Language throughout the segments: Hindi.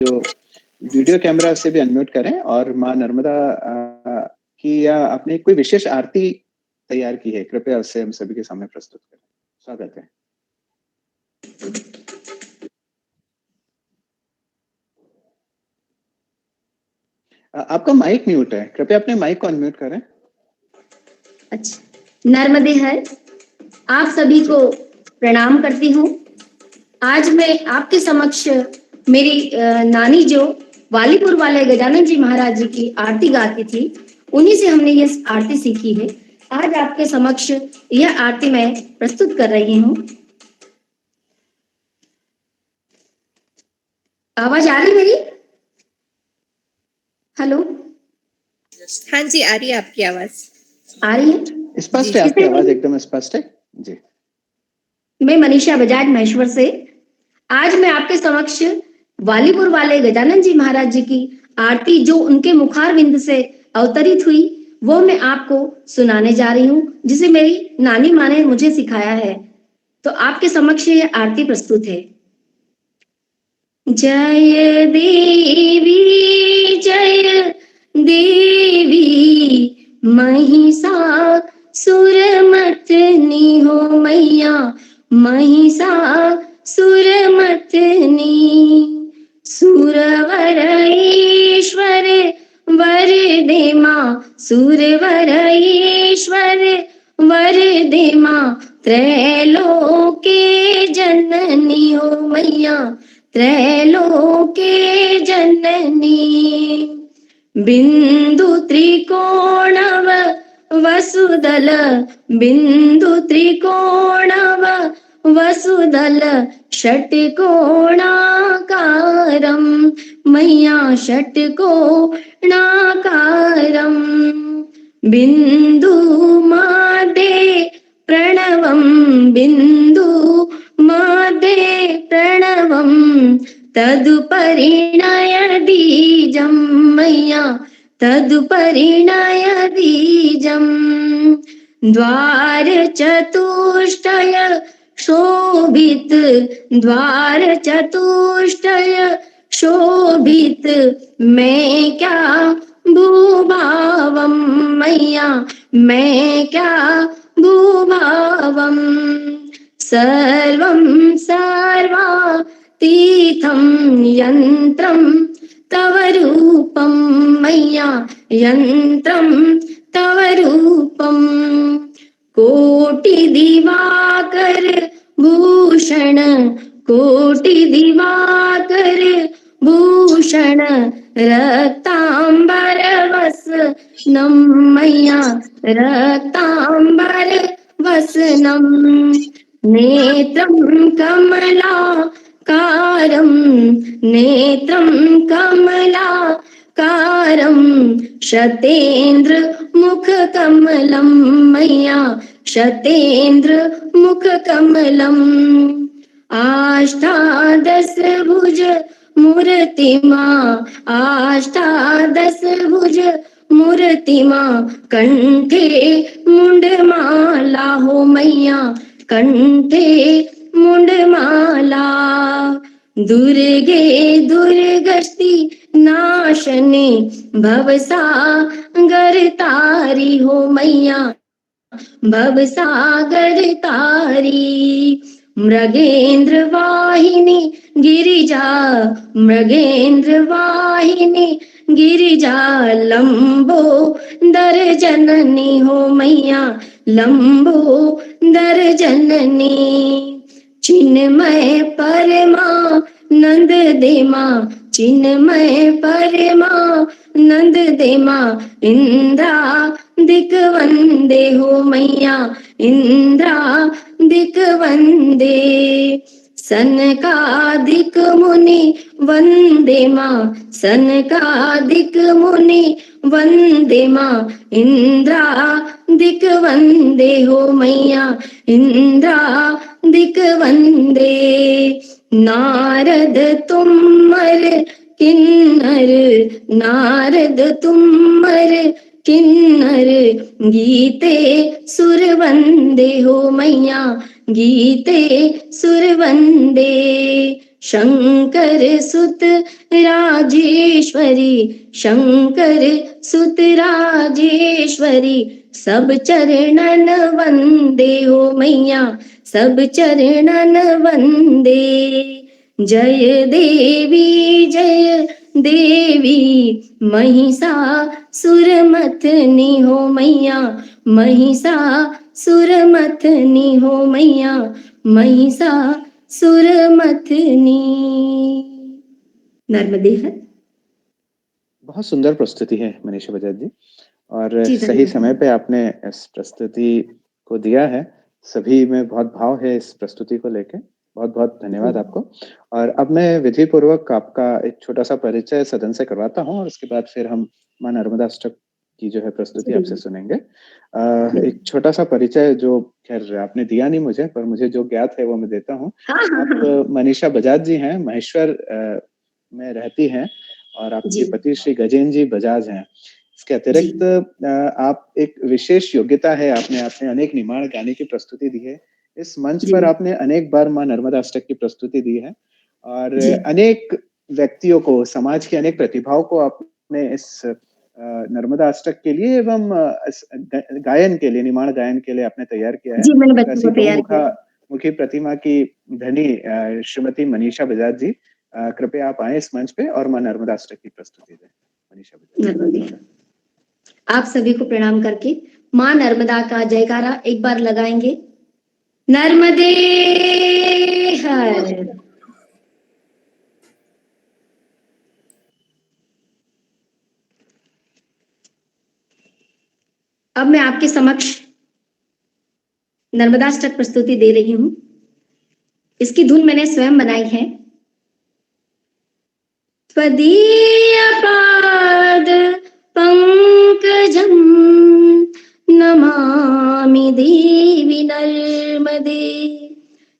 जो वीडियो कैमरा से भी अनम्यूट करें और माँ नर्मदा की या आपने कोई विशेष आरती तैयार की है, कृपया उसे हम सभी के सामने प्रस्तुत करें। स्वागत है। आपका माइक म्यूट है, कृपया अपने माइक को अनम्यूट करें। अच्छा, नर्मदे हर आप सभी को प्रणाम करती हूँ। आज मैं आपके समक्ष मेरी नानी जो वालीपुर वाले गजानन जी महाराज जी की आरती गाती थी, उन्हीं से हमने ये आरती सीखी है। आज आपके समक्ष यह आरती मैं प्रस्तुत कर रही हूँ। आवाज आ रही मेरी? हेलो, हाँ जी, आ रही है आपकी आवाज। आ रही है? स्पष्ट है, आपकी आवाज एकदम स्पष्ट है जी। मैं मनीषा बजाज महेश्वर से आज मैं आपके समक्ष वालीपुर वाले गजानन जी महाराज जी की आरती जो उनके मुखारविंद से अवतरित हुई वो मैं आपको सुनाने जा रही हूँ, जिसे मेरी नानी माँ ने मुझे सिखाया है। तो आपके समक्ष ये आरती प्रस्तुत है। जय देवी महिषासुरमर्दिनी हो मैया, महिषासुरमर्दिनी। सुरवर ईश्वर वर दे माँ, सुरवर ईश्वर वर दे माँ। त्रैलोके जननी हो मैया, त्रैलोके जननी। बिंदु त्रिकोणव वसुदल, बिंदु त्रिकोणव वसुदल। षट्कोणाकारं मैया, षट्कोणाकारं। बिंदु मादे प्रणवं, बिंदु मादे प्रणवं। तदुपरिणय बीजं मैया, तदुपरिणय बीजं। द्वार चतुष्टय शोभित, द्वार चतुष्टय शोभित। मैं क्या भूभावं मैया, मैं क्या भूभावं। सर्वं सर्वातीतं यन्त्रं तव रूपं मैया, यन्त्रं तव रूपं। कोटि दिवाकर भूषण, कोटि दिवाकर भूषण। रक्तांबर वसनं मैया, रक्तांबर वसनं। नेत्रं कमलाकारं, नेत्रं कमलाकारं। शतेन्द्र मुखकमलं मैया, शतेन्द्र मुखकमलम्। अष्टादश भुज मूर्तिमा, अष्टादश भुज मूर्तिमा। कंठे मुंडमाला हो मैया, कंठे मुंडमाला। दुर्गे दुर्गति नाशने भवसागर तारी हो मैया, भवसागर तारी। मृगेंद्र वाहिनी गिरिजा, मृगेंद्र वाहिनी गिरिजा। लंबो दर जननी हो मैया, लंबो दर जननी। चिन्मय परमानंद दे माँ, चिन्मय परमानंद दे माँ। इंद्रा दिक वंदे हो मैया, इंद्रा दिक वंदे। सनकादिक मुनि वंदे माँ, सनकादिक मुनि वंदे माँ। इंद्रा दिक वंदे हो मैया, इंद्रा दिक वंदे। नारद तुमर किन्नर, नारद तुमर किन्नर। गीते सुर वंदे हो मैया, गीते सुर वंदे। शंकर सुत राजेश्वरी, शंकर सुत राजेश्वरी, सब चरणन वंदे हो मैया, सब चरणन वंदे। जय देवी जय देवी, महिषासुरमर्दिनी हो मैया, महिषासुरमर्दिनी हो मैया, महिषासुरमर्दिनी। नर्मदे हर। बहुत सुंदर प्रस्तुति है मनीषा बजाज जी, और जी सही धन्यवाद। समय पे आपने इस प्रस्तुति को दिया है। सभी में बहुत भाव है इस प्रस्तुति को लेके। बहुत बहुत धन्यवाद आपको। और अब मैं विधि पूर्वक आपका एक छोटा सा परिचय सदन से करवाता हूँ, और उसके बाद फिर हम मां नर्मदा अष्टक की जो है प्रस्तुति आपसे सुनेंगे। एक छोटा सा परिचय जो खैर आपने दिया नहीं मुझे, पर मुझे जो ज्ञात है वो मैं देता हूँ। हाँ हाँ आप हाँ मनीषा बजाज जी हैं, महेश्वर में रहती हैं, और आपके जी पति श्री गजेंद्र जी बजाज हैं। इसके अतिरिक्त आप एक विशेष योग्यता है, आपने अनेक निर्माण गाने की प्रस्तुति दी है। इस मंच जी पर आपने अनेक बार मां नर्मदा अष्टक की प्रस्तुति दी है, और जी अनेक व्यक्तियों को, समाज की अनेक प्रतिभाओं को आपने इस नर्मदा अष्टक के लिए एवं इस गायन के लिए, निर्माण गायन के लिए आपने तैयार किया है। जी, मैंने तो बच्चों ऐसी को तैयार किया। मुखी प्रतिमा की धनी श्रीमती मनीषा बजाज जी, कृपया आप आए इस मंच पे और मां नर्मदा अष्टक की प्रस्तुति दें। मनीषा बजाज। नर्मदे। आप सभी को प्रणाम करके मां नर्मदा का जयकारा एक बार लगाएंगे। नर्मदे हर। अब मैं आपके समक्ष नर्मदाष्टक प्रस्तुति दे रही हूँ। इसकी धुन मैंने स्वयं बनाई है। त्वदीयपाद पंकजं नमामि देवी नर्मदे,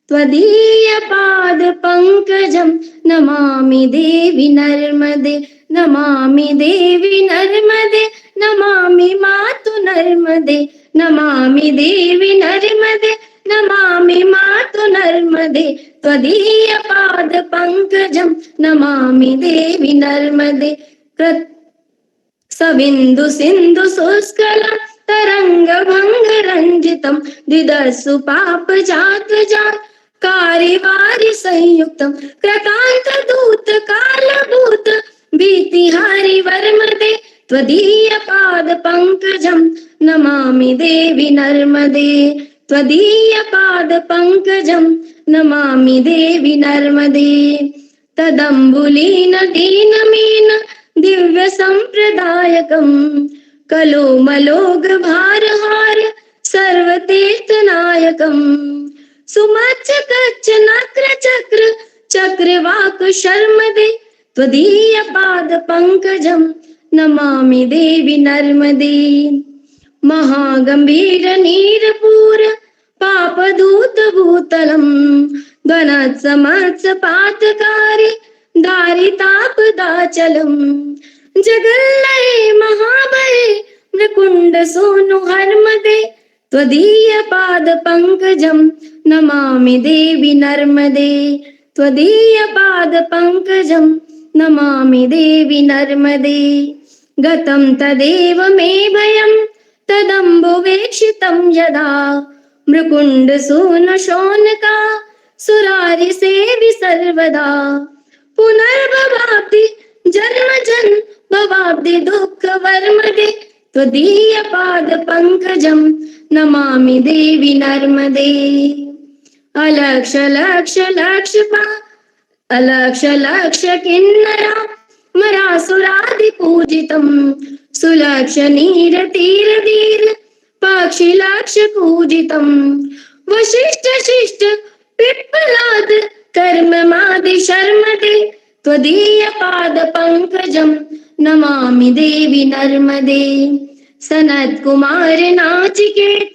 त्वदीयपाद पंकजं नमामि देवी नर्मदे, नमामि देवी नर्मदे, नमामि मातु नर्मदे, नमामि देवी नर्मदे, नमामि मातु नर्मदे, त्वदीयपाद पंकजं नमामि देवी नर्मदे। सविन्दु सिन्धु शुष्कलं तरंग भंग रंजितं, दिदर्शु पाप जात जात कारिवारि संयुक्तं, कृतांत दूत कालभूत भीतिहारि वर्मदे, त्वदीय पाद पंकजं नमामि देवी नर्मदे, त्वदीय पाद पंकजं नमामि देवी नर्मदे। तदम्बुलीन दीनमीन दिव्य संप्रदायकं, कलोमलोग भारहार सर्वतीर्थनायकं, सुमच्च कच्च नक्र चक्र चक्रवाक शर्मदे, त्वदीय पाद पंकजं नमामि देवी नर्मदे। महागंभीर नीरपूर पापदूत भूतलं, गणत्समत्सपातकारि दारितापदाचलम्, जगल्लये महाभये मृकुण्ड सोनु हर्मदे, त्वदीय पाद पंकजं नमामि देवी नर्मदे, त्वदीय पाद पंकजं नमामि देवी नर्मदे। गतं तदेव मे भयं तदम्बुवेक्षितं यदा, मृकुण्ड सोनु शौनका सुरारि सेवि सर्वदा, पुनर्भवाब्धि जन्म जन्म भवाब्धि दुःख वर्मदे, त्वदीय पाद पंकजं नमामि देवी नर्मदे। अलक्ष लक्ष लक्ष अलक्ष लक्ष किन्नरा मरासुरादि पूजितं, सुलक्ष नीर तीर धीर पक्षि लक्ष पूजितं, वशिष्ठ शिष्ट पिप्पलाद कर्म मादि शर्मदे, त्वदीय पाद पंकजं नमामि देवी नर्मदे। सनत कुमार नाचिकेत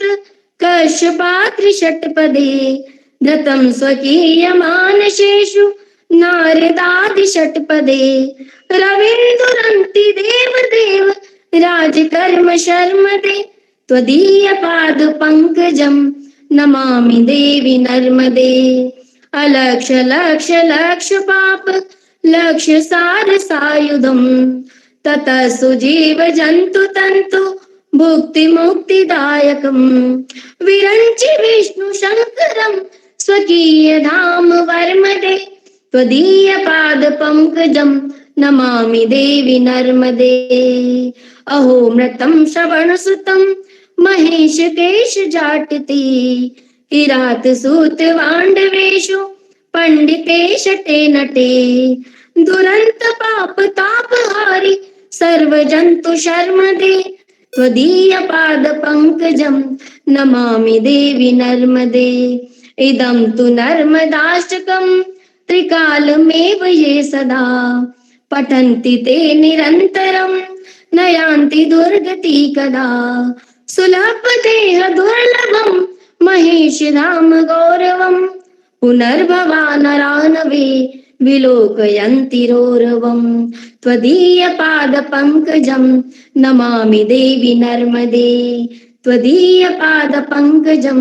कश्यपात्रि षट्पदे, धृतं स्वकीय मानसेषु नारदादि षट्पदे, रवीन्दुरन्ति देव देव राजकर्म शर्मदे, त्वदीय पाद पंकजं नमामि देवी नर्मदे। अलक्ष्य लक्ष्य लक्ष्य पाप लक्ष्य सार सायुधम ततः सुजीव जंतु तंतु भुक्ति मुक्तिदायकम विरंचि विष्णु शंकरम स्वकीय धाम वर्मदे त्वदीय पाद पंकजम नमामि देवी नर्मदे अहो मृतं श्रवण सुतं महेश केश जाटति किरात सूत वांडवेषु पंडिते शटे नटे दुरंत पाप ताप हारी सर्व जंतु शर्म दे त्वदीय पाद पंकजम नमामि देवी नर्मदे इदं तु नर्मदाष्टकं त्रिकालमेव ये सदा पठन्ति ते निरन्तरं न यान्ति दुर्गति कदा सुलभदेह दुर्लभं महेश धाम गौरवं पुनर्भवा नरानवे विलोकयन्ति रौरवं त्वदीय पाद पंकजं नमामि देवी नर्मदे त्वदीय पाद पंकजं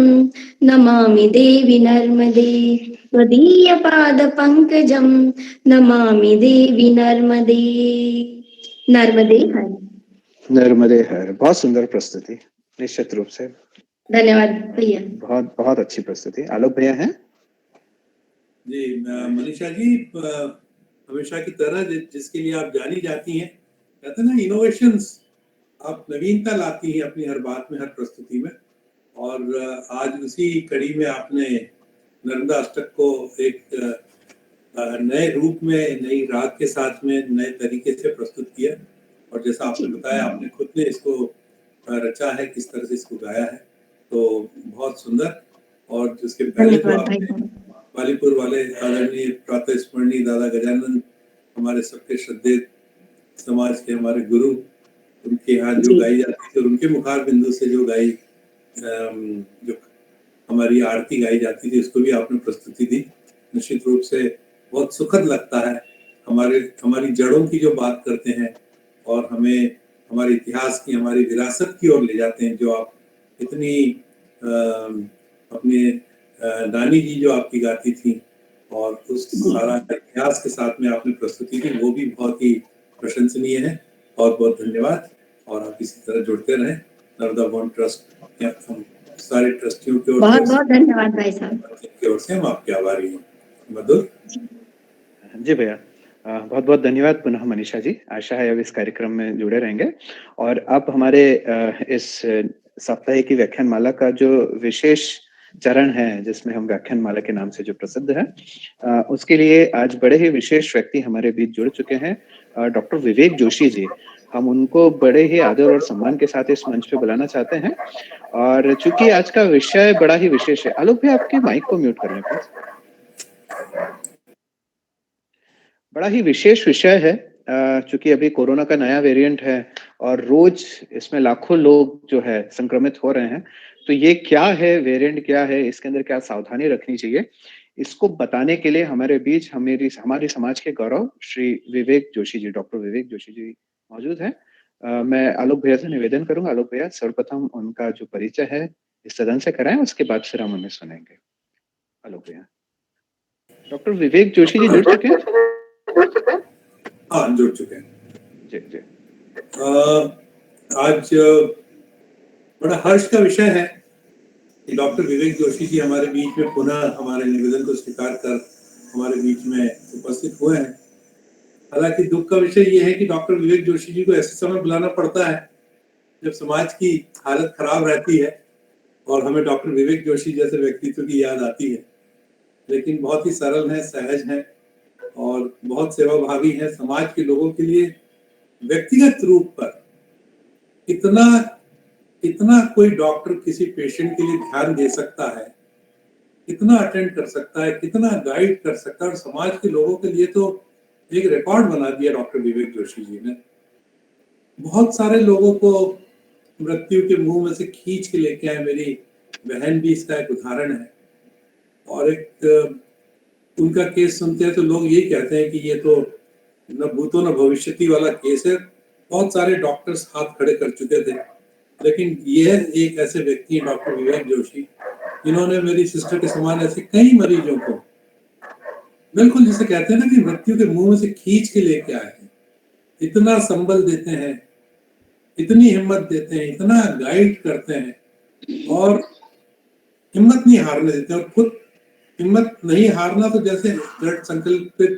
नमामि देवी नर्मदे त्वदीय पाद पंकजं नमामि देवी नर्मदे नर्मदे हर नर्मदे हर। बहुत सुंदर प्रस्तुति, निश्चित रूप से। धन्यवाद भैया। बहुत बहुत अच्छी प्रस्तुति। आलोक भैया हैं जी। मनीषा जी, हमेशा की तरह जिसके लिए आप जानी जाती हैं, कहते हैं ना, इनोवेशंस, आप नवीनता लाती हैं अपनी हर बात में, हर प्रस्तुति में। और आज उसी कड़ी में आपने नर्मदा अष्टक को एक नए रूप में, नई राग के साथ में, नए तरीके से प्रस्तुत किया। और जैसा आपने बताया, आपने खुद ने इसको रचा है, किस तरह से इसको गाया है, तो बहुत सुंदर। और जिसके पहले तो आपने बालीपुर वाले आदरणीय प्रातः स्मरणीय दादा गजानन, हमारे सबके श्रद्धेय समाज के हमारे गुरु, उनके यहाँ जो गाई जाती थी और उनके मुखार बिंदु से जो गाई, जो हमारी आरती गाई जाती थी, उसको भी आपने प्रस्तुति दी। निश्चित रूप से बहुत सुखद लगता है। हमारी जड़ों की जो बात करते हैं और हमें हमारे इतिहास की, हमारी विरासत की ओर ले जाते हैं, जो आप इतनी अपने नानी जी जो आपकी गाती थी और उस सारा इतिहास के साथ में आपने प्रस्तुति की, वो भी बहुत ही प्रशंसनीय है। बहुत बहुत धन्यवाद। और आप इसी तरह जुड़ते रहें नर्मदा बॉन्ड ट्रस्ट, हम सारे ट्रस्टियों की ओर बहुत बहुत धन्यवाद भाई साहब की ओर से हम आपके आभारी हैं। मधुर जी भैया, बहुत बहुत धन्यवाद पुनः मनीषा जी। आशा है अब इस कार्यक्रम में जुड़े रहेंगे। और अब हमारे इस सप्ताह की व्याख्यान माला का जो विशेष चरण है, जिसमें हम व्याख्यान माला के नाम से जो प्रसिद्ध है, उसके लिए आज बड़े ही विशेष व्यक्ति हमारे बीच जुड़ चुके हैं, डॉक्टर विवेक जोशी जी। हम उनको बड़े ही आदर और सम्मान के साथ इस मंच पे बुलाना चाहते हैं। और चूंकि आज का विषय बड़ा ही विशेष है, आलोक भाई आपके माइक को म्यूट कर लें प्लीज। बड़ा ही विशेष विषय है, चूंकि अभी कोरोना का नया वेरिएंट है और रोज इसमें लाखों लोग जो है संक्रमित हो रहे हैं। तो ये क्या है, वेरिएंट क्या है, इसके अंदर क्या सावधानी रखनी चाहिए, इसको बताने के लिए हमारे बीच हमारी समाज के गौरव श्री विवेक जोशी जी, डॉक्टर विवेक जोशी जी मौजूद हैं। मैं आलोक भैया से निवेदन करूंगा, आलोक भैया सर्वप्रथम उनका जो परिचय है इस सदन से कराएं, उसके बाद फिर हम उन्हें सुनेंगे। आलोक भैया। डॉक्टर विवेक जोशी जी जुड़ चुके हैं? हाँ, जुड़ चुके हैं जी जी। आज बड़ा हर्ष का विषय है कि डॉक्टर विवेक जोशी जी हमारे बीच में पुनः हमारे निवेदन को स्वीकार कर हमारे बीच में उपस्थित हुए हैं। हालांकि दुख का विषय यह है कि डॉक्टर विवेक जोशी जी को ऐसे समय बुलाना पड़ता है जब समाज की हालत खराब रहती है और हमें डॉक्टर विवेक जोशी जैसे व्यक्तित्व की याद आती है। लेकिन बहुत ही सरल है, सहज है और बहुत सेवाभावी है। समाज के लोगों के लिए व्यक्तिगत रूप पर कितना कोई डॉक्टर किसी पेशेंट के लिए ध्यान दे सकता है, कितना अटेंड कर सकता है, कितना गाइड कर सकता है, और समाज के लोगों के लिए तो एक रिकॉर्ड बना दिया डॉक्टर विवेक जोशी जी ने। बहुत सारे लोगों को मृत्यु के मुंह में से खींच के लेके आए। मेरी बहन भी इसका एक उदाहरण है। और एक उनका केस सुनते हैं तो लोग ये कहते हैं कि ये तो न भूतो न भविष्यति वाला केस है। बहुत सारे डॉक्टर्स हाथ खड़े कर चुके थे, लेकिन यह एक ऐसे व्यक्ति हैं डॉक्टर विवेक जोशी, जिन्होंने मेरी सिस्टर के समान ऐसे कई मरीजों को बिल्कुल जिसे कहते हैं ना कि मृत्यु के मुंह में से खींच के लेके आए हैं, इतना संबल देते हैं, इतनी हिम्मत देते हैं, इतना गाइड करते हैं और हिम्मत नहीं हारने देते। और खुद हिम्मत नहीं हारना, तो जैसे दृढ़ संकल्पित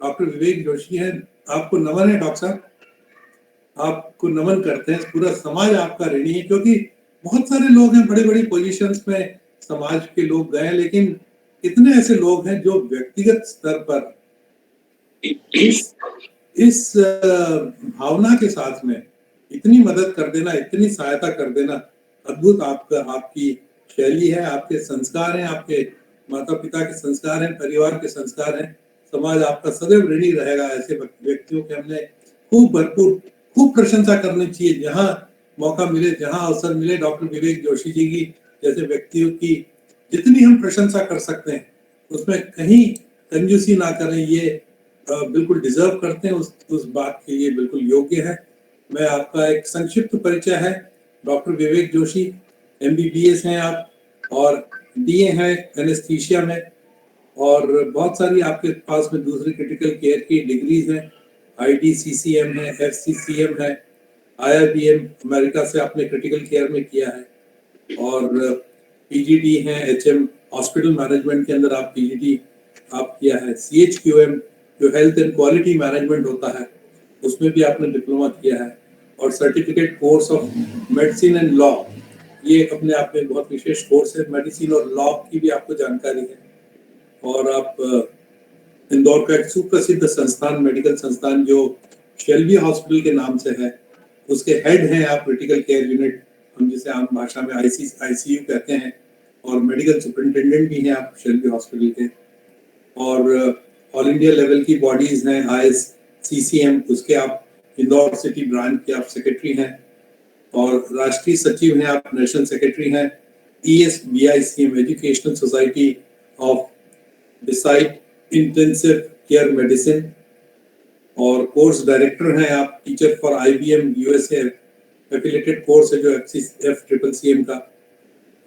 डॉक्टर विवेक जोशी हैं, आपको नमन है डॉक्टर साहब, आपको नमन करते हैं। पूरा समाज आपका ऋणी है, क्योंकि बहुत सारे लोग हैं बड़ी बड़ी पोजीशंस में समाज के लोग गए, लेकिन कितने ऐसे लोग हैं जो व्यक्तिगत स्तर पर इस भावना के साथ में इतनी मदद कर देना, इतनी सहायता कर देना, अद्भुत आपकी शैली है, आपके संस्कार हैं, आपके माता पिता के संस्कार हैं, परिवार के संस्कार हैं। समाज आपका सदैव ऋणी रहेगा। ऐसे व्यक्तियों के हमने खूब प्रशंसा करनी चाहिए। जहां मौका मिले, जहां अवसर मिले, डॉक्टर विवेक जोशी जी की जैसे व्यक्तियों की जितनी हम प्रशंसा कर सकते हैं उसमें कहीं कंजूसी ना करें। ये बिल्कुल डिजर्व करते हैं, उस बात के लिए बिल्कुल योग्य है। मैं आपका एक संक्षिप्त परिचय है, डॉक्टर विवेक जोशी MBBS हैं आप, और DA हैं एनेस्थीसिया में, और बहुत सारी आपके पास में दूसरी क्रिटिकल केयर की डिग्रीज हैं। IDCCM है, FCCM है, IIBM अमेरिका से आपने क्रिटिकल केयर में किया है, और PGD है, HM हॉस्पिटल मैनेजमेंट के अंदर आप PGD आप किया है। CHQM जो हेल्थ एंड क्वालिटी मैनेजमेंट होता है उसमें भी आपने डिप्लोमा किया है, और certificate course of medicine and law, ये अपने आप में बहुत विशेष कोर्स है। मेडिसिन और लॉ की भी आपको जानकारी है। और आप इंदौर का एक सुप्रसिद्ध संस्थान, मेडिकल संस्थान जो शेल्बी हॉस्पिटल के नाम से है, उसके हेड हैं आप, क्रिटिकल केयर यूनिट, हम जिसे आम भाषा में ICU कहते हैं, और मेडिकल सुपरिटेंडेंट भी हैं आप शेल्बी हॉस्पिटल के। और ऑल इंडिया लेवल की बॉडीज हैं ISCCM, उसके आप इंदौर सिटी ब्रांच के आप सेक्रेटरी हैं, और राष्ट्रीय सचिव हैं आप, नेशनल सेक्रेटरी हैं ESBICM educational society of beside intensive care medicine, और कोर्स डायरेक्टर हैं आप, teacher for IBM USA affiliated course है जो FCCM का।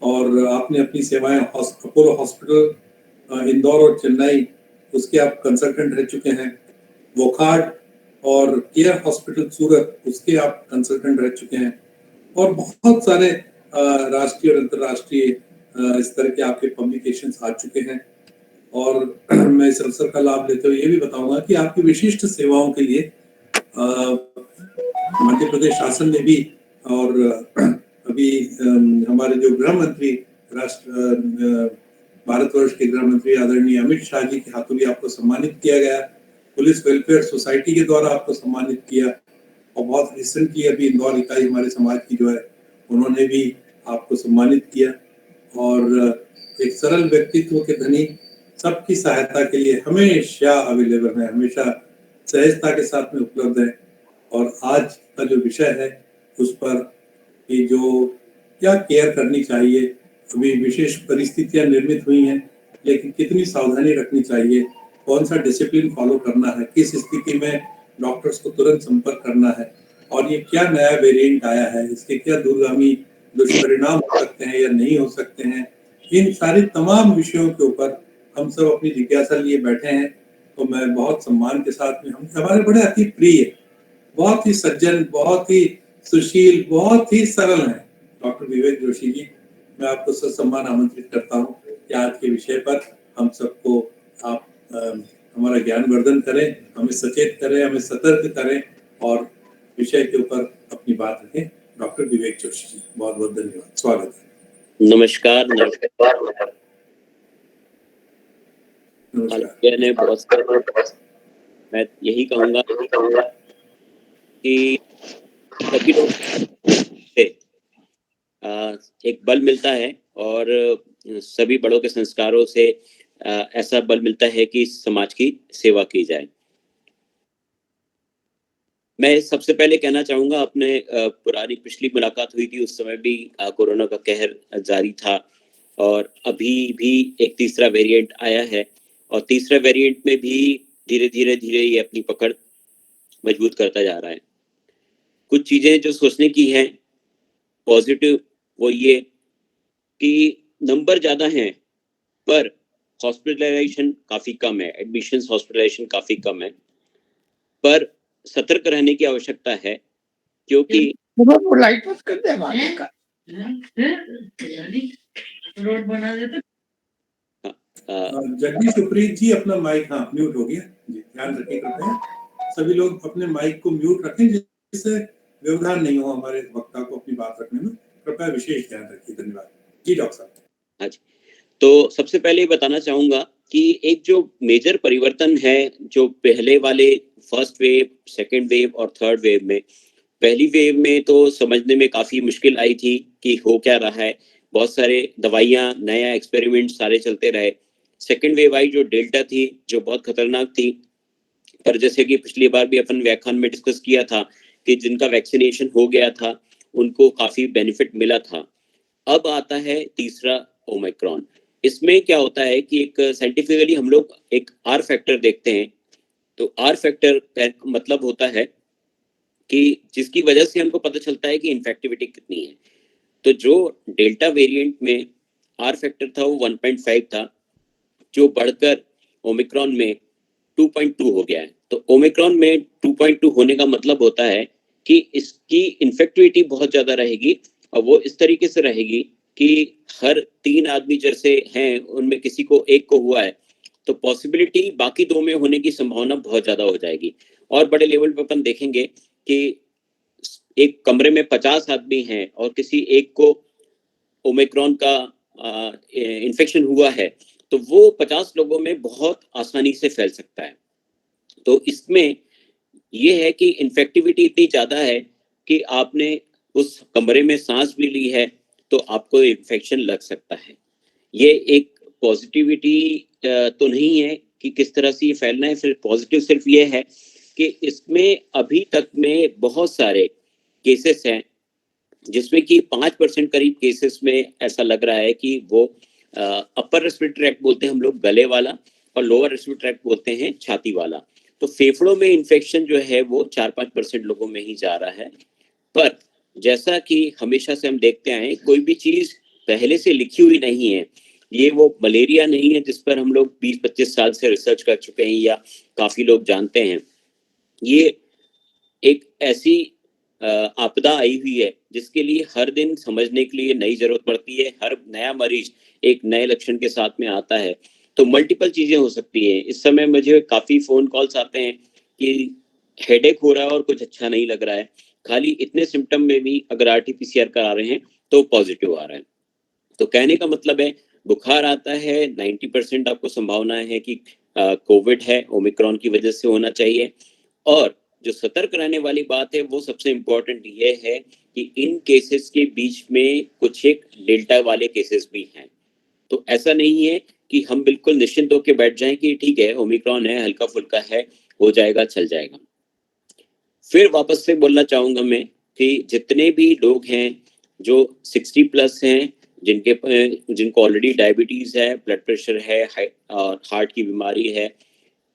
और आपने अपनी सेवाएं अपोलो हॉस्पिटल इंदौर और चेन्नई, उसके आप कंसल्टेंट रह चुके हैं। वोकार्ड और केयर हॉस्पिटल सूरत, उसके आप कंसल्टेंट रह चुके हैं। और बहुत सारे राष्ट्रीय और अंतर्राष्ट्रीय इस तरह के आपके पब्लिकेशंस आ चुके हैं। और मैं इस अवसर का लाभ लेते हुए ये भी बताऊंगा कि आपकी विशिष्ट सेवाओं के लिए मध्य प्रदेश शासन ने भी, और अभी हमारे जो गृह मंत्री, भारतवर्ष के गृह मंत्री आदरणीय अमित शाह जी के हाथों भी आपको सम्मानित किया गया। पुलिस वेलफेयर सोसाइटी के द्वारा आपको सम्मानित किया, और बहुत रिसेंटली अभी इंदौर इकाई हमारे समाज की जो है, उन्होंने भी आपको सम्मानित किया। और एक सरल व्यक्तित्व के धनी, सबकी सहायता के लिए हमेशा अवेलेबल है, हमेशा सहजता के साथ में उपलब्ध है। और आज का जो विषय है उस पर कि जो क्या केयर करनी चाहिए, अभी विशेष परिस्थितियां निर्मित हुई हैं, लेकिन कितनी सावधानी रखनी चाहिए, कौन सा डिसिप्लिन फॉलो करना है, किस स्थिति में डॉक्टर्स को तुरंत संपर्क करना है, और ये क्या नया वेरिएंट आया है, इसके क्या दूरगामी दुष्परिणाम हो सकते हैं या नहीं हो सकते हैं, इन सारी तमाम विषयों के ऊपर हम सब अपनी जिज्ञासा लिए बैठे हैं। तो मैं बहुत सम्मान के साथ में, हम हमारे बड़े अति प्रिय, बहुत ही सज्जन, बहुत ही सुशील, बहुत ही सरल हैं डॉक्टर विवेक जोशी जी। मैं आपको ससम्मान आमंत्रित करता हूँ कि आज के विषय पर हम सबको आप हमारा ज्ञानवर्धन करें, हमें सचेत करें, हमें सतर्क करें, और विषय के ऊपर अपनी बात रखें। डॉक्टर विवेक जोशी जी, बहुत बहुत धन्यवाद, स्वागत है। नमस्कार। मैं यही कहूँगा कि सभी लोग से एक बल मिलता है, और सभी बड़ों के संस्कारों से ऐसा बल मिलता है कि समाज की सेवा की जाए। मैं सबसे पहले कहना चाहूँगा, अपने पुरानी पिछली मुलाकात हुई थी, उस समय भी कोरोना का कहर जारी था, और अभी भी एक तीसरा वेरिएंट आया है, और तीसरे वेरिएंट में भी धीरे धीरे ये अपनी पकड़ मजबूत करता जा रहा है। कुछ चीजें जो सोचने की हैं पॉजिटिव, वो ये कि नंबर ज्यादा हैं पर हॉस्पिटलाइजेशन काफी कम है, एडमिशंस हॉस्पिटलाइजेशन काफी कम है, पर सतर्क रहने की आवश्यकता है क्योंकि वो लाइट ऑफ कर दे रोड बना देते। जगदीश सुप्रीत जी अपना माइक म्यूट हो गया जी, ध्यान रखिए कृपया सभी लोग अपने माइक को म्यूट रखें जिससे व्यवधान नहीं हो हमारे वक्ता को अपनी बात रखने में, कृपया विशेष ध्यान रखिए। धन्यवाद जी डॉक्टर साहब। हाँ जी, तो सबसे पहले बताना चाहूंगा कि एक जो मेजर परिवर्तन है जो पहले वाले फर्स्ट वेव, सेकेंड वेव और थर्ड वेव में, पहली वेव में तो समझने में काफी मुश्किल आई थी कि हो क्या रहा है, बहुत सारे दवाइयां, नया एक्सपेरिमेंट सारे चलते रहे। सेकेंड वेव आई जो डेल्टा थी, जो बहुत खतरनाक थी, पर जैसे कि पिछली बार भी अपन व्याख्यान में डिस्कस किया था कि जिनका वैक्सीनेशन हो गया था उनको काफी बेनिफिट मिला था। अब आता है तीसरा ओमिक्रॉन। इसमें क्या होता है कि एक साइंटिफिकली हम लोग एक आर फैक्टर देखते हैं, तो आर फैक्टर का मतलब होता है कि जिसकी वजह से हमको पता चलता है कि इन्फेक्टिविटी कितनी है। तो जो डेल्टा वेरिएंट में आर फैक्टर था वो 1.5 था, जो बढ़कर ओमिक्रॉन में 2.2 हो गया है। तो ओमिक्रॉन में 2.2 होने का मतलब होता है कि इसकी इन्फेक्टिविटी बहुत ज्यादा रहेगी, और वो इस तरीके से रहेगी कि हर 3 आदमी जैसे हैं उनमें किसी को एक को हुआ है तो पॉसिबिलिटी बाकी 2 में होने की संभावना बहुत ज्यादा हो जाएगी। और बड़े लेवल पर अपन देखेंगे कि एक कमरे में 50 आदमी हैं और किसी एक को ओमिक्रॉन का इन्फेक्शन हुआ है तो वो 50 लोगों में बहुत आसानी से फैल सकता है। तो इसमें ये है कि इन्फेक्टिविटी इतनी ज्यादा है कि आपने उस कमरे में सांस भी ली है तो आपको इन्फेक्शन लग सकता है। ये एक पॉजिटिविटी तो नहीं है कि किस तरह से ये फैलना है, फिर पॉजिटिव सिर्फ ये है कि इसमें अभी तक में बहुत सारे केसेस हैं जिसमें कि 5% करीब केसेस में ऐसा लग रहा है कि वो अपर रेस्पिरेटरी ट्रैक्ट बोलते हैं हम लोग गले वाला, और लोअर रेस्पिरेटरी ट्रैक्ट बोलते हैं छाती वाला। तो फेफड़ों में इन्फेक्शन जो है वो 4-5% लोगों में ही जा रहा है। पर जैसा कि हमेशा से हम देखते आए, कोई भी चीज पहले से लिखी हुई नहीं है। ये वो मलेरिया नहीं है जिस पर हम लोग 20-25 साल से रिसर्च कर चुके हैं या काफी लोग जानते हैं। ये एक ऐसी आपदा आई हुई है जिसके लिए हर दिन समझने के लिए नई जरूरत पड़ती है। हर नया मरीज एक नए लक्षण के साथ में आता है, तो मल्टीपल चीजें हो सकती है। इस समय मुझे काफी फोन कॉल्स आते हैं कि हेडेक हो रहा है और कुछ अच्छा नहीं लग रहा है, खाली इतने सिम्टम में भी अगर आरटीपीसीआर करा रहे हैं तो पॉजिटिव आ रहा है। तो कहने का मतलब है बुखार आता है, 90% आपको संभावना है कि कोविड है, ओमिक्रॉन की वजह से होना चाहिए। और जो सतर्क रहने वाली बात है वो सबसे इम्पोर्टेंट ये है कि इन केसेस के बीच में कुछ एक डेल्टा वाले केसेस भी हैं। तो ऐसा नहीं है कि हम बिल्कुल निश्चिंत होकर बैठ जाएं कि ठीक है ओमिक्रॉन है, हल्का फुल्का है, हो जाएगा, चल जाएगा। फिर वापस से बोलना चाहूंगा मैं कि जितने भी लोग हैं जो 60+ हैं, जिनको ऑलरेडी डायबिटीज है, ब्लड प्रेशर है और हार्ट की बीमारी है,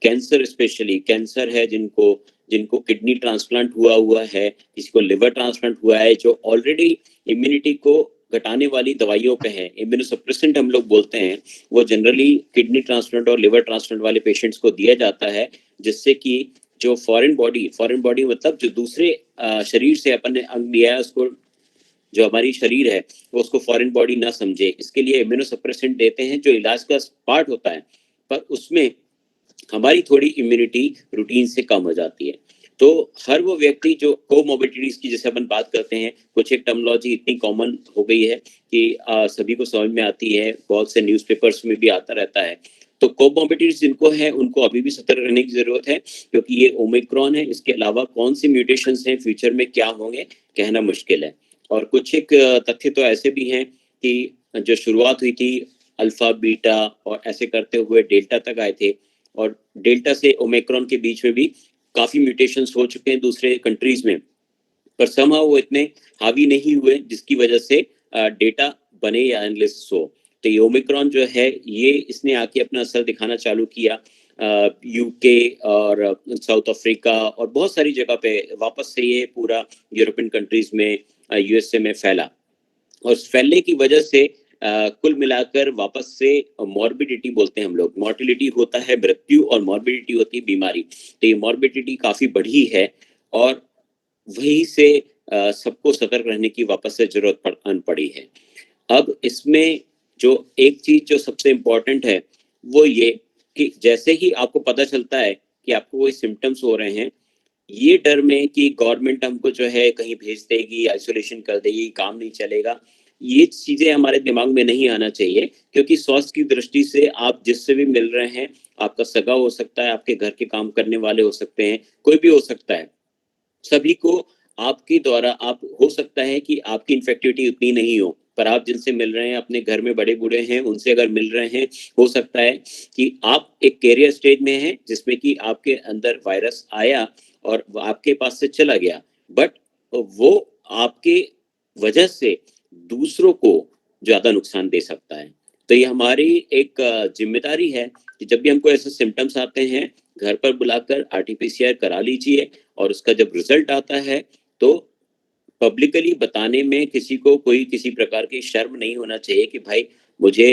कैंसर स्पेशली कैंसर है, जिनको किडनी ट्रांसप्लांट हुआ है, किसी को लिवर ट्रांसप्लांट हुआ है, जो ऑलरेडी इम्यूनिटी को घटाने वाली दवाइयों पे है, इम्यूनोसप्रेसेंट हम लोग बोलते हैं, वो जनरली किडनी ट्रांसप्लांट और लिवर ट्रांसप्लांट वाले पेशेंट्स को दिया जाता है, जिससे कि जो फॉरेन बॉडी मतलब जो दूसरे शरीर से अपन ने अंग लिया है उसको, जो हमारी शरीर है वो उसको फॉरेन बॉडी ना समझे, इसके लिए इम्यूनोसप्रेसेंट देते हैं जो इलाज का पार्ट होता है, पर उसमें हमारी थोड़ी इम्यूनिटी रूटीन से कम हो जाती है। तो हर वो व्यक्ति जो कोमोर्बिडिटीज की जैसे अपन बात करते हैं, कुछ एक टर्मिनोलॉजी इतनी कॉमन हो गई है कि सभी को समझ में आती है, बहुत से न्यूज़पेपर्स में भी आता रहता है। तो कोमोर्बिडिटीज जिनको है उनको अभी भी सतर्क रहने की जरूरत है, क्योंकि ये ओमिक्रॉन है। इसके अलावा कौन सी म्यूटेशंस हैं फ्यूचर में क्या होंगे कहना मुश्किल है। और कुछ एक तथ्य तो ऐसे भी हैं कि जो शुरुआत हुई थी अल्फा बीटा और ऐसे करते हुए डेल्टा तक आए थे, और डेल्टा से ओमिक्रॉन के बीच में भी काफी म्यूटेशंस हो चुके हैं दूसरे कंट्रीज में, पर समहाउ वो इतने हावी नहीं हुए जिसकी वजह से डेटा बने या एनालिसिस हो। तो ये ओमिक्रॉन जो है ये इसने आके अपना असर दिखाना चालू किया यूके और साउथ अफ्रीका और बहुत सारी जगह पे, वापस से ये पूरा यूरोपियन कंट्रीज में यूएसए में फैला, और फैलने की वजह से कुल मिलाकर वापस से मॉर्बिडिटी बोलते हैं हम लोग, मॉर्टिलिटी होता है मृत्यु और मॉर्बिडिटी होती है बीमारी। तो ये मॉर्बिडिटी काफी बढ़ी है और वहीं से सबको सतर्क रहने की वापस से जरूरत पड़ी है। अब इसमें जो एक चीज जो सबसे इम्पोर्टेंट है वो ये कि जैसे ही आपको पता चलता है कि आपको कोई सिम्टम्स हो रहे हैं, ये डर में कि गवर्नमेंट हमको जो है कहीं भेज देगी, आइसोलेशन कर देगी, काम नहीं चलेगा, ये चीजें हमारे दिमाग में नहीं आना चाहिए। क्योंकि स्वास्थ्य की दृष्टि से आप जिससे भी मिल रहे हैं, आपका सगा हो सकता है, आपके घर के काम करने वाले हो सकते हैं, कोई भी हो सकता है, सभी को आपके द्वारा आप हो सकता है कि आपकी इन्फेक्टिविटी उतनी नहीं हो, पर आप जिनसे मिल रहे हैं, अपने घर में बड़े बूढ़े हैं, उनसे अगर मिल रहे हैं, हो सकता है कि आप एक कैरियर स्टेज में हैं जिसमें कि आपके अंदर वायरस आया और आपके पास से चला गया, बट वो आपके वजह से दूसरों को ज्यादा नुकसान दे सकता है। तो ये हमारी एक जिम्मेदारी है कि जब भी हमको ऐसे सिम्टम्स आते हैं, घर पर बुलाकर आरटीपीसीआर करा लीजिए और उसका जब रिजल्ट आता है तो पब्लिकली बताने में किसी को कोई किसी प्रकार की शर्म नहीं होना चाहिए कि भाई मुझे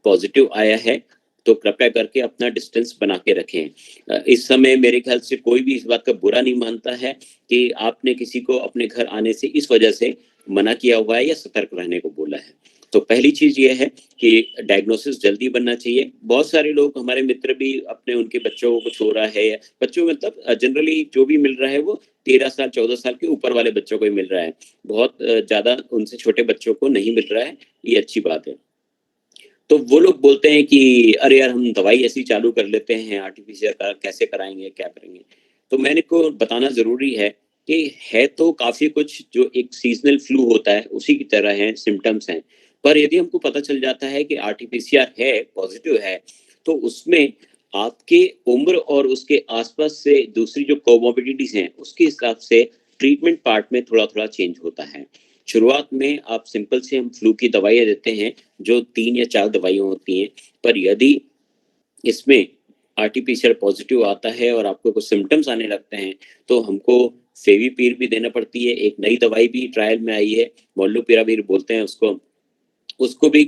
पॉजिटिव आया है, तो कृपया करके अपना डिस्टेंस बना के रखें। इस समय मेरे ख्याल से कोई भी इस बात का बुरा नहीं मानता है कि आपने किसी को अपने घर आने से इस वजह से मना किया हुआ है या सतर्क रहने को बोला है। तो पहली चीज ये है कि डायग्नोसिस जल्दी बनना चाहिए। बहुत सारे लोग हमारे मित्र भी अपने उनके बच्चों को कुछ हो रहा है, बच्चों मतलब जनरली जो भी मिल रहा है वो 13 साल 14 साल के ऊपर वाले बच्चों को ही मिल रहा है, बहुत ज्यादा उनसे छोटे बच्चों को नहीं मिल रहा है, ये अच्छी बात है। तो वो लोग बोलते हैं कि अरे यार हम दवाई ऐसी चालू कर लेते हैं, आरटीपीसीआर कैसे कराएंगे, क्या करेंगे। तो मैंने को बताना जरूरी है कि है तो काफी कुछ जो एक सीजनल फ्लू होता है उसी की तरह है, सिम्टम्स हैं, पर यदि हमको पता चल जाता है कि आरटीपीसीआर है, पॉजिटिव है, तो उसमें आपके उम्र और उसके आसपास से दूसरी जो कोमोबिडिटीज हैं उसके हिसाब से ट्रीटमेंट पार्ट में थोड़ा थोड़ा चेंज होता है। शुरुआत में आप सिंपल से हम फ्लू की दवाइयाँ देते हैं जो 3 या 4 दवाइयाँ होती हैं, पर यदि इसमें आरटीपीसीआर पॉजिटिव आता है और आपको कुछ सिम्टम्स आने लगते हैं तो हमको फेविपीर भी देना पड़ती है। एक नई दवाई भी ट्रायल में आई है, मोलनुपिराविर बोलते हैं उसको, उसको भी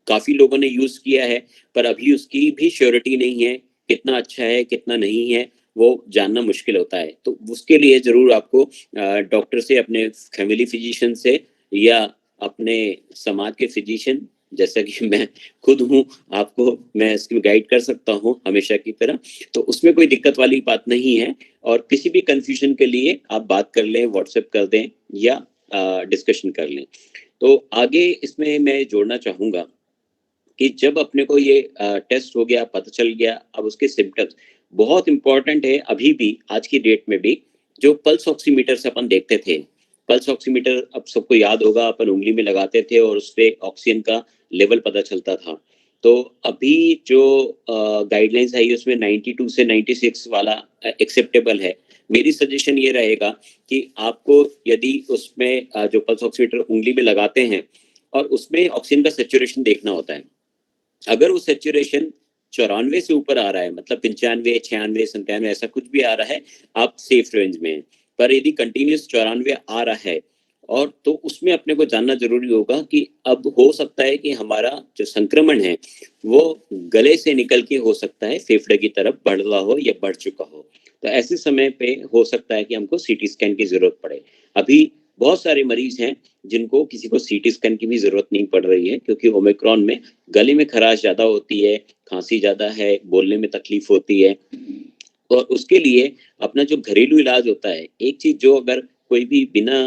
काफी लोगों ने यूज किया है, पर अभी उसकी भी श्योरिटी नहीं है, कितना अच्छा है कितना नहीं है वो जानना मुश्किल होता है। तो उसके लिए जरूर आपको डॉक्टर से, अपने फैमिली फिजिशियन से या अपने समाज के फिजिशियन, जैसा कि मैं खुद हूँ, आपको मैं इसकी गाइड कर सकता हूँ हमेशा की तरह, तो उसमें कोई दिक्कत वाली बात नहीं है। और किसी भी कंफ्यूजन के लिए आप बात कर लें, व्हाट्सएप कर दें या डिस्कशन कर लें। तो आगे इसमें मैं जोड़ना चाहूँगा कि जब अपने को ये टेस्ट हो गया, पता चल गया, अब उसके सिम्टम्स बहुत इंपॉर्टेंट है अभी भी आज की डेट में भी, जो पल्स ऑक्सीमीटर से अपन देखते थे। पल्स ऑक्सीमीटर अब सबको याद होगा, अपन उंगली में लगाते थे और उससे ऑक्सीजन का लेवल पता चलता था। तो अभी जो गाइडलाइंस आई उसमें 92 से 96 वाला एक्सेप्टेबल है। मेरी सजेशन ये रहेगा कि आपको यदि उसमें जो पल्स ऑक्सीमीटर उंगली में लगाते हैं और उसमें ऑक्सीजन का सेचुरेशन देखना होता है, अगर वो सेचुरेशन 94 से ऊपर आ रहा है, मतलब 95, 96, 97 ऐसा कुछ भी आ रहा है, आप सेफ रेंज में हैं। पर यदि कंटिन्यूस 94 आ रहा है और तो उसमें अपने को जानना जरूरी होगा कि अब हो सकता है कि हमारा जो संक्रमण है वो गले से निकल के हो सकता है फेफड़े की तरफ बढ़ रहा हो या बढ़ चुका हो। तो ऐसे समय पे हो सकता है कि हमको सीटी स्कैन की जरूरत पड़े। अभी बहुत सारे मरीज हैं जिनको किसी को सीटी स्कैन की भी जरूरत नहीं पड़ रही है, क्योंकि ओमिक्रॉन में गले में खराश ज्यादा होती है, खांसी ज्यादा है, बोलने में तकलीफ होती है। और उसके लिए अपना जो घरेलू इलाज होता है, एक चीज जो अगर कोई भी बिना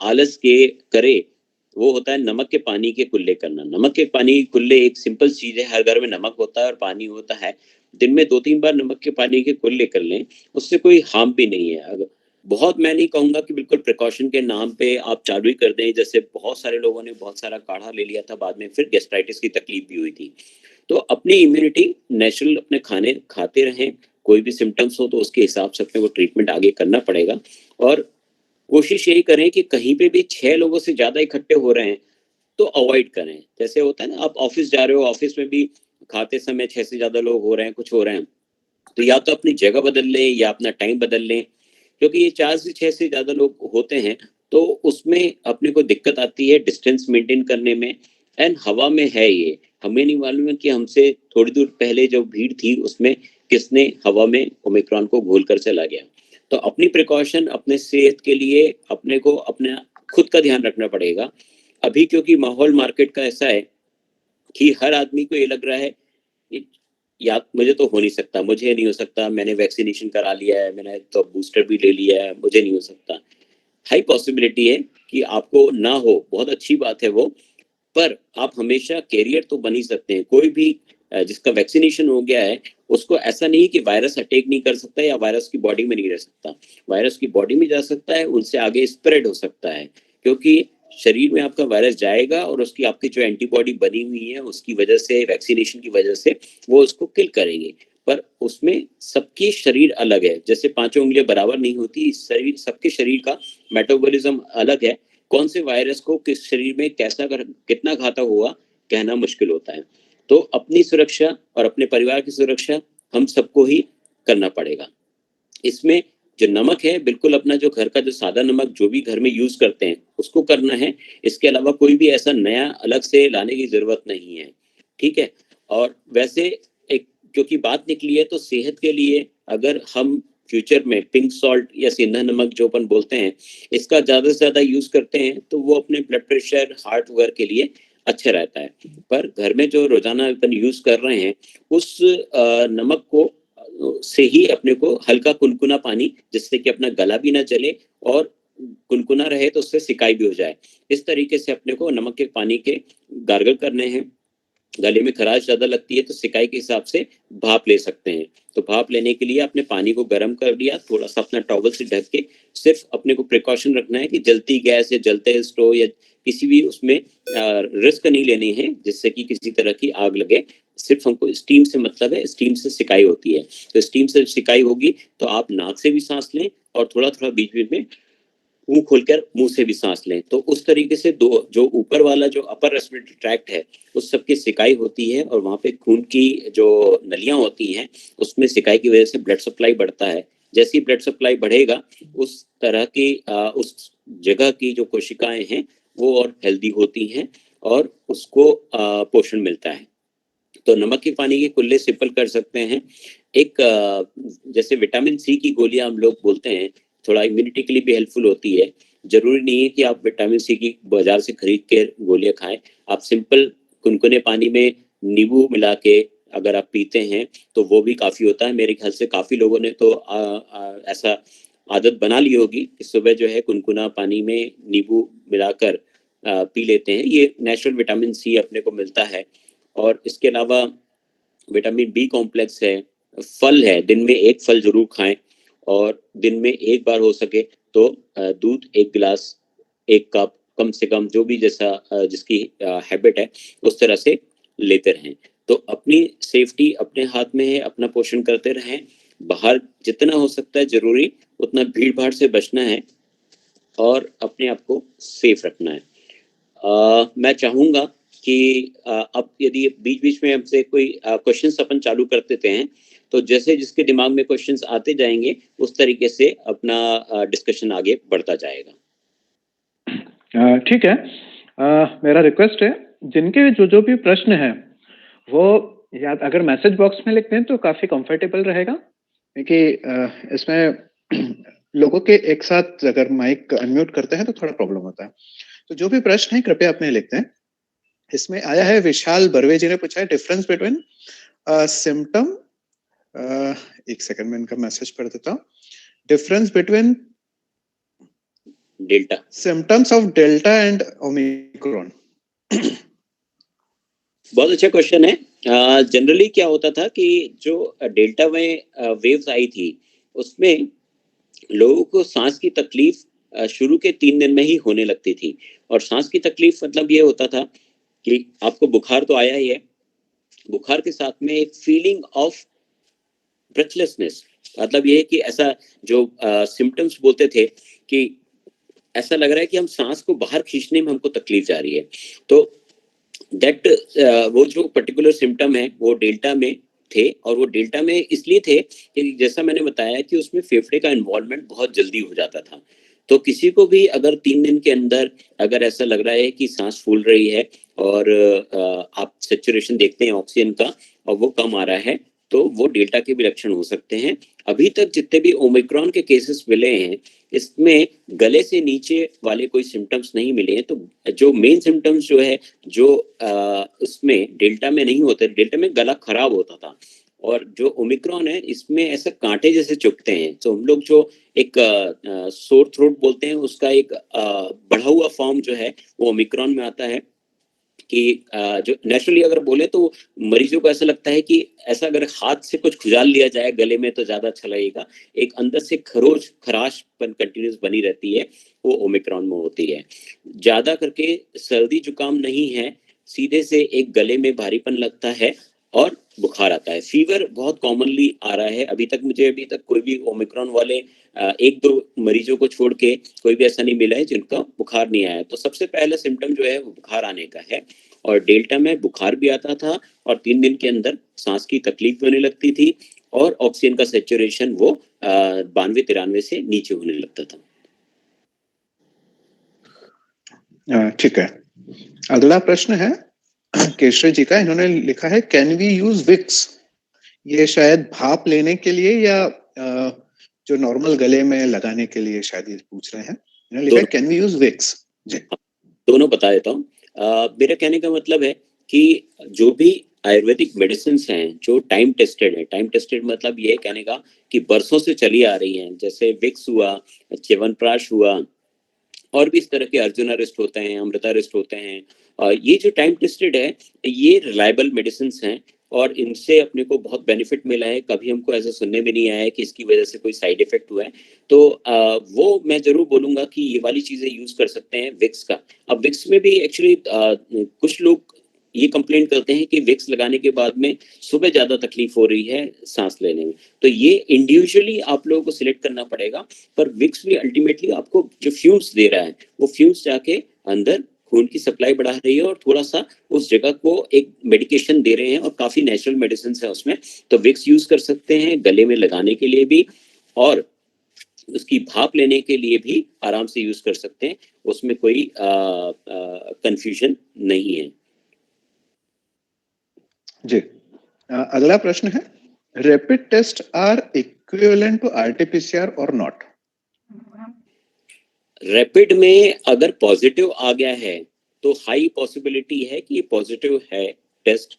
आलस के करे, वो होता है नमक के पानी के कुल्ले करना। नमक के पानी के कुल्ले एक सिंपल चीज है, हर घर में नमक होता है और पानी होता है, दिन में 2-3 बार नमक के पानी के कुल्ले कर लें, उससे कोई हार्म भी नहीं है। अगर बहुत, मैं नहीं कहूंगा कि बिल्कुल प्रिकॉशन के नाम पे आप चालू ही कर दें, जैसे बहुत सारे लोगों ने बहुत सारा काढ़ा ले लिया था, बाद में फिर गैस्ट्राइटिस की तकलीफ भी हुई थी। तो अपनी इम्यूनिटी नेचुरल अपने खाने खाते रहें, कोई भी सिम्टम्स हो तो उसके हिसाब से अपने को ट्रीटमेंट आगे करना पड़ेगा। और कोशिश यही करें कि कहीं पे भी 6 लोगों से ज्यादा इकट्ठे हो रहे हैं तो अवॉइड करें। जैसे होता है ना, आप ऑफिस जा रहे हो, ऑफिस में भी खाते समय 6 से ज्यादा लोग हो रहे हैं, कुछ हो रहे हैं, तो या तो अपनी जगह बदल लें या अपना टाइम बदल लें, क्योंकि ये 4 से 6 से ज्यादा लोग होते हैं तो उसमें अपने को दिक्कत आती है डिस्टेंस मेंटेन करने में। एंड हवा में है ये, हमें नहीं मालूम है कि हमसे थोड़ी दूर पहले जो भीड़ थी उसमें किसने हवा में ओमिक्रॉन को घोल कर चला गया। तो अपनी प्रिकॉशन, अपने सेहत के लिए अपने को अपने खुद का ध्यान रखना पड़ेगा। अभी क्योंकि माहौल मार्केट का ऐसा है कि हर आदमी को ये लग रहा है कि या मुझे तो हो नहीं सकता, मुझे नहीं हो सकता, मैंने वैक्सीनेशन करा लिया है, मैंने तो बूस्टर भी ले लिया है, मुझे नहीं हो सकता। हाई पॉसिबिलिटी है कि आपको ना हो, बहुत अच्छी बात है वो, पर आप हमेशा कैरियर तो बन ही सकते हैं। कोई भी जिसका वैक्सीनेशन हो गया है उसको ऐसा नहीं कि वायरस अटैक नहीं कर सकता या वायरस की बॉडी में नहीं रह सकता, वायरस की बॉडी में जा सकता है, उनसे आगे स्प्रेड हो सकता है, क्योंकि शरीर में आपका वायरस जाएगा और उसकी आपकी जो एंटीबॉडी बनी हुई है उसकी वजह से, वैक्सीनेशन की वजह से वो उसको किल करेंगे। पर उसमें सबकी शरीर अलग है, जैसे पांचों उंगलियां बराबर नहीं होती, शरीर सबके शरीर का मेटाबॉलिज्म अलग है, कौन से वायरस को किस शरीर में कैसा कितना घातक हुआ कहना मुश्किल होता है। तो अपनी सुरक्षा और अपने परिवार की सुरक्षा हम सबको ही करना पड़ेगा। इसमें जो नमक है बिल्कुल अपना जो घर का जो सादा नमक जो भी घर में यूज करते हैं उसको करना है, इसके अलावा कोई भी ऐसा नया अलग से लाने की जरूरत नहीं है, ठीक है। और वैसे एक क्योंकि बात निकली है तो सेहत के लिए अगर हम फ्यूचर में पिंक सॉल्ट या सेंधा नमक जो अपन बोलते हैं इसका ज्यादा से ज्यादा यूज करते हैं तो वो अपने ब्लड प्रेशर, हार्ट वगैरह के लिए अच्छा रहता है। पर घर में जो रोजाना अपन यूज कर रहे हैं उस नमक को से ही अपने को हल्का कुनकुना पानी, जिससे कि अपना गला भी ना जले और कुनकुना रहे तो उससे सिकाई भी हो जाए, इस तरीके से अपने को नमक के पानी के गार्गल करने हैं। गले में खराश ज्यादा लगती है तो सिकाई के हिसाब से भाप ले सकते हैं। तो भाप लेने के लिए अपने पानी को गर्म कर लिया, थोड़ा सा अपना टॉवल से ढक के, सिर्फ अपने को प्रिकॉशन रखना है कि जलती गैस या जलते स्टोव या किसी भी उसमें रिस्क नहीं लेनी है जिससे कि किसी तरह की आग लगे। सिर्फ हमको स्टीम से मतलब है, स्टीम से सिकाई होती है। तो स्टीम से सिकाई होगी तो आप नाक से भी सांस लें और थोड़ा थोड़ा बीच बीच में मुंह खोलकर मुंह से भी सांस लें। तो उस तरीके से दो जो ऊपर वाला जो अपर रेस्पिरेटरी ट्रैक्ट है उस सबकी सिकाई होती है और वहाँ पे खून की जो नलियां होती हैं उसमें सिकाई की वजह से ब्लड सप्लाई बढ़ता है। जैसी ब्लड सप्लाई बढ़ेगा उस तरह की उस जगह की जो कोशिकाएं हैं वो और हेल्दी होती हैं और उसको पोषण मिलता है। तो नमक के पानी के कुल्ले सिंपल कर सकते हैं। एक जैसे विटामिन सी की गोलियां हम लोग बोलते हैं, थोड़ा इम्यूनिटी के लिए भी हेल्पफुल होती है। जरूरी नहीं है कि आप विटामिन सी की बाजार से खरीद के गोलियां खाएं, आप सिंपल कुनकुने पानी में नींबू मिला के अगर आप पीते हैं तो वो भी काफी होता है। मेरे ख्याल से काफी लोगों ने तो ऐसा आदत बना ली होगी कि सुबह जो है कुनकुना पानी में नींबू मिलाकर पी लेते हैं। ये नेचुरल विटामिन सी अपने को मिलता है। और इसके अलावा विटामिन बी कॉम्प्लेक्स है, फल है, दिन में एक फल जरूर खाएं और दिन में एक बार हो सके तो दूध एक गिलास, एक कप कम से कम, जो भी जैसा जिसकी हैबिट है उस तरह से लेते रहें। तो अपनी सेफ्टी अपने हाथ में है, अपना पोषण करते रहें। बाहर जितना हो सकता है जरूरी उतना भीड़ भाड़ से बचना है और अपने आप को सेफ रखना है। मैं चाहूंगा कि अब यदि बीच बीच में हमसे कोई क्वेश्चंस अपन चालू कर देते हैं तो जैसे जिसके दिमाग में क्वेश्चंस आते जाएंगे उस तरीके से अपना डिस्कशन आगे बढ़ता जाएगा। ठीक है। मेरा रिक्वेस्ट है, जिनके जो भी प्रश्न है वो या अगर मैसेज बॉक्स में लिखते हैं तो काफी कंफर्टेबल रहेगा, क्योंकि इसमें लोगों के एक साथ अगर माइक अनम्यूट करते हैं तो थोड़ा प्रॉब्लम होता है। तो जो भी प्रश्न है कृपया अपने लिखते हैं। इसमें आया है, विशाल बर्वे जी ने पूछा है, डिफरेंस बिटवीन सिम्टम, एक सेकंड में इनका मैसेज पढ़ देता हूँ। Difference between delta, symptoms of delta and Omicron. बहुत अच्छा क्वेश्चन है। जनरली क्या होता था कि जो डेल्टा में वेव्स आई थी उसमें लोगों को सांस की तकलीफ शुरू के 3 दिन में ही होने लगती थी। और सांस की तकलीफ मतलब ये होता था कि आपको बुखार तो आया ही है, बुखार के साथ में एक फीलिंग ऑफ ब्रेथलेसनेस, मतलब ये है कि ऐसा जो सिम्टम्स बोलते थे कि ऐसा लग रहा है कि हम सांस को बाहर खींचने में हमको तकलीफ जा रही है। तो दैट वो जो पर्टिकुलर सिम्टम है वो डेल्टा में थे। और वो डेल्टा में इसलिए थे कि जैसा मैंने बताया कि उसमें फेफड़े का इन्वॉल्वमेंट बहुत जल्दी हो जाता था। तो किसी को भी अगर 3 दिन के अंदर अगर ऐसा लग रहा है कि सांस फूल रही है और आप सैचुरेशन देखते हैं ऑक्सीजन का और वो कम आ रहा है, तो वो डेल्टा के भी लक्षण हो सकते हैं। अभी तक जितने भी ओमिक्रॉन के केसेस मिले हैं, इसमें गले से नीचे वाले कोई सिम्टम्स नहीं मिले हैं। तो जो मेन सिम्टम्स जो है, जो उसमें डेल्टा में नहीं होते, डेल्टा में गला खराब होता था, और जो ओमिक्रॉन है इसमें ऐसा कांटे जैसे चुभते हैं। तो हम लोग जो एक सोर थ्रोट बोलते हैं, उसका एक बढ़ा हुआ फॉर्म जो है वो ओमिक्रॉन में आता है कि जो नेचुरली अगर बोले तो मरीजों को ऐसा लगता है कि ऐसा अगर हाथ से कुछ खुजाल लिया जाए गले में तो ज्यादा अच्छा लगेगा। एक अंदर से खराशपन कंटिन्यूस बनी रहती है, वो ओमिक्रॉन में होती है। ज्यादा करके सर्दी जुकाम नहीं है, सीधे से एक गले में भारीपन लगता है और बुखार आता है। फीवर बहुत कॉमनली आ रहा है। अभी तक कोई भी ओमिक्रॉन वाले 1-2 मरीजों को छोड़ के कोई भी ऐसा नहीं मिला है जिनका बुखार नहीं आया। तो सबसे पहला सिम्टम जो है वो बुखार आने का है, और डेल्टा में बुखार भी आता था और 3 दिन के अंदर सांस की तकलीफ होने लगती थी और ऑक्सीजन का सैचुरेशन वो 92-93 से नीचे होने लगता था। ठीक है, अगला प्रश्न है केशरी जी का। इन्होंने लिखा है, कैन वी यूज विक्स? ये शायद भाप लेने के लिए या जो नॉर्मल गले में लगाने के लिए शायद ये पूछ रहे हैं। इन्होंने लिखा है, कैन वी यूज विक्स? जी, दोनों बता देता हूँ। मेरा कहने का मतलब है कि जो भी आयुर्वेदिक मेडिसिन हैं जो टाइम टेस्टेड है, टाइम टेस्टेड मतलब ये कहने का कि बरसों से चली आ रही हैं, जैसे विक्स हुआ, च्यवनप्राश हुआ, और भी इस तरह के अर्जुना रेस्ट होते हैं, अमृता रेस्ट होते हैं, ये जो टाइम टेस्टेड है ये रिलायबल मेडिसिन हैं और इनसे अपने को बहुत बेनिफिट मिला है। कभी हमको ऐसा सुनने में नहीं आया है कि इसकी वजह से कोई साइड इफेक्ट हुआ है। तो वो मैं जरूर बोलूंगा कि ये वाली चीजें यूज कर सकते हैं विक्स का। अब विक्स में भी एक्चुअली कुछ लोग ये कंप्लेंट करते हैं कि विक्स लगाने के बाद में सुबह ज्यादा तकलीफ हो रही है सांस लेने में। तो ये इंडिविजुअली आप लोगों को सिलेक्ट करना पड़ेगा, पर विक्स भी अल्टीमेटली आपको जो फ्यूम्स दे रहा है वो फ्यूम्स जाके अंदर खून की सप्लाई बढ़ा रही है और थोड़ा सा उस जगह को एक मेडिकेशन दे रहे हैं, और काफी नेचुरल मेडिसिन है उसमें। तो विक्स यूज कर सकते हैं गले में लगाने के लिए भी, और उसकी भाप लेने के लिए भी आराम से यूज कर सकते हैं। उसमें कोई कंफ्यूजन नहीं है। जी, अगला प्रश्न है, rapid test are equivalent to RTPCR और नॉट? रैपिड में अगर पॉजिटिव आ गया है तो हाई पॉसिबिलिटी है कि पॉजिटिव है टेस्ट,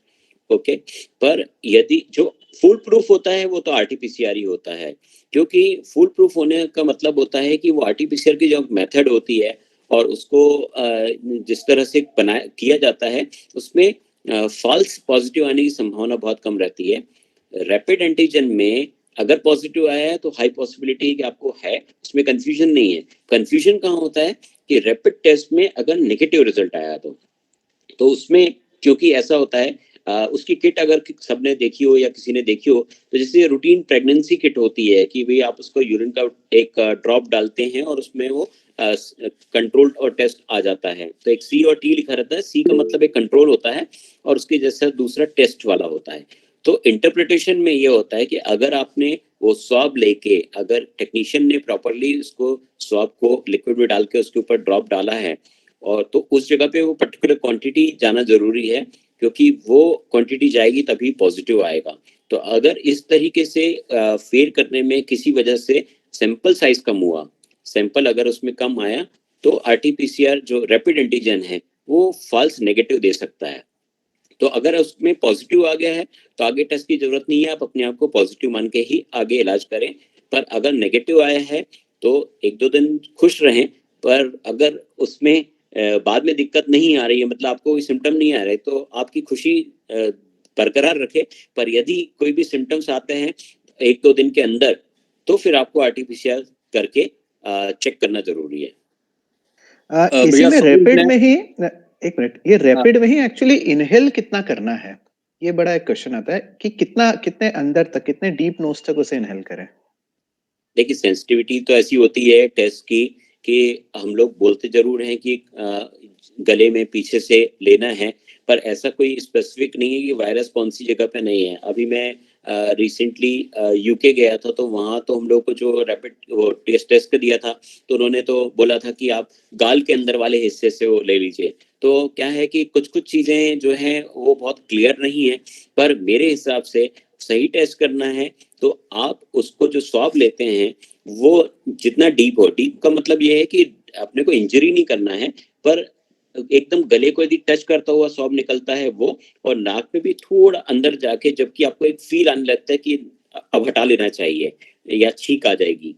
ओके। पर यदि जो फुल प्रूफ होता है वो तो आरटीपीसीआर ही होता है, क्योंकि फुल प्रूफ होने का मतलब होता है कि वो आरटीपीसीआर की जो मेथड होती है और उसको जिस तरह से बनाया किया जाता है उसमें फॉल्स पॉजिटिव आने की संभावना बहुत कम रहती है। रैपिड एंटीजन में अगर पॉजिटिव आया है तो हाई पॉसिबिलिटी है कि आपको है, उसमें कंफ्यूजन नहीं है। कंफ्यूजन कहाँ होता है कि रैपिड टेस्ट में अगर नेगेटिव रिजल्ट आया तो उसमें क्योंकि ऐसा होता है उसकी किट अगर सबने देखी हो या किसी ने देखी हो, तो जैसे रूटीन प्रेगनेंसी किट होती है कि भाई आप उसको यूरिन का एक ड्रॉप डालते हैं और उसमें वो कंट्रोल्ड और टेस्ट आ जाता है। तो एक सी और टी लिखा रहता है, सी का मतलब एक कंट्रोल होता है और उसके जैसा दूसरा टेस्ट वाला होता है। तो इंटरप्रिटेशन में ये होता है कि अगर आपने वो स्वैब लेके, अगर टेक्नीशियन ने प्रॉपरली उसको स्वैब को लिक्विड में डाल के उसके ऊपर ड्रॉप डाला है, और तो उस जगह पे वो पर्टिकुलर क्वांटिटी जाना जरूरी है, क्योंकि वो क्वांटिटी जाएगी तभी पॉजिटिव आएगा। तो अगर इस तरीके से फेल करने में किसी वजह से सैंपल साइज कम हुआ, सैंपल अगर उसमें कम आया, तो आरटीपीसीआर जो रैपिड एंटीजन है वो फॉल्स नेगेटिव दे सकता है। तो अगर उसमें पॉजिटिव आ गया है तो आगे टेस्ट की जरूरत नहीं है, आप अपने आप को पॉजिटिव मान के ही आगे इलाज करें। पर अगर नेगेटिव आया है तो 1-2 दिन खुश रहें, पर अगर उसमें बाद में दिक्कत नहीं आ रही है, मतलब आपको कोई सिम्टम नहीं आ रहे, तो आपकी खुशी बरकरार रखें। पर यदि कोई भी सिम्टम्स आते हैं 1-2 दिन के अंदर, तो फिर आपको आरटीपीसीआर करके चेक करना जरूरी है। इसी में रैपिड में ही एक मिनट, ये रैपिड में ही एक्चुअली इनहेल कितना करना है, ये बड़ा एक क्वेश्चन आता है कि कितने अंदर तक, कितने डीप नोज तक उसे इनहेल करें। देखिए सेंसिटिविटी तो ऐसी होती है टेस्ट की कि हम लोग बोलते जरूर हैं कि गले में पीछे से लेना है, पर ऐसा कोई स्पेसिफिक नहीं है कि वायरस कौन सी जगह पे नहीं है। अभी मैं रिसेंटली यूके गया था, तो वहाँ तो हम लोग को जो रैपिड वो टेस्ट का दिया था, तो उन्होंने तो बोला था कि आप गाल के अंदर वाले हिस्से से वो ले लीजिए। तो क्या है कि कुछ कुछ चीज़ें जो हैं वो बहुत क्लियर नहीं है, पर मेरे हिसाब से सही टेस्ट करना है तो आप उसको जो स्वैब लेते हैं वो जितना डीप हो, डीप का मतलब ये है कि अपने को इंजरी नहीं करना है, पर एकदम गले को यदि टच करता हुआ स्वैब निकलता है वो, और नाक में भी थोड़ा अंदर जाके, जबकि आपको एक फील आने लगता है कि अब हटा लेना चाहिए या छींक आ जाएगी,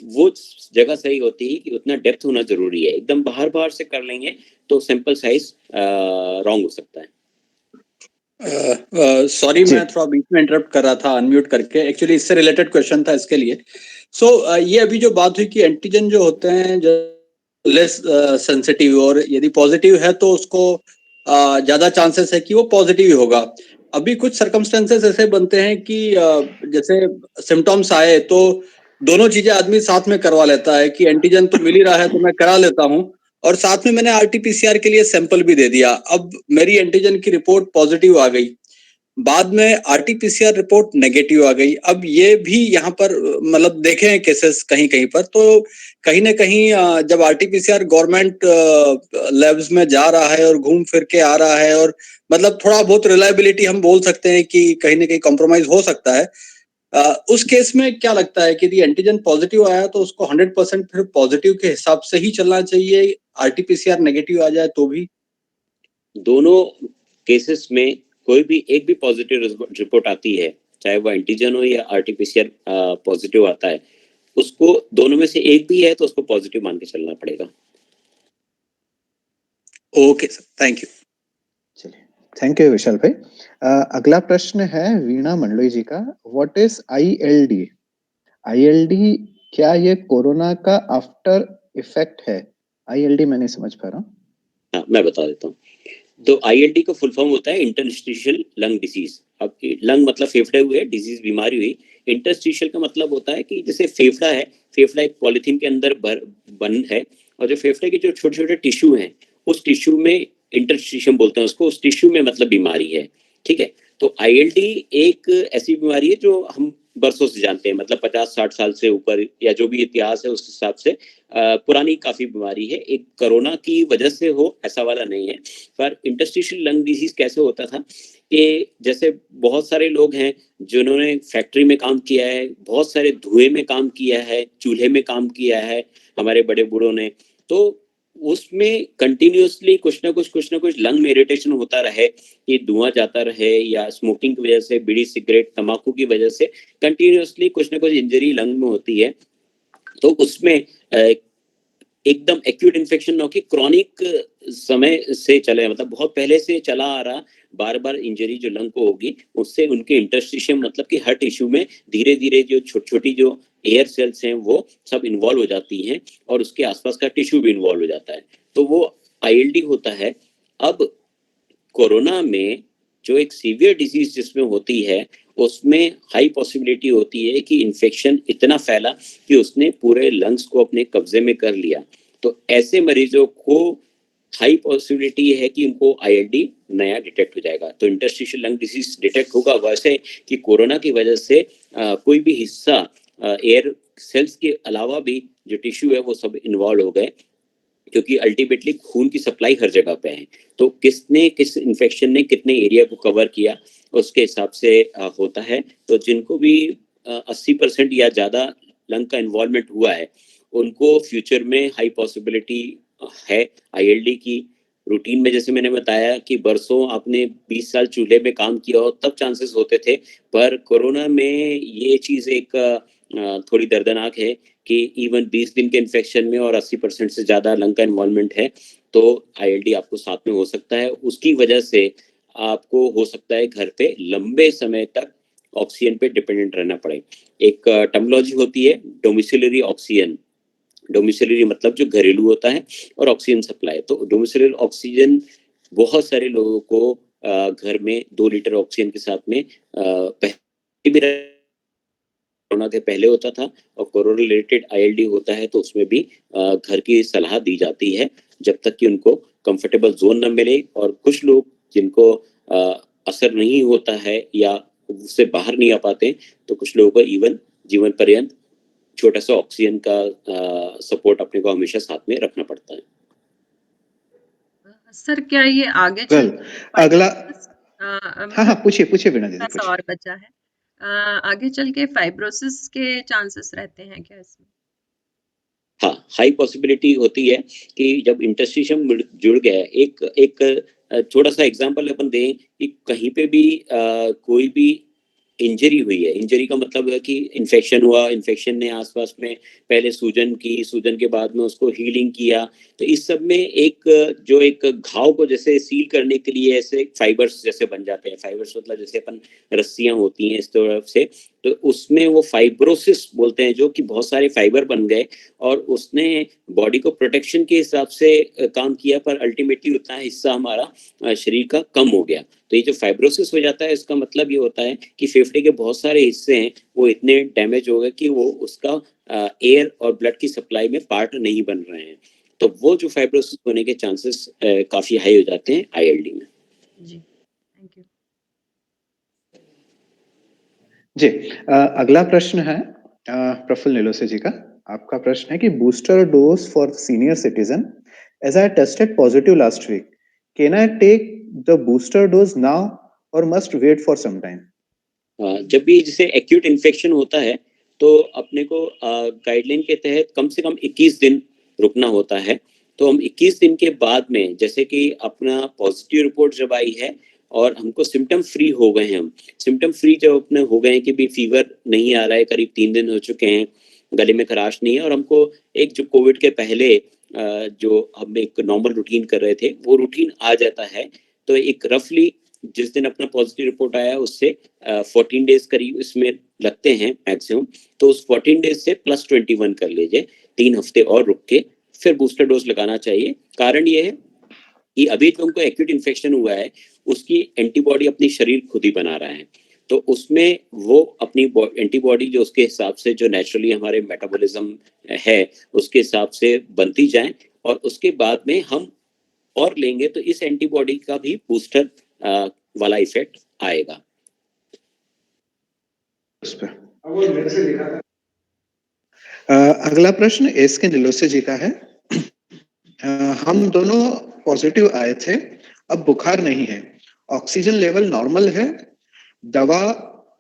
वो जगह सही होती है कि उतना डेप्थ होना जरूरी है। एकदम बाहर बाहर से कर लेंगे तो सैंपल साइज रॉन्ग हो सकता है। सॉरी मैं थोड़ा बीच में इंटरप्ट कर रहा था अनम्यूट करके, एक्चुअली इससे रिलेटेड क्वेश्चन था इसके लिए। ये अभी जो बात हुई कि एंटीजन जो होते हैं लेस सेंसिटिव, और यदि पॉजिटिव है तो उसको ज्यादा चांसेस है कि वो पॉजिटिव ही होगा। अभी कुछ सर्कमस्टेंसेस ऐसे बनते हैं कि जैसे सिम्टम्स आए तो दोनों चीजें आदमी साथ में करवा लेता है कि एंटीजन तो मिल ही रहा है तो मैं करा लेता हूँ, और साथ में मैंने आरटीपीसीआर के लिए सैंपल भी दे दिया। अब मेरी एंटीजन की रिपोर्ट पॉजिटिव आ गई, बाद में आरटीपीसीआर रिपोर्ट नेगेटिव आ गई। अब ये भी यहाँ पर मतलब देखे हैं केसेस कहीं कहीं पर, तो कहीं ना कहीं जब आरटीपीसीआर गवर्नमेंट लैब्स में जा रहा है और घूम फिर के आ रहा है, और मतलब थोड़ा बहुत रिलायबिलिटी हम बोल सकते हैं कि कहीं ना कहीं कॉम्प्रोमाइज हो सकता है। उस केस में क्या लगता है कि यदि एंटीजन पॉजिटिव आया तो उसको 100% फिर पॉजिटिव के हिसाब से ही चलना चाहिए, आरटीपीसीआर नेगेटिव आ जाए तो भी? दोनों केसेस में कोई भी एक भी पॉजिटिव रिपोर्ट आती है, चाहे वो एंटीजन हो या आरटीपीसीआर पॉजिटिव आता है, उसको दोनों में से एक भी है तो उसको पॉजिटिव मान के चलना पड़ेगा। Okay sir, thank you. चलिए, थैंक यू विशाल भाई। अगला प्रश्न है वीणा मंडलोई जी का। What is ILD? ILD क्या ये कोरोना का आफ्टर इफेक्ट है? ILD मैं नहीं समझ पा रहा हूँ। हाँ, मैं बता देता हूँ। तो ILD का फुल फॉर्म होता है इंटरस्टिशियल लंग डिसीज। अब लंग मतलब फेफड़े हुए, डिजीज बीमारी हुई। इंटरस्टिशियल का मतलब होता है कि जैसे फेफड़ा है, फेफड़ा एक पॉलिथीन के अंदर बंद है, और जो फेफड़े के जो छोटे छोटे टिश्यू हैं उस टिश्यू में इंटरस्टिशियम बोलते हैं उसको, उस टिश्यू में मतलब बीमारी है। ठीक है, तो ILD एक ऐसी बीमारी है जो हम बरसों से जानते हैं, मतलब 50-60 साल से ऊपर या जो भी इतिहास है उस हिसाब से पुरानी काफी बीमारी है। एक कोरोना की वजह से हो ऐसा वाला नहीं है। पर इंटरस्टिशियल लंग डिजीज कैसे होता था कि जैसे बहुत सारे लोग हैं जिन्होंने फैक्ट्री में काम किया है, बहुत सारे धुएं में काम किया है, चूल्हे में काम किया है हमारे बड़े बूढ़ों ने, तो उसमें कंटिन्यूअसली कुछ ना कुछ लंग में इरिटेशन होता रहे, कि धुआं जाता रहे या स्मोकिंग की वजह से, बीड़ी सिगरेट तंबाकू की वजह से कंटिन्यूअसली कुछ ना कुछ इंजरी लंग में होती है। तो उसमें एकदम एक्यूट इन्फेक्शन ना हो कि क्रॉनिक समय से चले, मतलब बहुत पहले से चला आ रहा बार बार इंजरी जो लंग को होगी, उससे उनके इंटरस्टिशियम मतलब कि हर टिश्यू में धीरे धीरे जो छोटी छोटी जो एयर सेल्स हैं वो सब इन्वॉल्व हो जाती हैं, और उसके आसपास का टिश्यू भी इन्वॉल्व हो जाता है, तो वो ILD होता है। अब कोरोना में जो एक सीवियर डिजीज जिसमें होती है उसमें हाई पॉसिबिलिटी होती है कि इन्फेक्शन इतना फैला कि उसने पूरे लंग्स को अपने कब्जे में कर लिया। तो ऐसे मरीजों को हाई पॉसिबिलिटी है कि उनको ILD नया डिटेक्ट हो जाएगा। तो इंटरस्टिशियल लंग डिजीज डिटेक्ट होगा वैसे कि कोरोना की वजह से कोई भी हिस्सा एयर सेल्स के अलावा भी जो टिश्यू है वो सब इन्वॉल्व हो गए, क्योंकि अल्टीमेटली खून की सप्लाई हर जगह पे है, तो किस इन्फेक्शन ने कितने एरिया को कवर किया उसके हिसाब से होता है। तो जिनको भी 80% या ज्यादा लंग का इन्वॉल्वमेंट हुआ है उनको फ्यूचर में हाई पॉसिबिलिटी है ILD की। रूटीन में जैसे मैंने बताया कि बरसों आपने 20 साल चूल्हे में काम किया हो तब चांसेस होते थे, पर कोरोना में ये चीज एक थोड़ी दर्दनाक है कि इवन 20 दिन के इन्फेक्शन में और 80% से ज्यादा लंग का इन्वॉल्वमेंट है तो ILD आपको साथ में हो सकता है। उसकी वजह से आपको हो सकता है घर पे लंबे समय तक ऑक्सीजन पे डिपेंडेंट रहना पड़े। एक टर्मिनोलॉजी होती है डोमिसिलरी ऑक्सीजन। डोमिसिलरी मतलब जो घरेलू होता है, और ऑक्सीजन सप्लाई। तो डोमिसिलरी ऑक्सीजन बहुत सारे लोगों को घर में 2 लीटर ऑक्सीजन के साथ में पहले भी कोरोना के पहले होता था, और कोरोना रिलेटेड ILD होता है तो उसमें भी घर की सलाह दी जाती है जब तक कि उनको कंफर्टेबल जोन न मिले। और कुछ लोग जिनको असर नहीं होता है या उससे बाहर नहीं आ पाते, तो कुछ लोगों को इवन जीवन पर्यंत छोटा सा ऑक्सीजन का सपोर्ट अपने को हमेशा साथ में रखना पड़ता है। सर क्या ये आगे वेल, अगला हाँ, पूछिए वीणा दीदी, सा और बचा है, आगे चल के फाइब्रोसिस के चांसेस रहते हैं क्या इसमें? हाँ, हाई पॉसिबिलिटी होती है कि जब इंटरस्टिशियम जुड़ गया है, एक छोटा सा एग्जांपल अपन दें कि कहीं पे भी कोई भी इंजरी हुई है, इंजरी का मतलब है कि इन्फेक्शन हुआ, इन्फेक्शन ने आसपास में पहले सूजन की, सूजन के बाद में उसको हीलिंग किया, तो इस सब में एक घाव को जैसे सील करने के लिए ऐसे फाइबर्स जैसे बन जाते हैं। फाइबर्स मतलब जैसे अपन रस्सियां होती हैं इस तरफ से, तो उसमें वो फाइब्रोसिस बोलते हैं, जो कि बहुत सारे फाइबर बन गए और उसने बॉडी को प्रोटेक्शन के हिसाब से काम किया, पर अल्टीमेटली उतना हिस्सा हमारा शरीर का कम हो गया। तो ये जो फाइब्रोसिस हो जाता है, इसका मतलब ये होता है कि फेफड़े के बहुत सारे हिस्से हैं वो इतने डैमेज हो गए कि वो उसका एयर और ब्लड की सप्लाई में पार्ट नहीं बन रहे हैं, तो वो जो फाइब्रोसिस होने के चांसेस काफी हाई हो जाते हैं आईएलडी में। जी, थैंक यू। जी, अगला प्रश्न है प्रफुल्ल नीलोसे जी का। आपका प्रश्न है कि booster dose for senior citizen, as I tested positive last week, can I take the booster dose now और must wait for some time? जब भी जैसे एक्यूट इन्फेक्शन होता है तो अपने को गाइडलाइन के तहत कम से कम 21 दिन रुकना होता है। तो हम 21 दिन के बाद में, जैसे कि अपना पॉजिटिव रिपोर्ट जब आई है और हमको सिम्टम फ्री हो गए हैं, हम सिम्टम फ्री जब अपने हो गए हैं कि भी फीवर नहीं आ रहा है, करीब 3 दिन हो चुके हैं, गले में खराश नहीं है, और हमको एक जो कोविड के पहले जो हम एक नॉर्मल रूटीन कर रहे थे वो रूटीन आ जाता है, तो एक रफली जिस दिन अपना पॉजिटिव रिपोर्ट आया उससे 14 डेज करीब इसमें लगते हैं मैक्सिमम, तो उस 14 डेज से +21 कर लीजिए, 3 हफ्ते और रुक के फिर बूस्टर डोज लगाना चाहिए। कारण ये है कि अभी जो हमको एक्यूट इन्फेक्शन हुआ है उसकी एंटीबॉडी अपनी शरीर खुद ही बना रहा है, तो उसमें वो अपनी एंटीबॉडी जो उसके हिसाब से जो नेचुरली हमारे मेटाबॉलिज्म है उसके हिसाब से बनती जाए, और उसके बाद में हम और लेंगे तो इस एंटीबॉडी का भी बूस्टर वाला इफेक्ट आएगा। उस पे अगला प्रश्न एस के नीलोसे जी का है। हम दोनों पॉजिटिव आए थे, अब बुखार नहीं है, ऑक्सीजन लेवल नॉर्मल है, दवा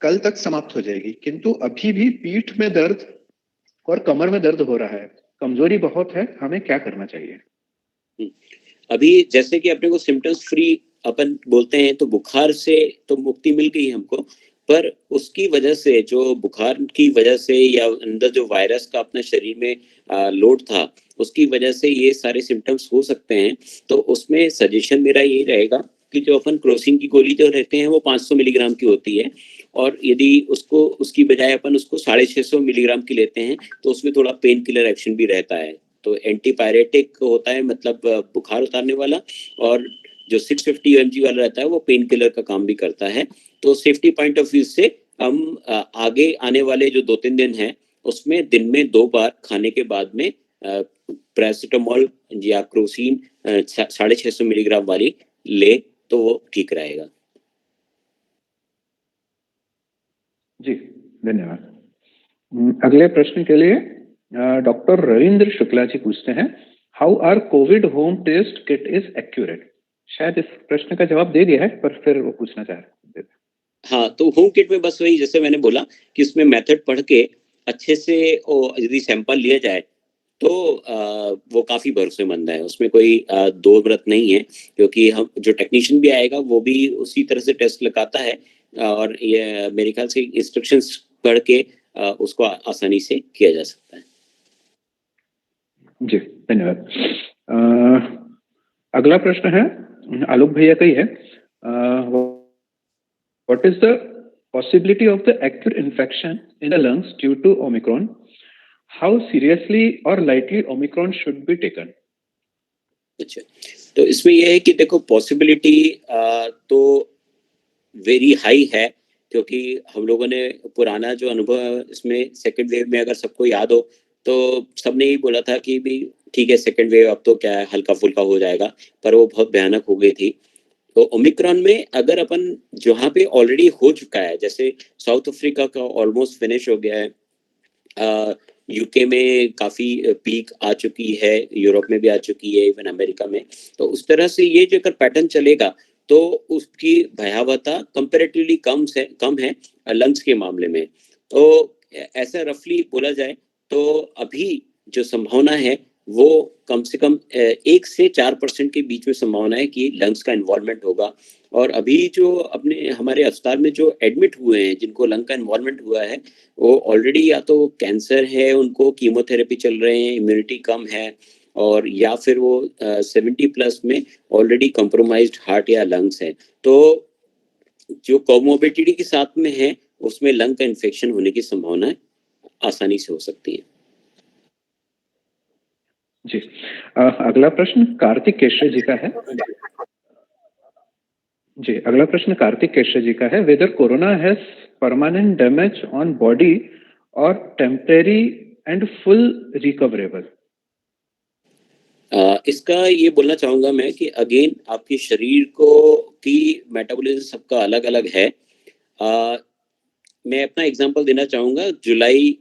कल तक समाप्त हो जाएगी, किंतु अभी भी पीठ में दर्द और कमर में दर्द हो रहा है, कमजोरी बहुत है, हमें क्या करना चाहिए? अभी जैसे कि अपने को सिम्टम्स फ्री अपन बोलते हैं, तो बुखार से तो मुक्ति मिल गई हमको, पर उसकी वजह से, जो बुखार की वजह से या अंदर जो वायरस का अपने शरीर में लोड था उसकी वजह से ये सारे सिम्टम्स हो सकते हैं। तो उसमें सजेशन मेरा ये रहेगा कि जो अपन क्रोसिन की गोली जो रहते हैं वो 500 मिलीग्राम की होती है, और यदि उसको उसकी बजाय अपन उसको 650 मिलीग्राम की लेते हैं तो उसमें थोड़ा पेन किलर एक्शन भी रहता है। तो एंटीपायरेटिक होता है, मतलब बुखार उतारने वाला, और जो 650 mg वाला रहता है वो पेन किलर का काम भी करता है। तो सेफ्टी पॉइंट ऑफ व्यू से हम आगे आने वाले जो 2-3 दिन हैं उसमें दिन में 2 बार खाने के बाद में पैरासिटामोल या क्रोसिन 650 मिलीग्राम वाली ले तो वो ठीक रहेगा। जी, धन्यवाद। अगले प्रश्न के लिए डॉक्टर रविंद्र शुक्ला जी पूछते हैं, how are COVID home test kit is accurate? शायद इस प्रश्न का जवाब दे दिया है, पर फिर वो पूछना चाह रहे हैं। हाँ, तो होम किट में बस वही जैसे मैंने बोला कि इसमें मेथड पढ़ के अच्छे से यदि सैंपल लिया जाए तो वो काफी भरोसेमंद है, उसमें कोई दो व्रत नहीं है, क्योंकि हम जो टेक्नीशियन भी आएगा वो भी उसी तरह से टेस्ट लगाता है, और ये मेरे ख्याल से इंस्ट्रक्शंस पढ़ के उसको आसानी से किया जा सकता है। जी, धन्यवाद। अगला प्रश्न है आलोक भैया का ही है। What is the possibility of the acute infection in the lungs due to Omicron? How seriously और lightly Omicron should be taken? अच्छा, तो इसमें यह है कि देखो पॉसिबिलिटी तो वेरी हाई है, क्योंकि हम लोगों ने पुराना जो अनुभव इसमें सेकेंड वेव में अगर सबको याद हो तो सबने ही बोला था कि भी ठीक है सेकेंड वेव अब तो क्या है हल्का फुल्का हो जाएगा, पर वो बहुत भयानक हो गई थी। तो ओमिक्रॉन में अगर अपन जहाँ पे ऑलरेडी हो चुका है, जैसे साउथ अफ्रीका का ऑलमोस्ट फिनिश हो गया है, यूके में काफी पीक आ चुकी है, यूरोप में भी आ चुकी है, इवन अमेरिका में, तो उस तरह से ये जो अगर पैटर्न चलेगा तो उसकी भयावहता कंपैरेटिवली कम है लंग्स के मामले में। तो ऐसा रफली बोला जाए तो अभी जो संभावना है वो कम से कम 1 से 4% के बीच में संभावना है कि लंग्स का इन्वॉल्वमेंट होगा। और अभी जो अपने हमारे अस्पताल में जो एडमिट हुए हैं, जिनको लंग का इन्वॉल्वमेंट हुआ है, वो ऑलरेडी या तो कैंसर है, उनको कीमोथेरेपी चल रहे हैं, इम्यूनिटी कम है, और या फिर वो 70+ में ऑलरेडी कॉम्प्रोमाइज्ड हार्ट या लंग्स है। तो जो कोमोर्बिडिटी के साथ में है उसमें लंग का इन्फेक्शन होने की संभावना आसानी से हो सकती है। जी, अगला प्रश्न कार्तिक केशरी जी का है। जी, अगला प्रश्न कार्तिक केशरी जी का है। Whether corona has permanent damage on body और टेम्परेरी एंड फुल रिकवरेबल? इसका ये बोलना चाहूंगा मैं कि अगेन आपके शरीर को की मेटाबॉलिज्म सबका अलग अलग है। मैं अपना एग्जांपल देना चाहूंगा। जुलाई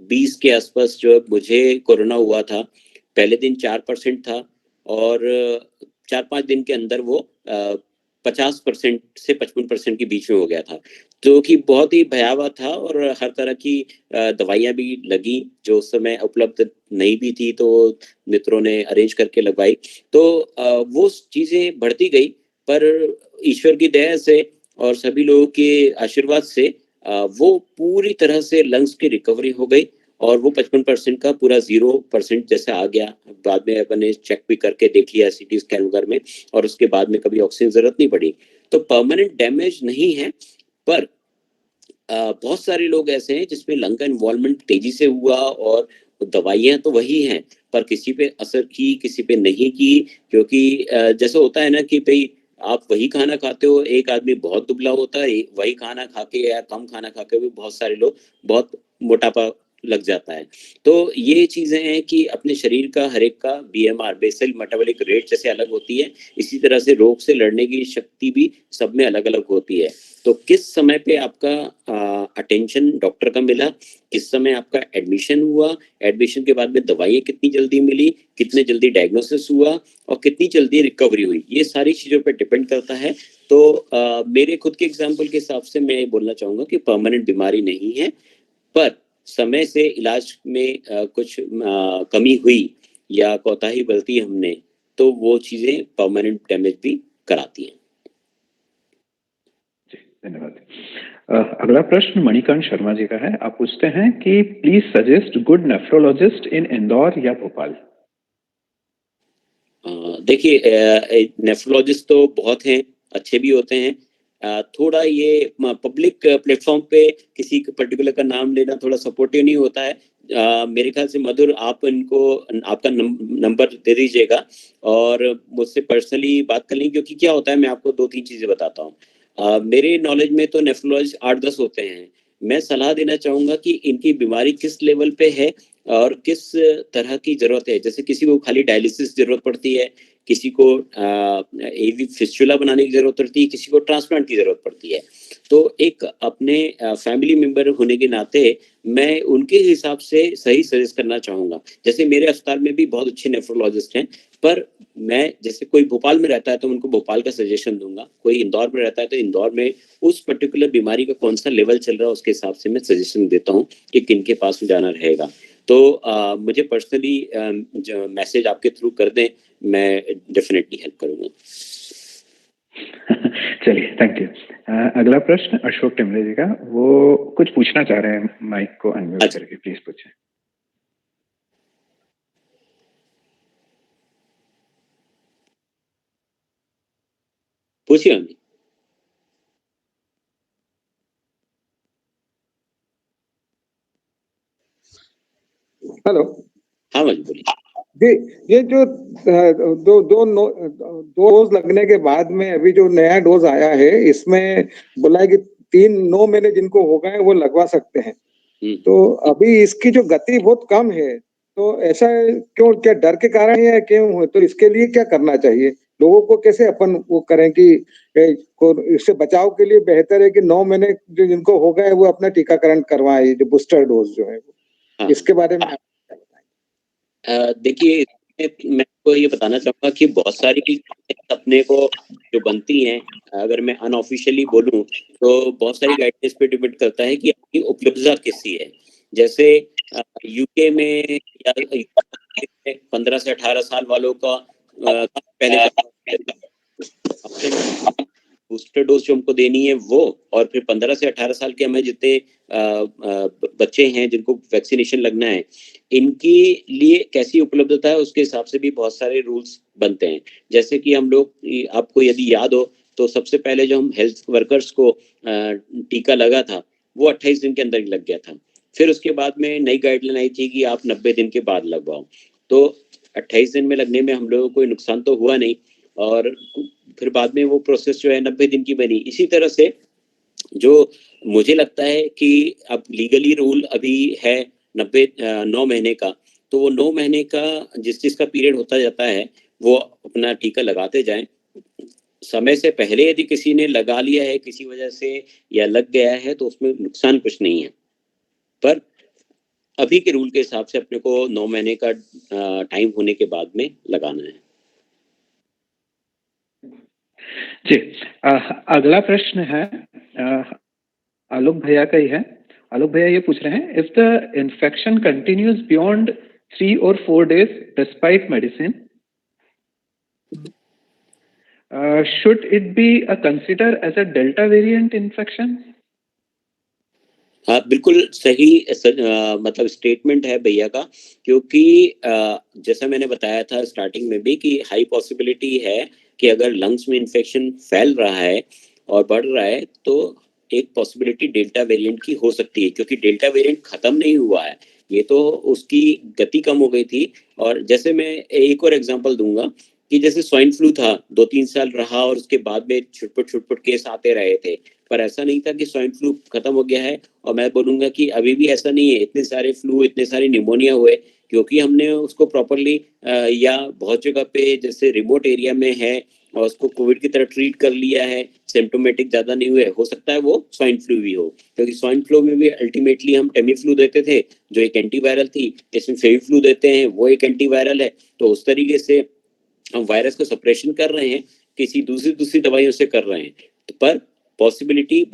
20 के आसपास जो मुझे कोरोना हुआ था, पहले दिन 4% था और 4-5 दिन के अंदर वो 50% से 55% के बीच में हो गया था, जो कि बहुत ही भयावह था। और हर तरह की दवाइयाँ भी लगी जो उस समय उपलब्ध नहीं भी थी, तो मित्रों ने अरेंज करके लगवाई। तो वो चीज़ें बढ़ती गई, पर ईश्वर की दया से और सभी लोगों के आशीर्वाद से वो पूरी तरह से लंग्स की रिकवरी हो गई और वो 55% का पूरा 0% जैसे आ गया। बाद में अपन ने चेक भी करके देख लिया सीटी स्कैन वगैरह में, और उसके बाद में कभी ऑक्सीजन जरूरत नहीं पड़ी। तो परमानेंट डैमेज नहीं है, पर बहुत सारे लोग ऐसे हैं जिसमें लंग का इन्वॉल्वमेंट तेजी से हुआ और दवाइयां तो वही हैं, पर किसी पे असर की, किसी पे नहीं की। क्योंकि जैसा होता है ना कि भाई आप वही खाना खाते हो, एक आदमी बहुत दुबला होता है, वही खाना खा के या कम खाना खा के भी बहुत सारे लोग बहुत मोटापा लग जाता है। तो ये चीजें हैं कि अपने शरीर का हर एक का BMR बेसल मेटाबॉलिक रेट जैसे अलग होती है, इसी तरह से रोग से लड़ने की शक्ति भी सब में अलग अलग होती है। तो किस समय पे आपका अटेंशन डॉक्टर का मिला, किस समय आपका एडमिशन हुआ, एडमिशन के बाद में दवाइयाँ कितनी जल्दी मिली, कितने जल्दी डायग्नोसिस हुआ और कितनी जल्दी रिकवरी हुई, ये सारी चीज़ों पे डिपेंड करता है। तो मेरे खुद के एग्जाम्पल के हिसाब से मैं ये बोलना चाहूँगा कि परमानेंट बीमारी नहीं है, पर समय से इलाज में कुछ कमी हुई या कोताही बरती हमने, तो वो चीज़ें परमानेंट डैमेज भी कराती हैं। धन्यवाद। अगला प्रश्न मणिकांत शर्मा जी का है। आप पूछते हैं कि प्लीज सजेस्ट गुड नेफ्रोलॉजिस्ट इन इंदौर या भोपाल। देखिए, नेफ्रोलॉजिस्ट तो बहुत हैं, अच्छे भी होते हैं। थोड़ा ये पब्लिक प्लेटफॉर्म पे किसी पर्टिकुलर का नाम लेना थोड़ा सपोर्टिव नहीं होता है। मेरे ख्याल से मधुर, आप इनको आपका नंबर दे दीजिएगा और मुझसे पर्सनली बात कर लेंगे। क्योंकि क्या होता है, मैं आपको 2-3 चीज़ें बताता हूँ। मेरे नॉलेज में तो नेफ्रोलॉजिस्ट 8-10 होते हैं। मैं सलाह देना चाहूँगा कि इनकी बीमारी किस लेवल पे है और किस तरह की ज़रूरत है। जैसे किसी को खाली डायलिसिस ज़रूरत पड़ती है, किसी को AV फिस्टुला बनाने की ज़रूरत पड़ती है, किसी को ट्रांसप्लांट की ज़रूरत पड़ती है। तो एक अपने फैमिली मेंबर होने के नाते मैं उनके हिसाब से सही सजेस्ट करना चाहूँगा। जैसे मेरे अस्पताल में भी बहुत अच्छे नेफ्रोलॉजिस्ट हैं, पर मैं जैसे कोई भोपाल में रहता है तो उनको भोपाल का सजेशन दूंगा, कोई इंदौर में रहता है तो इंदौर में उस पर्टिकुलर बीमारी का कौन सा लेवल चल रहा है उसके हिसाब से मैं सजेशन देता हूँ कि किनके पास जाना रहेगा। तो मुझे पर्सनली जो मैसेज आपके थ्रू कर दें, मैं डेफिनेटली हेल्प करूँगा। चलिए, थैंक यू। अगला प्रश्न अशोक टिमरे जी का। वो कुछ पूछना चाह रहे हैं, माइक को अनम्यूट करके प्लीज पूछें। पूछिए अम्मी। हेलो। हाँ भाई बोलिए। जी, ये जो दो डोज लगने के बाद में अभी जो नया डोज आया है, इसमें बोला है कि 3-9 महीने जिनको हो गए वो लगवा सकते हैं। तो अभी इसकी जो गति बहुत कम है, तो ऐसा क्यों, क्या डर के कारण है या क्यों है? तो इसके लिए क्या करना चाहिए? लोगों को कैसे अपन वो करें कि इससे बचाव के लिए बेहतर है कि 9 महीने जो जिनको हो गए वो अपना टीकाकरण करवाएं, जो बूस्टर डोज जो है वो, इसके बारे में आप क्या बताएं? देखिए, मैं तो ये बताना चाहूंगा कि बहुत सारी अपने को जो बनती हैं, अगर मैं अनऑफिशियली बोलूं तो बहुत सारी गाइडेंस पे डिपेंड करता है कि आपकी उपलब्धता किसी है। जैसे यूके में या 15 से 18 साल वालों का पहले बूस्टर डोज जो हमको देनी है वो, और फिर 15 से 18 साल के हमें जितने बच्चे हैं जिनको वैक्सीनेशन लगना है, इनके लिए कैसी उपलब्धता है उसके हिसाब से भी बहुत सारे रूल्स बनते हैं। जैसे कि हम लोग, आपको यदि याद हो तो सबसे पहले जो हम हेल्थ वर्कर्स को टीका लगा था वो 28 दिन के अंदर ही लग गया था। फिर उसके बाद में नई गाइडलाइन आई थी कि आप 90 दिन के बाद लगवाओ। तो 28 दिन में लगने में हम लोगों को कोई नुकसान तो हुआ नहीं, और फिर बाद में वो प्रोसेस जो है 90 दिन की बनी। इसी तरह से जो मुझे लगता है कि अब लीगली रूल अभी है 9 महीने का, तो वो 9 महीने का जिसका पीरियड होता जाता है वो अपना टीका लगाते जाएं। समय से पहले यदि किसी ने लगा लिया है किसी वजह से या लग गया है तो उसमें नुकसान कुछ नहीं है, पर अभी के रूल के हिसाब से अपने को 9 महीने का टाइम होने के बाद में लगाना है। जी, अगला प्रश्न है आलोक भैया का ही है। आलोक भैया ये पूछ रहे हैं, if the infection continues beyond 3 or 4 days despite medicine, should it be considered as a delta variant infection? हाँ, बिल्कुल सही मतलब स्टेटमेंट है भैया का, क्योंकि जैसा मैंने बताया था स्टार्टिंग में भी कि हाई पॉसिबिलिटी है कि अगर लंग्स में इन्फेक्शन फैल रहा है और बढ़ रहा है तो एक पॉसिबिलिटी डेल्टा वेरिएंट की हो सकती है, क्योंकि डेल्टा वेरिएंट खत्म नहीं हुआ है, ये तो उसकी गति कम हो गई थी। और जैसे मैं एक और एग्जांपल दूंगा कि जैसे स्वाइन फ्लू था, 2-3 साल रहा और उसके बाद में छुटपुट केस आते रहे थे, पर ऐसा नहीं था कि स्वाइन फ्लू खत्म हो गया है। और मैं बोलूंगा कि अभी भी ऐसा नहीं है, इतने सारे फ्लू, इतने सारे निमोनिया हुए क्योंकि हमने उसको प्रॉपरली या बहुत जगह पे जैसे रिमोट एरिया में है और उसको कोविड की तरह ट्रीट कर लिया है, सिम्टोमेटिक ज्यादा नहीं हुए, हो सकता है वो स्वाइन फ्लू भी हो। क्योंकि स्वाइन फ्लू में भी अल्टीमेटली हम टेमी फ्लू देते थे जो एक एंटीवायरल थी, इसमें फेवी फ्लू देते हैं वो एक एंटीवायरल है। तो उस तरीके से हम वायरस को सप्रेशन कर रहे हैं, किसी दूसरी दवाइयों से कर रहे हैं, तो पर पॉसिबिलिटी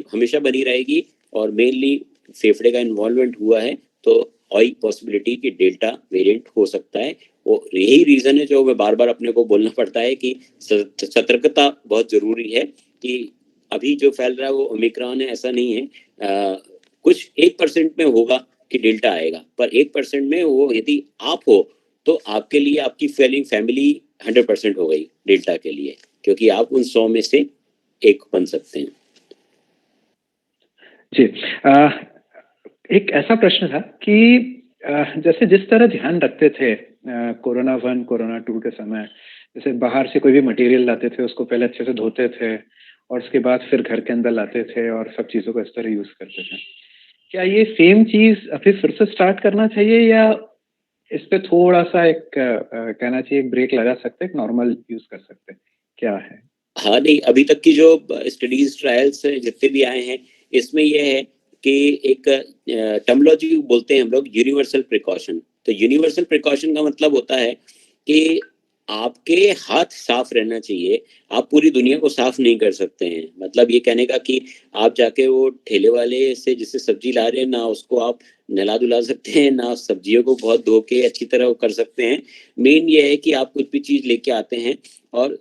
हमेशा बनी रहेगी। और मेनली फेफड़े का इन्वॉल्वमेंट हुआ है तो हाई पॉसिबिलिटी कि डेल्टा वेरिएंट हो सकता है। वो यही रीजन है जो मैं बार बार अपने को बोलना पड़ता है कि सतर्कता बहुत जरूरी है, कि अभी जो फैल रहा है वो ओमिक्रॉन है ऐसा नहीं है। कुछ 1% में होगा कि डेल्टा आएगा, पर 1% में वो यदि आप हो तो आपके लिए आपकी फैमिली 100% हो गई डेल्टा के लिए, क्योंकि आप उन 100 में से एक बन सकते हैं। जी, एक ऐसा प्रश्न था कि जैसे जिस तरह ध्यान रखते थे कोरोना 1 कोरोना 2 के समय, जैसे बाहर से कोई भी मटेरियल लाते थे उसको पहले अच्छे से धोते थे और उसके बाद फिर घर के अंदर लाते थे और सब चीजों को इस तरह यूज करते थे, क्या ये सेम चीज अभी फिर से स्टार्ट करना चाहिए या इस पे थोड़ा सा एक कहना चाहिए एक ब्रेक लगा सकते हैं, नॉर्मल यूज कर सकते हैं, क्या है? हाँ नहीं, अभी तक की जो स्टडीज ट्रायल्स जितने भी आए हैं इसमें यह है कि एक टर्मिनोलॉजी बोलते हैं हम लोग यूनिवर्सल प्रिकॉशन। तो यूनिवर्सल प्रिकॉशन का मतलब होता है कि आपके हाथ साफ रहना चाहिए, आप पूरी दुनिया को साफ नहीं कर सकते हैं। मतलब ये कहने का कि आप जाके वो ठेले वाले से जिससे सब्जी ला रहे हैं ना उसको आप नहला धुला सकते हैं, ना सब्जियों को बहुत धो के अच्छी तरह कर सकते हैं। मेन ये है कि आप कुछ भी चीज लेके आते हैं और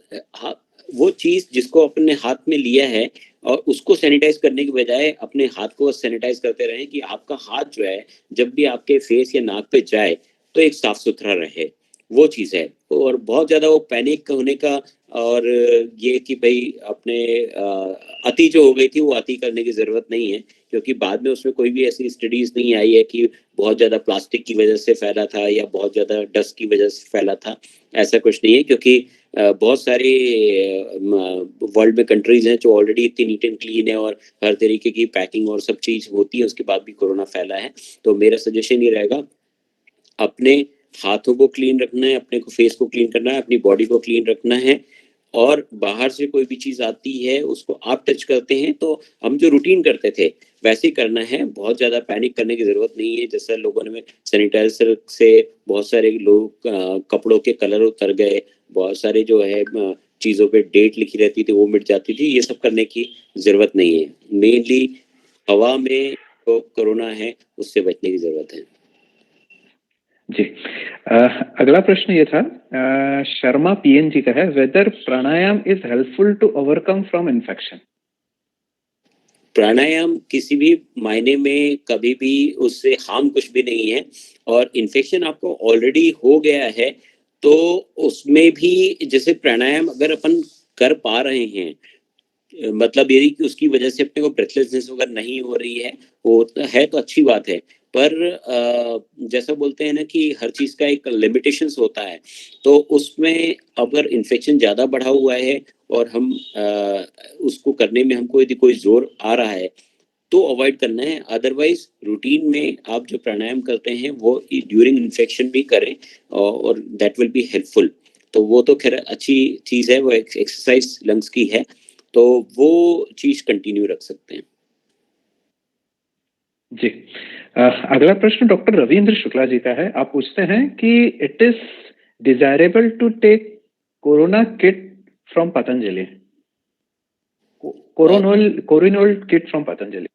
वो चीज जिसको अपने हाथ में लिया है और उसको सैनिटाइज करने के बजाय अपने हाथ को सैनिटाइज करते रहें, कि आपका हाथ जो है जब भी आपके फेस या नाक पे जाए तो एक साफ सुथरा रहे, वो चीज है। और बहुत ज्यादा वो पैनिक होने का और ये कि भाई अपने अति जो हो गई थी वो अति करने की जरूरत नहीं है, क्योंकि बाद में उसमें कोई भी ऐसी स्टडीज नहीं आई है कि बहुत ज्यादा प्लास्टिक की वजह से फैला था या बहुत ज्यादा डस्ट की वजह से फैला था, ऐसा कुछ नहीं है। क्योंकि बहुत सारे वर्ल्ड में कंट्रीज हैं जो ऑलरेडी इतनी नीट एंड क्लीन है और हर तरीके की पैकिंग और सब चीज होती है, उसके बाद भी कोरोना फैला है। तो मेरा सजेशन ये रहेगा, अपने हाथों को क्लीन रखना है, अपने को फेस को क्लीन करना है, अपनी बॉडी को क्लीन रखना है, और बाहर से कोई भी चीज आती है उसको आप टच करते हैं तो हम जो रूटीन करते थे वैसे ही करना है। बहुत ज्यादा पैनिक करने की जरूरत नहीं है। जैसा लोगों ने सैनिटाइजर से बहुत सारे लोग कपड़ों के कलर उतर गए, बहुत सारे जो है चीजों पे डेट लिखी रहती थी वो मिट जाती थी, ये सब करने की जरूरत नहीं है। मेनली हवा में जो कोरोना है उससे बचने की जरूरत है। जी, अगला प्रश्न ये था, शर्मा पीएन जी का है, whether pranayama is helpful to overcome from infection. Pranayama किसी भी मायने में कभी भी उससे हार्म कुछ भी नहीं है, और इन्फेक्शन आपको ऑलरेडी हो गया है तो उसमें भी जैसे प्राणायाम अगर अपन कर पा रहे हैं, मतलब यदि कि उसकी वजह से अपने को ब्रेथलेसनेस वगैरह नहीं हो रही है, वो है तो अच्छी बात है। पर जैसा बोलते हैं ना कि हर चीज का एक लिमिटेशंस होता है, तो उसमें अगर इन्फेक्शन ज्यादा बढ़ा हुआ है और हम उसको करने में हमको यदि कोई जोर आ रहा है तो अवॉइड करना है। अदरवाइज रूटीन में आप जो प्राणायाम करते हैं वो ड्यूरिंग इन्फेक्शन भी करें और दैट विल बी हेल्पफुल। तो वो तो खैर अच्छी चीज है, वो एक्सरसाइज लंग्स की है, तो वो चीज कंटिन्यू रख सकते हैं। जी, अगला प्रश्न डॉक्टर रविंद्र शुक्ला जी का है। आप पूछते हैं कि it is desirable to take corona kit from Patanjali, Coronil kit from Patanjali.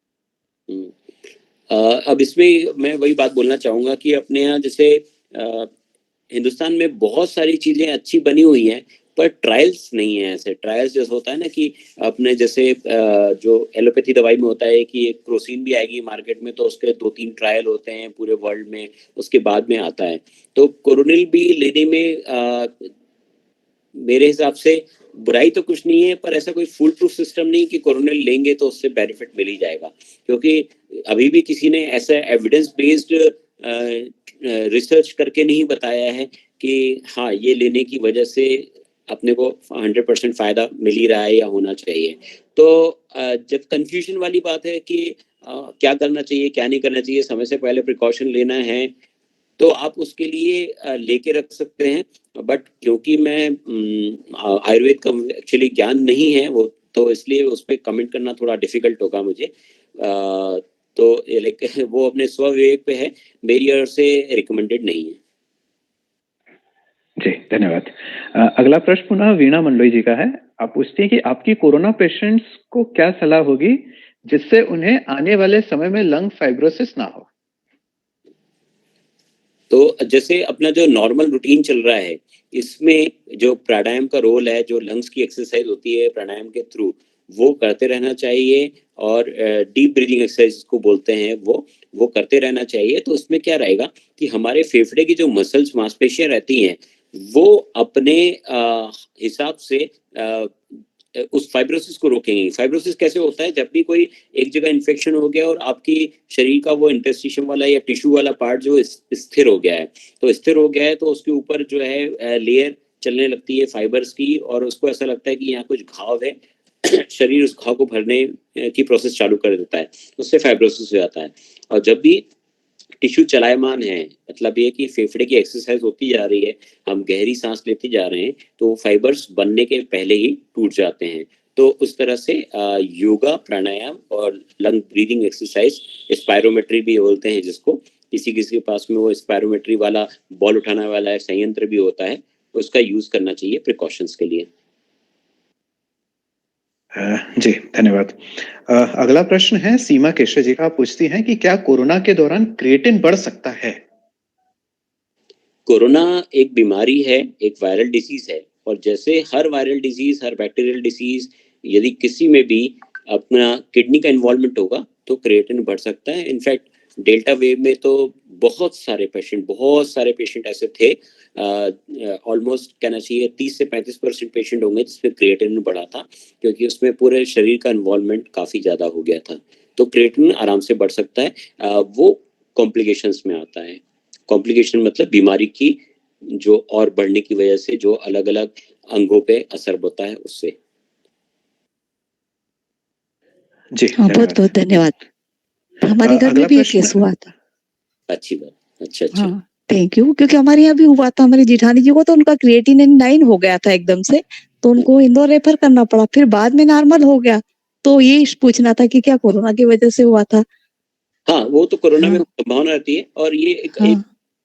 अब इसमें मैं वही बात बोलना चाहूंगा कि अपने यहाँ जैसे हिंदुस्तान में बहुत सारी चीजें अच्छी बनी हुई हैं पर ट्रायल्स नहीं है। ऐसे ट्रायल्स जैसे होता है ना कि अपने जैसे जो एलोपैथी दवाई में होता है कि एक क्रोसिन भी आएगी मार्केट में तो उसके 2-3 ट्रायल होते हैं पूरे वर्ल्ड में, उसके बाद में आता है। तो कोरोनिल भी लेने में मेरे हिसाब से बुराई तो कुछ नहीं है, पर ऐसा कोई फुल प्रूफ सिस्टम नहीं कि कोरोनिल लेंगे तो उससे बेनिफिट मिल ही जाएगा, क्योंकि अभी भी किसी ने ऐसा एविडेंस बेस्ड रिसर्च करके नहीं बताया है कि हाँ ये लेने की वजह से अपने को 100% फायदा मिल ही रहा है या होना चाहिए। तो जब कंफ्यूजन वाली बात है कि क्या करना चाहिए क्या नहीं करना चाहिए, समय से पहले प्रिकॉशन लेना है, तो आप उसके लिए लेके रख सकते हैं। बट क्योंकि मैं आयुर्वेद का एक्चुअली ज्ञान नहीं है वो, तो इसलिए उस पर कमेंट करना थोड़ा डिफिकल्ट होगा मुझे। तो लाइक वो अपने स्वविवेक पे है, मेरी ओर से रिकमेंडेड नहीं है। जी, धन्यवाद। अगला प्रश्न पुनः वीणा मंडलोई जी का है। आप पूछती हैं कि आपकी कोरोना पेशेंट्स को क्या सलाह होगी जिससे उन्हें आने वाले समय में लंग फाइब्रोसिस ना हो। तो जैसे अपना जो नॉर्मल रूटीन चल रहा है इसमें जो प्राणायाम का रोल है, जो लंग्स की एक्सरसाइज होती है प्राणायाम के थ्रू, वो करते रहना चाहिए। और डीप ब्रीदिंग एक्सरसाइज को बोलते हैं वो करते रहना चाहिए। तो उसमें क्या रहेगा कि हमारे फेफड़े की जो मसल्स मांसपेशियां रहती हैं वो अपने हिसाब से उस फाइब्रोसिस को रोकेंगे। फाइब्रोसिस कैसे होता है, जब भी कोई एक जगह इन्फेक्शन हो गया और आपकी शरीर का वो इंटरस्टिशियम वाला या टिश्यू वाला पार्ट जो स्थिर हो गया है, तो स्थिर हो गया है तो उसके ऊपर जो है लेयर चलने लगती है फाइबर्स की, और उसको ऐसा लगता है कि यहाँ कुछ घाव है शरीर उस घाव को भरने की प्रोसेस चालू कर देता है, उससे फाइब्रोसिस हो जाता है। और जब भी टिश्यू चलायमान है, मतलब ये कि फेफड़े की एक्सरसाइज होती जा रही है, हम गहरी सांस लेते जा रहे हैं, तो फाइबर्स बनने के पहले ही टूट जाते हैं। तो उस तरह से योगा, प्राणायाम और लंग ब्रीदिंग एक्सरसाइज, स्पायरोमेट्री भी बोलते हैं जिसको, किसी किसी के पास में वो स्पायरोमेट्री वाला बॉल उठाने वाला संयंत्र भी होता है, उसका यूज करना चाहिए प्रिकॉशंस के लिए। जी, धन्यवाद। अगला प्रश्न है सीमा केशव जी का। आप पूछती हैं कि क्या कोरोना के दौरान क्रिएटिन बढ़ सकता है। कोरोना एक बीमारी है, एक वायरल डिजीज है, और जैसे हर वायरल डिजीज, हर बैक्टीरियल डिजीज, यदि किसी में भी अपना किडनी का इन्वॉल्वमेंट होगा तो क्रिएटिन बढ़ सकता है। इनफैक्ट डेल्टा वेव में तो बहुत सारे पेशेंट ऐसे थे, ऑलमोस्ट कहना चाहिए 30 से 35% पेशेंट होंगे जिसमें क्रिएटिन बढ़ा था, क्योंकि उसमें पूरे शरीर का इन्वॉल्वमेंट काफी ज्यादा हो गया था। तो क्रिएटिन आराम से बढ़ सकता है, वो कॉम्प्लिकेशंस में आता है। कॉम्प्लिकेशन मतलब बीमारी की जो और बढ़ने की वजह से जो अलग अलग अंगों पे असर होता है उससे। जी, हाँ, बहुत बहुत धन्यवाद। हमारे घर में भी एक केस हुआ था। अच्छी बात, अच्छा। हाँ, थैंक यू, क्योंकि हमारे यहाँ भी हुआ था, हमारी जिठानी जी को तो उनका क्रिएटिनिन 9 हो गया था एकदम से, तो उनको इंदौर रेफर करना पड़ा, फिर बाद में नॉर्मल हो गया। तो ये पूछना था कि क्या कोरोना की वजह से हुआ था? हाँ, वो तो कोरोना हाँ। में संभावना रहती है, और ये एक हाँ।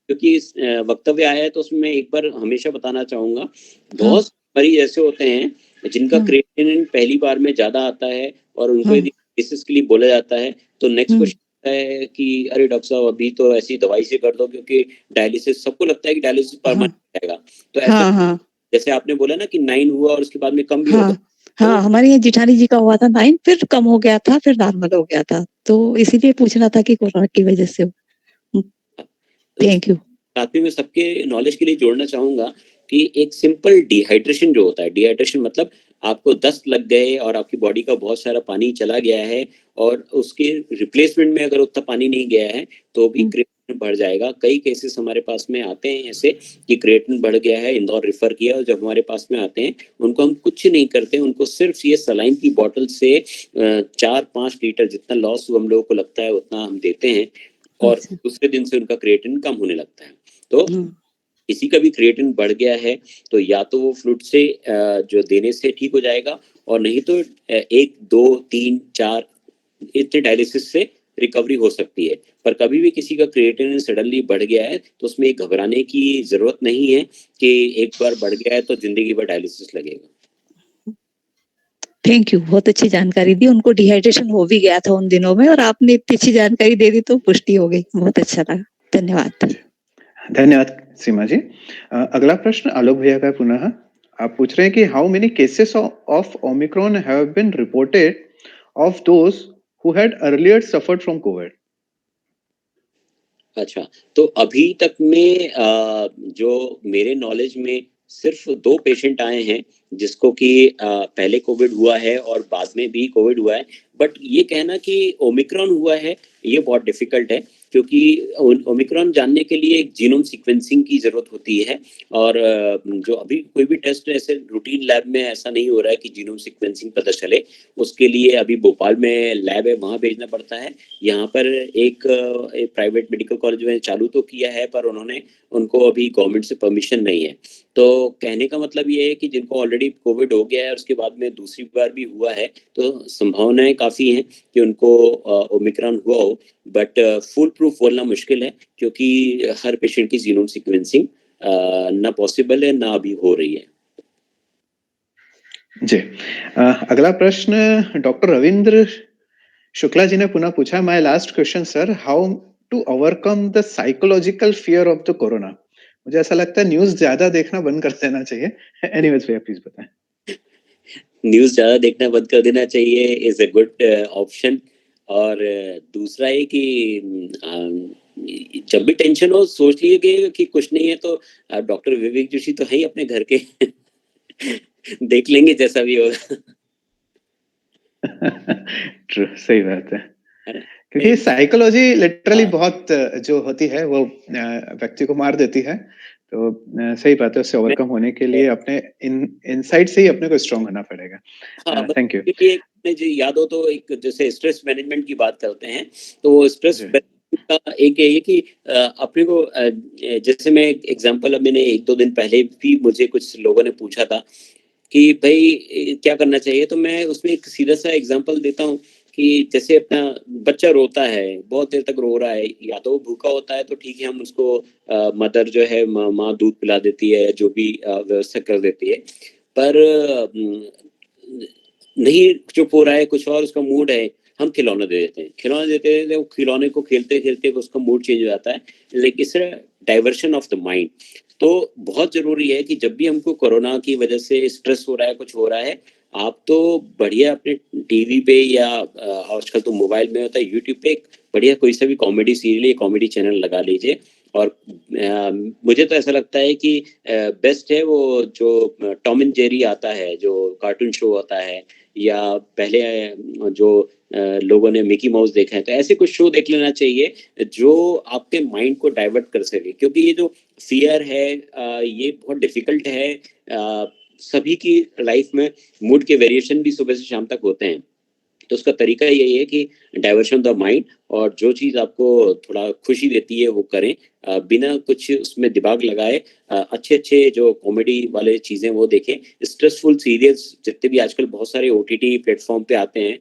क्योंकि इस वक्तव्य आया है तो उसमें एक बार हमेशा बताना चाहूंगा, हाँ। बहुत मरीज ऐसे होते हैं जिनका हाँ। क्रिएटिनिन पहली बार में ज्यादा आता है, और उनको हाँ। यदि केसेस के लिए बोला जाता है तो नेक्स्ट हम्म। क्वेश्चन है कि अरे डॉक्टर साहब अभी तो ऐसी दवाई से कर दो, क्योंकि डायलिसिस, सबको लगता है कि डायलिसिस हाँ। परमानेंट रहेगा। तो ऐसा हाँ। हाँ। जैसे आपने बोला ना कि 9 हुआ और उसके बाद में कम भी होगा, हाँ। हाँ, तो हमारे यहाँ जिठानी जी का हुआ था 9, फिर कम हो गया था, फिर नॉर्मल हो गया था, तो इसीलिए पूछना था कि कोरोना की वजह से। Thank you. साथ में मैं सबके नॉलेज के लिए जोड़ना चाहूंगा कि एक सिंपल डिहाइड्रेशन जो होता है, डिहाइड्रेशन मतलब आपको दस्त लग गए और आपकी बॉडी का बहुत सारा पानी चला गया है, और उसके रिप्लेसमेंट में अगर उतना पानी नहीं गया है तो भी क्रिएटिनिन बढ़ जाएगा। कई केसेस हमारे पास में आते हैं ऐसे कि क्रिएटिनिन बढ़ गया है, इंदौर रेफर किया, और जब हमारे पास में आते हैं उनको हम कुछ नहीं करते, उनको सिर्फ ये सलाइन की बोतल से 4-5 लीटर जितना लॉस हम लोगों को लगता है उतना हम देते हैं, और दूसरे दिन से उनका क्रिएटिनिन कम होने लगता है। तो किसी का भी क्रिएटिनिन बढ़ गया है तो या तो वो फ्लूइड से जो देने से ठीक हो जाएगा, और नहीं तो 1, 2, 3, 4 इतने डायलिसिस से रिकवरी हो सकती है। पर कभी भी किसी का क्रिएटिनिन सडनली बढ़ गया है तो उसमें घबराने की जरूरत नहीं है कि एक बार बढ़ गया है तो जिंदगी भर डायलिसिस लगेगा। थैंक यू, बहुत अच्छी जानकारी दी। उनको डिहाइड्रेशन हो भी गया था उन दिनों में, और आपने इतनी अच्छी जानकारी दे दी तो पुष्टि हो गई, बहुत अच्छा लगा। धन्यवाद। धन्यवाद सीमा जी। अगला प्रश्न आलोक भैया का पुनः। आप पूछ रहे हैं कि how many cases of Omicron have been reported of those who had earlier suffered from COVID? अच्छा, तो अभी तक में जो मेरे नॉलेज में सिर्फ 2 पेशेंट आए हैं जिसको कि पहले कोविड हुआ है और बाद में भी कोविड हुआ है। बट ये कहना कि ओमिक्रॉन हुआ है ये बहुत डिफिकल्ट है, क्योंकि ओमिक्रॉन जानने के लिए एक जीनोम सीक्वेंसिंग की जरूरत होती है, और जो अभी कोई भी टेस्ट ऐसे रूटीन लैब में ऐसा नहीं हो रहा है कि जीनोम सीक्वेंसिंग पता चले। उसके लिए अभी भोपाल में लैब है, वहाँ भेजना पड़ता है। यहाँ पर एक प्राइवेट मेडिकल कॉलेज में चालू तो किया है, पर उन्होंने उनको अभी गवर्नमेंट से परमिशन नहीं है। तो कहने का मतलब ये है कि जिनको ऑलरेडी कोविड हो गया है और उसके बाद में दूसरी बार भी हुआ है, तो संभावनाएं काफ़ी हैं कि उनको ओमिक्रॉन हुआ हो, बट फुल प्रूफ बोलना मुश्किल है, क्योंकि हर पेशेंट की जीनोम सीक्वेंसिंग ना पॉसिबल है ना अभी हो रही है। जी। अगला प्रश्न डॉक्टर रविंद्र शुक्ला जी ने पुनः पूछा, my last question sir, how to overcome the psychological fear of the corona? मुझे ऐसा लगता है न्यूज़ ज्यादा देखना बंद कर देना चाहिए। एनीवेज भैया प्लीज बताएं। न्यूज़ ज़्यादा देखना बंद कर देना चाहिए इज़ अ गुड ऑप्शन। और दूसरा है कि जब भी टेंशन हो सोच लिए कि कुछ नहीं है, तो डॉक्टर विवेक जोशी तो है ही अपने घर के। देख लेंगे जैसा भी होगा। ट्रू, सही बात है, क्योंकि साइकोलॉजी लिटरली बहुत जो होती है वो व्यक्ति को मार देती है। तो सही बात है, उससे ओवरकम होने के लिए अपने इनसाइड से ही अपने को स्ट्रांग होना पड़ेगा। हाँ, थैंक यू। क्योंकि जो याद हो तो एक जैसे स्ट्रेस मैनेजमेंट की बात करते हैं, तो वो स्ट्रेस का एक है कि अपने को जैसे मैं एग्जांपल, अब मैंने 1-2 दिन पहले भी मुझे कुछ लोगों ने पूछा था कि भाई क्या करना चाहिए, तो मैं उसमें एक सीधा सा एग्जांपल देता हूँ कि जैसे अपना बच्चा रोता है, बहुत देर तक रो रहा है, या तो भूखा होता है तो ठीक है, हम उसको मदर जो है माँ दूध पिला देती है, जो भी व्यवस्था कर देती है। पर नहीं चुप हो रहा है, कुछ और उसका मूड है, हम खिलौना दे देते हैं, खिलौना देते देते वो खिलौने को खेलते खेलते उसका मूड चेंज हो जाता है, लेकिन इस डाइवर्शन ऑफ द माइंड। तो बहुत जरूरी है कि जब भी हमको कोरोना की वजह से स्ट्रेस हो रहा है, कुछ हो रहा है, आप तो बढ़िया अपने टीवी पे या आजकल तो मोबाइल में होता है यूट्यूब पे, बढ़िया कोई सा भी कॉमेडी सीरियल या कॉमेडी चैनल लगा लीजिए। और मुझे तो ऐसा लगता है कि बेस्ट है वो जो टॉम एंड जेरी आता है, जो कार्टून शो होता है, या पहले जो लोगों ने मिकी माउस देखा है, तो ऐसे कुछ शो देख लेना चाहिए जो आपके माइंड को डाइवर्ट कर सके, क्योंकि ये जो फियर है ये बहुत डिफिकल्ट है। सभी की लाइफ में मूड के वेरिएशन भी सुबह से शाम तक होते हैं, तो उसका तरीका यही है कि डाइवर्शन द माइंड, और जो चीज़ आपको थोड़ा खुशी देती है वो करें, बिना कुछ उसमें दिमाग लगाए। अच्छे अच्छे जो कॉमेडी वाले चीज़ें वो देखें। स्ट्रेसफुल सीरियल्स जितने भी आजकल बहुत सारे OTT प्लेटफॉर्म पे आते हैं,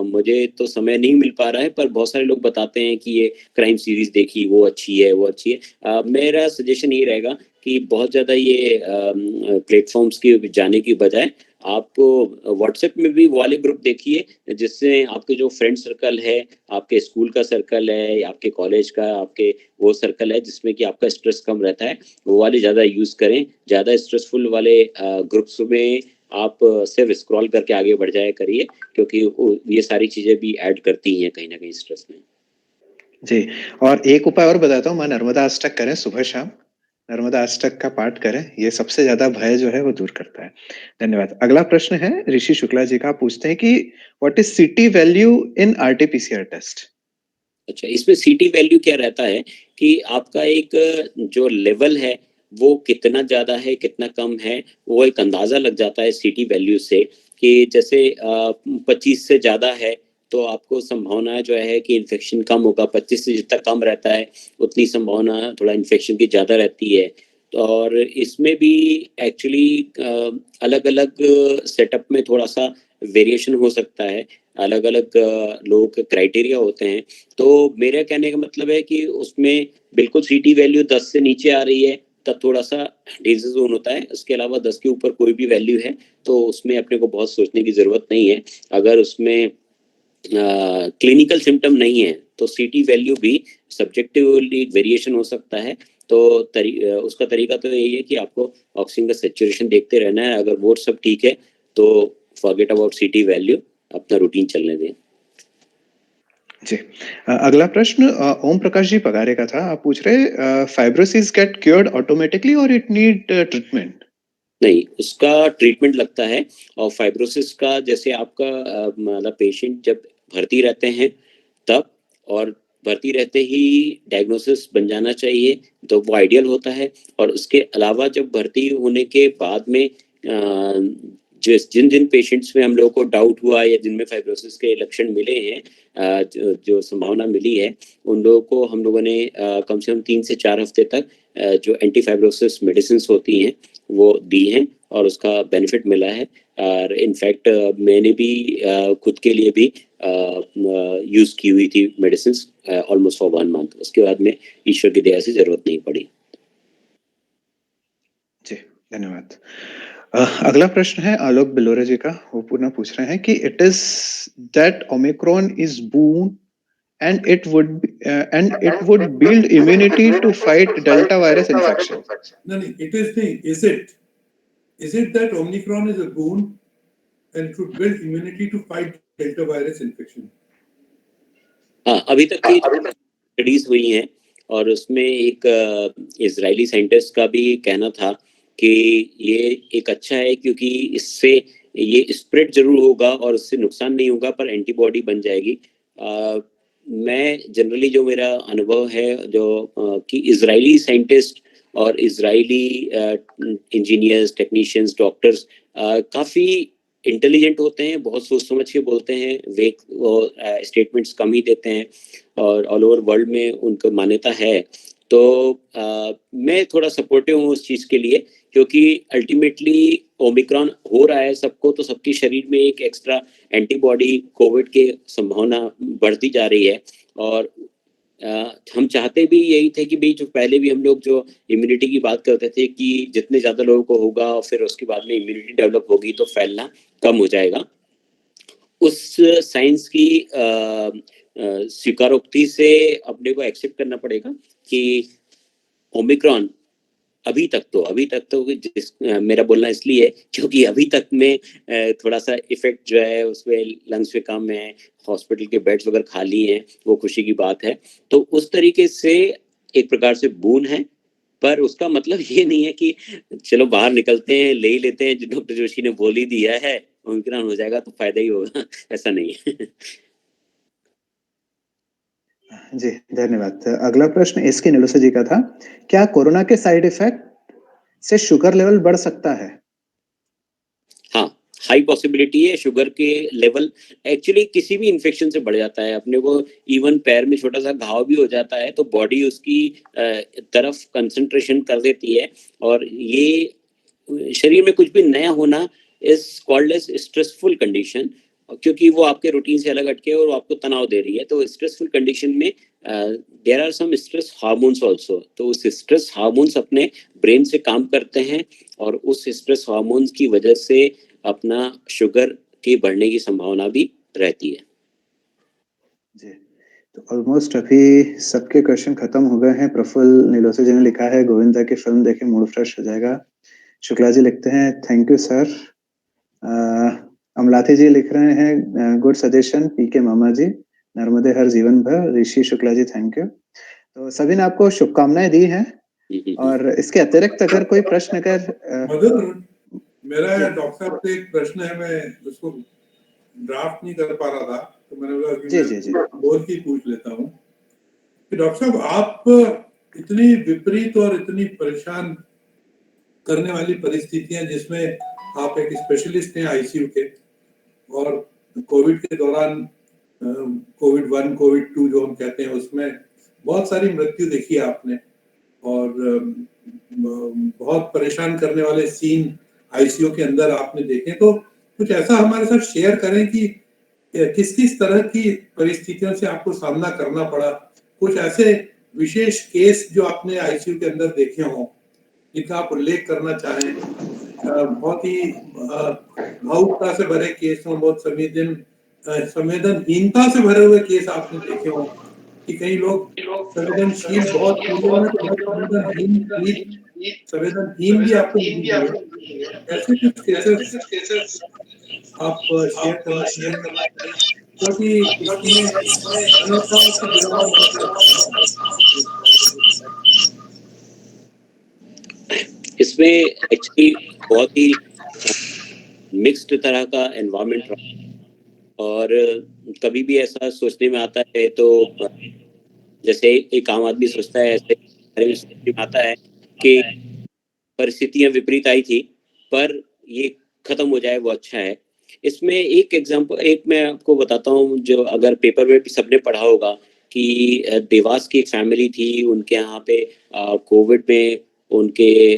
मुझे तो समय नहीं मिल पा रहा है, पर बहुत सारे लोग बताते हैं कि ये क्राइम सीरीज देखी, वो अच्छी है, वो अच्छी है। मेरा सजेशन ये रहेगा कि बहुत ज़्यादा ये प्लेटफॉर्म्स की जाने की बजाय आप व्हाट्सएप में भी वो वाले ग्रुप देखिए जिससे आपके जो फ्रेंड सर्कल है, आपके स्कूल का सर्कल है, या आपके कॉलेज का आपके वो सर्कल है जिसमें कि आपका स्ट्रेस कम रहता है, वो वाले ज़्यादा यूज़ करें। ज़्यादा स्ट्रेसफुल वाले ग्रुप्स में आप सिर्फ स्क्रॉल करके आगे बढ़ जाया करिए, क्योंकि ये सारी चीज़ें भी ऐड करती हैं कहीं ना कहीं स्ट्रेस में। जी, और एक उपाय और बताता हूँ, माँ नर्मदा अष्टक करें सुबह शाम, नर्मदा अष्टक का पाठ करें, ये सबसे ज्यादा भय जो है वो दूर करता है। धन्यवाद। अगला प्रश्न है ऋषि शुक्ला जी का, पूछते हैं कि what is CT value in RT-PCR test? अच्छा, इसमें CT वैल्यू क्या रहता है कि आपका एक जो लेवल है वो कितना ज़्यादा है, कितना कम है, वो एक अंदाज़ा लग जाता है CT वैल्यू से, कि जैसे 25 से ज़्यादा है तो आपको संभावना जो है कि इन्फेक्शन कम होगा। 25 से जितना कम रहता है उतनी संभावना थोड़ा इन्फेक्शन की ज़्यादा रहती है। तो और इसमें भी एक्चुअली अलग अलग सेटअप में थोड़ा सा वेरिएशन हो सकता है, अलग अलग लोगों के क्राइटेरिया होते हैं। तो मेरा कहने का मतलब है कि उसमें बिल्कुल CT वैल्यू 10 से नीचे आ रही है तब थोड़ा सा डेंजर जोन होता है। उसके अलावा 10 के ऊपर कोई भी वैल्यू है तो उसमें अपने को बहुत सोचने की जरूरत नहीं है। अगर उसमें क्लिनिकल सिम्टम नहीं है तो CT वैल्यू भी सब्जेक्टिवली वेरिएशन हो सकता है। तो उसका तरीका तो यही है कि आपको ऑक्सीजन का सैचुरेशन देखते रहना है। अगर वो सब ठीक है तो फॉरगेट अबाउट CT वैल्यू, अपना रूटीन चलने दें। जी, अगला प्रश्न ओम प्रकाश जी पगारे का था। आप पूछ रहे फाइब्रोसिस गेट क्योर्ड ऑटोमेटिकली और इट नीड ट्रीटमेंट? नहीं, उसका ट्रीटमेंट लगता है। और फाइब्रोसिस का जैसे आपका मतलब पेशेंट जब भर्ती रहते हैं तब, और भर्ती रहते ही डायग्नोसिस बन जाना चाहिए तो वो आइडियल होता है। और उसके अलावा जब भर्ती होने के बाद में जिन जिन पेशेंट्स में हम लोगों को डाउट हुआ या जिनमें फाइब्रोसिस के लक्षण मिले हैं, जो संभावना मिली है, उन लोगों को हम लोगों ने कम से कम 3 से 4 हफ्ते तक जो एंटी फाइब्रोसिस मेडिसिन होती हैं वो दी हैं और उसका बेनिफिट मिला है। और इनफैक्ट मैंने भी खुद के लिए भी यूज की हुई थी मेडिसिन ऑलमोस्ट फॉर 1 मंथ। उसके बाद में ईश्वर की दया से जरूरत नहीं पड़ी। जी, धन्यवाद। अगला प्रश्न है आलोक बिलोरे जी का। वो पुनः पूछ रहे हैं कि it is that Omicron is boon and it would build immunity to fight Delta virus infection. No, it is the is it that Omicron is a boon and it would build immunity to fight Delta virus infection? हाँ, अभी तक की स्टडीज हुई हैं और उसमें एक इजरायली साइंटिस्ट का भी कहना था कि ये एक अच्छा है क्योंकि इससे ये स्प्रेड जरूर होगा और उससे नुकसान नहीं होगा पर एंटीबॉडी बन जाएगी। मैं जनरली जो मेरा अनुभव है जो कि इजरायली साइंटिस्ट और इजरायली इंजीनियर्स, टेक्नीशियंस, डॉक्टर्स काफ़ी इंटेलिजेंट होते हैं, बहुत सोच समझ के बोलते हैं, वे स्टेटमेंट्स कम ही देते हैं और ऑल ओवर वर्ल्ड में उनको मान्यता है। तो मैं थोड़ा सपोर्टिव हूँ उस चीज़ के लिए क्योंकि अल्टीमेटली ओमिक्रॉन हो रहा है सबको तो सबके शरीर में एक एक्स्ट्रा एंटीबॉडी कोविड के संभावना बढ़ती जा रही है। और हम चाहते भी यही थे कि भाई जो पहले भी हम लोग जो इम्यूनिटी की बात करते थे कि जितने ज़्यादा लोगों को होगा और फिर उसके बाद में इम्यूनिटी डेवलप होगी तो फैलना कम हो जाएगा। उस साइंस की स्वीकारोक्ति से अपने को एक्सेप्ट करना पड़ेगा कि ओमिक्रॉन अभी तक तो मेरा बोलना इसलिए क्योंकि अभी तक में थोड़ा सा इफेक्ट जो है उसमें लंग्स पे कम है, हॉस्पिटल के बेड्स वगैरह खाली हैं, वो खुशी की बात है। तो उस तरीके से एक प्रकार से बून है पर उसका मतलब ये नहीं है कि चलो बाहर निकलते हैं ले ही लेते हैं, डॉक्टर जोशी ने बोल ही दिया है ओमिक्रॉन हो जाएगा तो फायदा ही होगा, ऐसा नहीं है। जी, धन्यवाद। अगला प्रश्न एसके नीलोसे जी का था, क्या कोरोना के साइड इफेक्ट से शुगर लेवल बढ़ सकता है? हाँ, हाई पॉसिबिलिटी है शुगर के लेवल एक्चुअली किसी भी इन्फेक्शन से बढ़ जाता है। अपने को इवन पैर में छोटा सा घाव भी हो जाता है तो बॉडी उसकी तरफ कंसंट्रेशन कर देती है, और ये शरीर में कुछ भी नया होना is called as stressful condition, क्योंकि वो आपके रूटीन से अलग हटके और आपको तनाव दे रही है। तो स्ट्रेसफुल कंडीशन में there are some stress hormones also, तो उस स्ट्रेस हार्मोन्स अपने ब्रेन से काम करते हैं और उस स्ट्रेस हार्मोन्स की वजह से अपना शुगर की बढ़ने की संभावना भी रहती है। जी, तो ऑलमोस्ट अभी सबके क्वेश्चन खत्म हो गए हैं। प्रफुल्ल नीलोसे जी ने लिखा है गोविंदा की फिल्म देखे मूड फ्रेश हो जाएगा। शुक्ला जी लिखते हैं थैंक यू सर। अमलाथी जी लिख रहे हैं गुड सजेशन पीके मामा जी, नर्मदे हर जीवन भर। ऋषि शुक्ला जी थैंक यू। तो सभी ने आपको शुभकामनाएं दी हैं, और इसके अतिरिक्त अगर कोई प्रश्न अगर मेरा डॉक्टर साहब से एक प्रश्न है, मैं उसको ड्राफ्ट नहीं कर पा रहा था तो मैंने बोला कि मैं बोल के पूछ लेता हूँ कि डॉक्टर साहब आप इतनी विपरीत और इतनी परेशान करने वाली परिस्थितियां जिसमें आप एक स्पेशलिस्ट हैं आईसीयू के, और कोविड के दौरान कोविड 1 कोविड 2 जो हम कहते हैं उसमें बहुत सारी मृत्यु देखी आपने, और बहुत परेशान करने वाले सीन आईसीयू के अंदर आपने देखे। तो कुछ ऐसा हमारे साथ शेयर करें कि किस किस तरह की परिस्थितियों से आपको सामना करना पड़ा, कुछ ऐसे विशेष केस जो आपने आईसीयू के अंदर देखे हों जिनका आप उल्लेख करना चाहें। बहुत ही भावुकता से भरे केस हों, बहुत संवेदनहीनता से भरे हुए केस आपने देखे हों कि कई लोग संवेदनशील बहुत संवेदनहीन भी आपको मिले। ऐसे कुछ केसेस आप शेयर करना चाहेंगे क्योंकि इसमें मानवता से जुड़ा इसमें एक्चुअली बहुत ही मिक्स्ड तरह का एनवायरनमेंट रहा, और कभी भी ऐसा सोचने में आता है तो जैसे एक आम आदमी सोचता है ऐसे सोचने में आता है कि परिस्थितियां विपरीत आई थी पर ये खत्म हो जाए वो अच्छा है। इसमें एक एग्जांपल मैं आपको बताता हूँ जो अगर पेपर में भी सबने पढ़ा होगा कि देवास की एक फैमिली थी, उनके यहाँ पे कोविड में उनके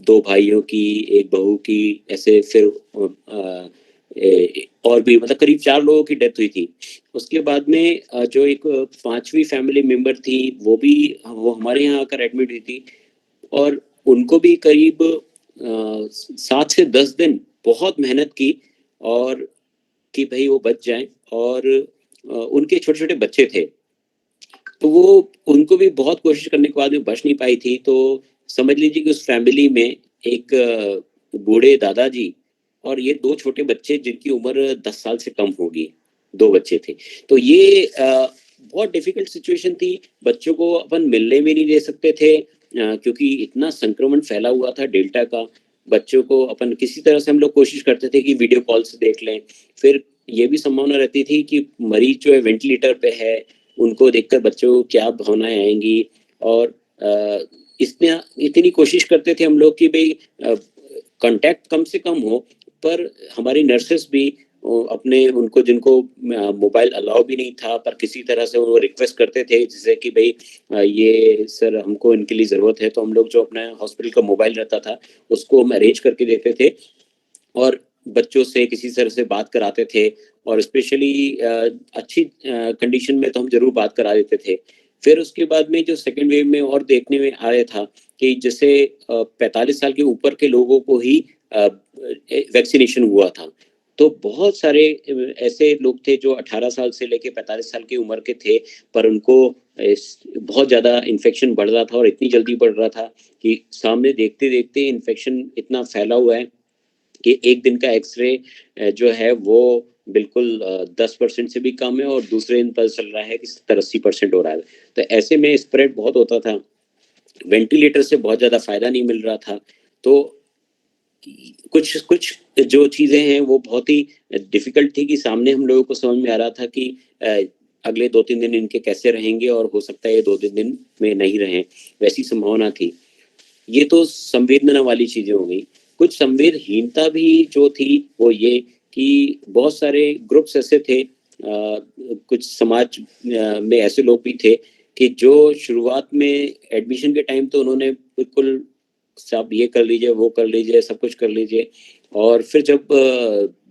2 भाइयों की, एक बहू की, ऐसे फिर और भी मतलब करीब 4 लोगों की डेथ हुई थी। उसके बाद में जो एक 5वीं फैमिली मेंबर थी वो हमारे यहाँ आकर एडमिट हुई थी, और उनको भी करीब 7 से 10 दिन बहुत मेहनत की और कि भाई वो बच जाएं, और उनके छोटे छोटे बच्चे थे तो वो उनको भी बहुत कोशिश करने के बाद में बच नहीं पाई थी। तो समझ लीजिए कि उस फैमिली में एक बूढ़े दादाजी और ये 2 छोटे बच्चे जिनकी उम्र 10 साल से कम होगी, 2 बच्चे थे। तो ये बहुत डिफिकल्ट सिचुएशन थी। बच्चों को अपन मिलने भी नहीं दे सकते थे क्योंकि इतना संक्रमण फैला हुआ था डेल्टा का। बच्चों को अपन किसी तरह से हम लोग कोशिश करते थे कि वीडियो कॉल से देख लें। फिर ये भी संभावना रहती थी कि मरीज जो है वेंटिलेटर पे है, उनको देखकर बच्चों को क्या भावनाएं आएंगी, और इतनी कोशिश करते थे हम लोग कि भाई कांटेक्ट कम से कम हो। पर हमारी नर्सेस भी अपने उनको जिनको मोबाइल अलाउ भी नहीं था पर किसी तरह से वो रिक्वेस्ट करते थे जैसे कि भाई ये सर हमको इनके लिए ज़रूरत है, तो हम लोग जो अपना हॉस्पिटल का मोबाइल रहता था उसको हम अरेंज करके देते थे और बच्चों से किसी तरह से बात कराते थे, और स्पेशली अच्छी कंडीशन में तो हम जरूर बात करा देते थे। फिर उसके बाद में जो सेकेंड वेव में और देखने में आया था कि जैसे 45 साल के ऊपर के लोगों को ही वैक्सीनेशन हुआ था। तो बहुत सारे ऐसे लोग थे जो 18 साल से लेके 45 साल की उम्र के थे, पर उनको बहुत ज़्यादा इन्फेक्शन बढ़ रहा था और इतनी जल्दी बढ़ रहा था कि सामने देखते देखते इन्फेक्शन इतना फैला हुआ है कि एक दिन का एक्सरे जो है वो बिल्कुल 10% से भी कम है, और दूसरे दिन पता चल रहा है कि 70-80% हो रहा है। तो ऐसे में स्प्रेड बहुत होता था। वेंटिलेटर से बहुत ज़्यादा फायदा नहीं मिल रहा था। तो कुछ जो चीज़ें हैं वो बहुत ही डिफिकल्ट थी कि सामने हम लोगों को समझ में आ रहा था कि अगले 2-3 दिन इनके कैसे रहेंगे, और हो सकता है ये 2-3 दिन में नहीं रहें, वैसी संभावना थी। ये तो संवेदना वाली चीज़ें हो गई। कुछ संवेदनहीनता भी जो थी वो ये कि बहुत सारे ग्रुप्स ऐसे थे, कुछ समाज में ऐसे लोग भी थे कि जो शुरुआत में एडमिशन के टाइम तो उन्होंने बिल्कुल सब ये कर लीजिए, वो कर लीजिए, सब कुछ कर लीजिए, और फिर जब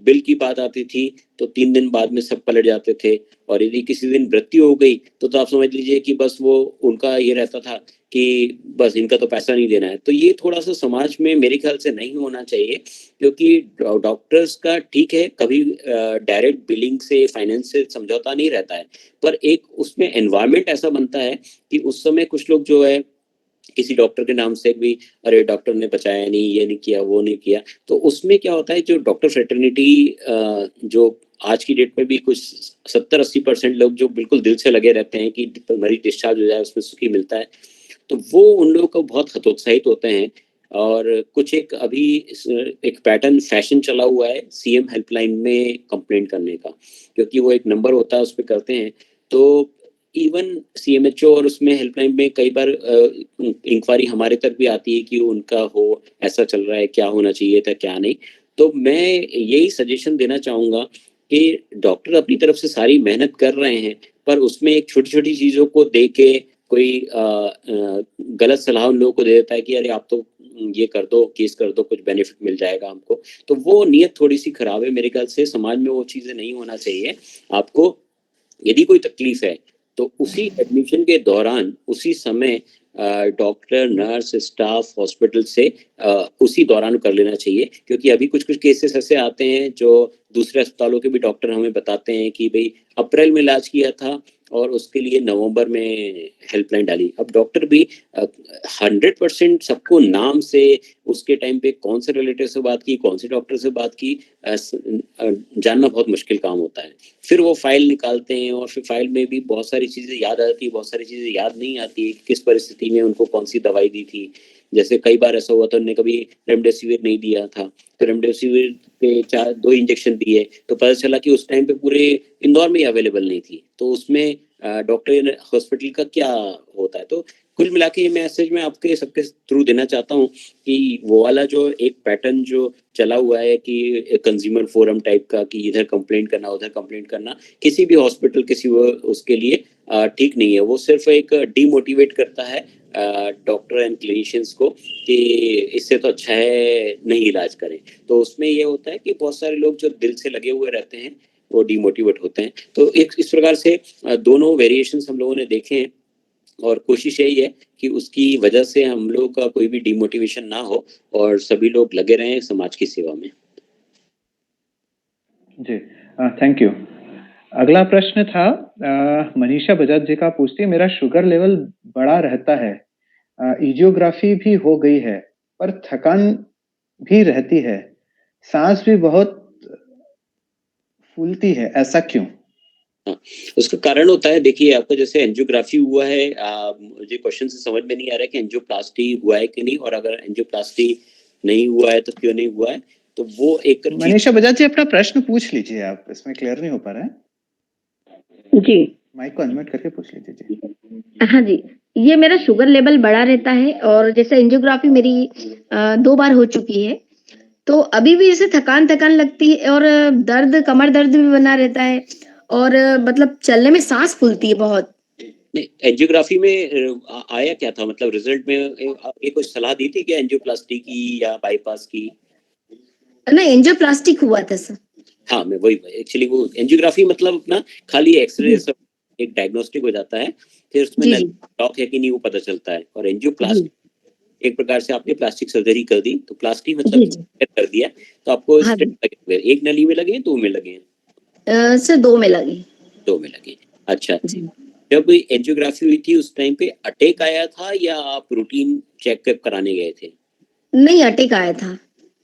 बिल की बात आती थी तो 3 दिन बाद में सब पलट जाते थे, और यदि किसी दिन मृत्यु हो गई तो आप समझ लीजिए कि बस वो उनका ये रहता था कि बस इनका तो पैसा नहीं देना है। तो ये थोड़ा-सा समाज में मेरे ख्याल से नहीं होना चाहिए, क्योंकि डॉक्टर्स का ठीक है, कभी डायरेक्ट बिलिंग से, फाइनेंस से समझौता नहीं रहता है, पर एक उसमें एनवायरनमेंट ऐसा बनता है कि उस समय कुछ लोग जो है किसी डॉक्टर के नाम से भी, अरे डॉक्टर ने बचाया नहीं, ये नहीं किया, वो नहीं किया, तो उसमें क्या होता है, जो डॉक्टर फ्रेटर्निटी जो आज की डेट में भी कुछ 70-80% लोग जो बिल्कुल दिल से लगे रहते हैं कि मरीज डिस्चार्ज हो जाए, उसमें सुखी मिलता है, तो वो उन लोगों को बहुत हतोत्साहित होते हैं। और कुछ एक अभी एक पैटर्न फैशन चला हुआ है सीएम हेल्पलाइन में कंप्लेंट करने का, क्योंकि वो एक नंबर होता है, उस पर करते हैं। तो इवन सीएमएचओ और उसमें हेल्पलाइन में कई बार इंक्वायरी हमारे तक भी आती है कि उनका हो, ऐसा चल रहा है, क्या होना चाहिए था, क्या नहीं। तो मैं यही सजेशन देना चाहूँगा कि डॉक्टर अपनी तरफ से सारी मेहनत कर रहे हैं, पर उसमें एक छोटी-छोटी चीज़ों को दे के कोई गलत सलाह उन लोगों को दे देता है कि अरे आप तो ये कर दो, केस कर दो, कुछ बेनिफिट मिल जाएगा हमको। तो वो नीयत थोड़ी-सी खराब है मेरे ख्याल से, समाज में वो चीज़ें नहीं होना चाहिए। आपको यदि कोई तकलीफ है तो उसी एडमिशन के दौरान, उसी समय डॉक्टर, नर्स, स्टाफ हॉस्पिटल से उसी दौरान कर लेना चाहिए, क्योंकि अभी कुछ-कुछ केसेस ऐसे आते हैं जो दूसरे अस्पतालों के भी डॉक्टर हमें बताते हैं कि भई अप्रैल में इलाज किया था और उसके लिए नवंबर में हेल्पलाइन डाली। अब डॉक्टर भी 100% सबको नाम से, उसके टाइम पे कौन से रिलेटिव से बात की, कौन से डॉक्टर से बात की, जानना बहुत मुश्किल काम होता है। फिर वो फाइल निकालते हैं और फिर फाइल में भी बहुत सारी चीज़ें याद आती है, बहुत सारी चीज़ें याद नहीं आती है, किस परिस्थिति में उनको कौन सी दवाई दी थी। जैसे कई बार ऐसा हुआ था, उन्होंने कभी रेमडेसिविर नहीं दिया था, तो रेमडेसिविर के 2 इंजेक्शन दिए, तो पता चला कि उस टाइम पे पूरे इंदौर में ही अवेलेबल नहीं थी। तो उसमें डॉक्टर हॉस्पिटल का क्या होता है। तो कुल मिला के ये मैसेज मैं आपके सबके थ्रू देना चाहता हूँ कि वो वाला जो एक पैटर्न जो चला हुआ है कि कंज्यूमर फोरम टाइप का, कि इधर कंप्लेंट करना, उधर कंप्लेंट करना, किसी भी हॉस्पिटल, किसी उसके लिए ठीक नहीं है। वो सिर्फ एक डीमोटिवेट करता है डॉक्टर एंड क्लिनिशियंस को कि इससे तो अच्छा है नहीं इलाज करें। तो उसमें ये होता है कि बहुत सारे लोग जो दिल से लगे हुए रहते हैं वो डीमोटिवेट होते हैं। तो एक इस प्रकार से दोनों वेरिएशंस हम लोगों ने देखे हैं, और कोशिश यही है कि उसकी वजह से हम लोगों का कोई भी डिमोटिवेशन ना हो और सभी लोग लगे रहें समाज की सेवा में। जी, थैंक यू। अगला प्रश्न था मनीषा बजाज जी का, पूछती है मेरा शुगर लेवल बढ़ा रहता है, एंजियोग्राफी भी हो गई है, पर थकान भी रहती है, सांस भी बहुत फूलती है, ऐसा क्यों? उसका कारण होता है, देखिए आपका जैसे एंजियोग्राफी हुआ है, मुझे क्वेश्चन से समझ में नहीं आ रहा है कि एंजियोप्लास्टी हुआ है कि नहीं, और अगर एंजियोप्लास्टी नहीं हुआ है तो क्यों नहीं हुआ है। तो वो एक मनीषा बजाज जी अपना प्रश्न पूछ लीजिए, आप इसमें क्लियर नहीं हो पा रहा है। जी, माइक को अनम्यूट करके पूछ लीजिए जी। हाँ जी, ये मेरा शुगर लेवल बढ़ा रहता है, और जैसे एंजियोग्राफी मेरी 2 बार हो चुकी है, तो अभी भी जैसे थकान लगती है, और दर्द, कमर दर्द भी बना रहता है, और मतलब चलने में सांस फूलती है बहुत। नहीं, एंजियोग्राफी में आया क्या था, मतलब रिजल्ट में ये कुछ सलाह दी थी क्या एंजियोप्लास्टी की या बाईपास की? नहीं, एंजियोप्लास्टिक हुआ था सर। हाँ, मैं वही एक्चुअली वो एंजियोग्राफी मतलब अपना खाली एक्सरे सब एक डायग्नोस्टिक हो जाता है, फिर उसमें ब्लॉक है कि नहीं वो पता चलता है। और एंजियोप्लास्टी एक प्रकार से आपने प्लास्टिक सर्जरी कर दी, तो प्लास्टिक मतलब कर दिया, तो आपको स्टेंट लगे हुए, एक नली में लगे, 2 में लगे? सर 2 में लगे। 2 में लगे, अच्छा। जब एंजियोग्राफी हुई थी उस टाइम पे अटैक आया था या आप रूटीन चेकअप कराने गए थे? नहीं, अटैक आया था।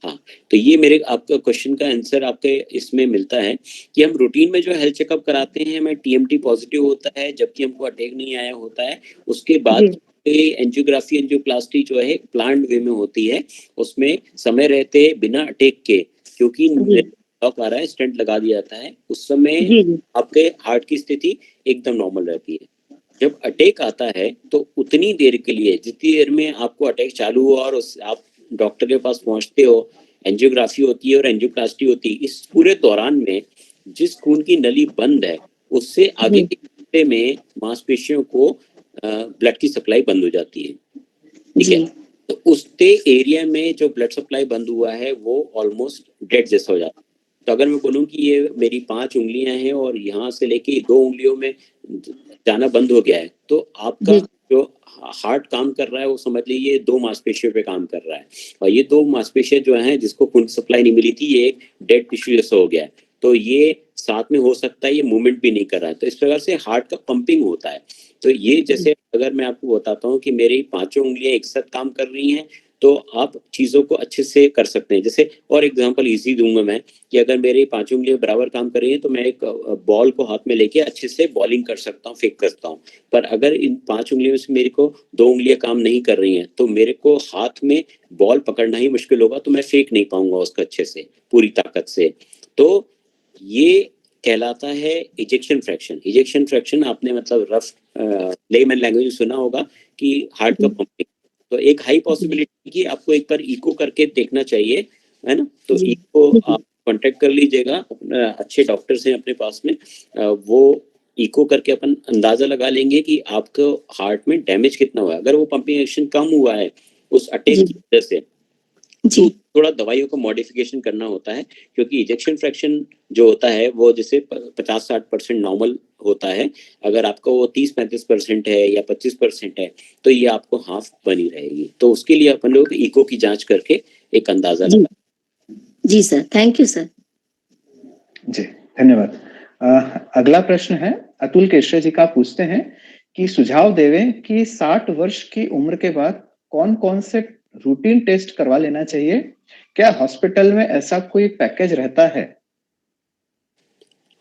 हाँ, तो ये मेरे आपका क्वेश्चन का आंसर आपके इसमें मिलता है कि हम रूटीन में जो हेल्थ चेकअप कराते हैं, हमें टीएमटी पॉजिटिव होता है, जबकि हमको अटैक नहीं आया होता है। उसके बाद एंजियोग्राफी, एंजियोप्लास्टी जो है प्लांट वे में होती है, उसमें समय रहते बिना अटैक के, क्योंकि ब्लॉक आ रहा है, स्टेंट लगा दिया जाता है, उस समय आपके हार्ट की स्थिति एकदम नॉर्मल रहती है। जब अटैक आता है तो उतनी देर के लिए, जितनी देर में आपको अटैक चालू हुआ और आप डॉक्टर के पास पहुंचते हो, एंजियोग्राफी होती है और एंजियोप्लास्टी होती है, इस पूरे दौरान में जिस खून की नली बंद है उससे आगे के हिस्से में मांसपेशियों को ब्लड की सप्लाई बंद हो जाती है, ठीक है। तो उसके एरिया में जो ब्लड सप्लाई बंद हुआ है वो ऑलमोस्ट डेड जैसा हो जाता है। तो अगर मैं बोलूं कि ये मेरी 5 उंगलियां हैं और यहाँ से लेके 2 उंगलियों में जाना बंद हो गया है, तो आपका जो हार्ट काम कर रहा है वो समझ लीजिए 2 मांसपेशियों पे काम कर रहा है, और ये 2 मांसपेशियां जो हैं जिसको खून सप्लाई नहीं मिली थी, ये एक डेड टिश्यू जैसा हो गया है। तो ये साथ में हो सकता है ये मूवमेंट भी नहीं कर रहा है, तो इस प्रकार से हार्ट का पंपिंग होता है। तो ये जैसे अगर मैं आपको बताता हूँ कि मेरी 5 उंगलियां एक साथ काम कर रही हैं, तो आप चीज़ों को अच्छे से कर सकते हैं। जैसे और एग्जांपल इजी दूंगा मैं कि अगर मेरी 5 उंगलियां बराबर काम कर रही हैं तो मैं एक बॉल को हाथ में लेके अच्छे से बॉलिंग कर सकता हूँ, फेंक सकता हूँ। पर अगर इन 5 उंगलियों से मेरे को 2 उंगलियां काम नहीं कर रही हैं तो मेरे को हाथ में बॉल पकड़ना ही मुश्किल होगा, तो मैं फेंक नहीं पाऊंगा उसको अच्छे से पूरी ताकत से। तो ये कहलाता है इजेक्शन फ्रैक्शन। इजेक्शन फ्रैक्शन आपने मतलब रफ लेमन लैंग्वेज में सुना होगा कि हार्ट का पंपिंग। तो एक हाई पॉसिबिलिटी कि आपको एक बार इको करके देखना चाहिए, है ना। तो इको आप कांटेक्ट कर लीजिएगा, अच्छे डॉक्टर्स हैं अपने पास में, वो इको करके अपन अंदाजा लगा लेंगे कि आपको हार्ट में डैमेज कितना हुआ है। अगर वो पंपिंग एक्शन कम हुआ है उस अटैक की वजह से, तो थोड़ा दवाइयों को मॉडिफिकेशन करना होता है, क्योंकि इजेक्शन फ्रैक्शन जो होता है वो जैसे 50-60% नॉर्मल होता है। अगर आपका वो 30-35% है या 25% है तो ये आपको हाफ बनी रहेगी। तो उसके लिए अपन लोग इको की जांच करके एक अंदाजा लगा। जी सर, थैंक यू सर। जी धन्यवाद। अगला प्रश्न है अतुल केशरी जी का, पूछते हैं कि सुझाव देवें कि 60 वर्ष की उम्र के बाद कौन कौन से रूटीन टेस्ट करवा लेना चाहिए, क्या हॉस्पिटल में ऐसा कोई पैकेज रहता है?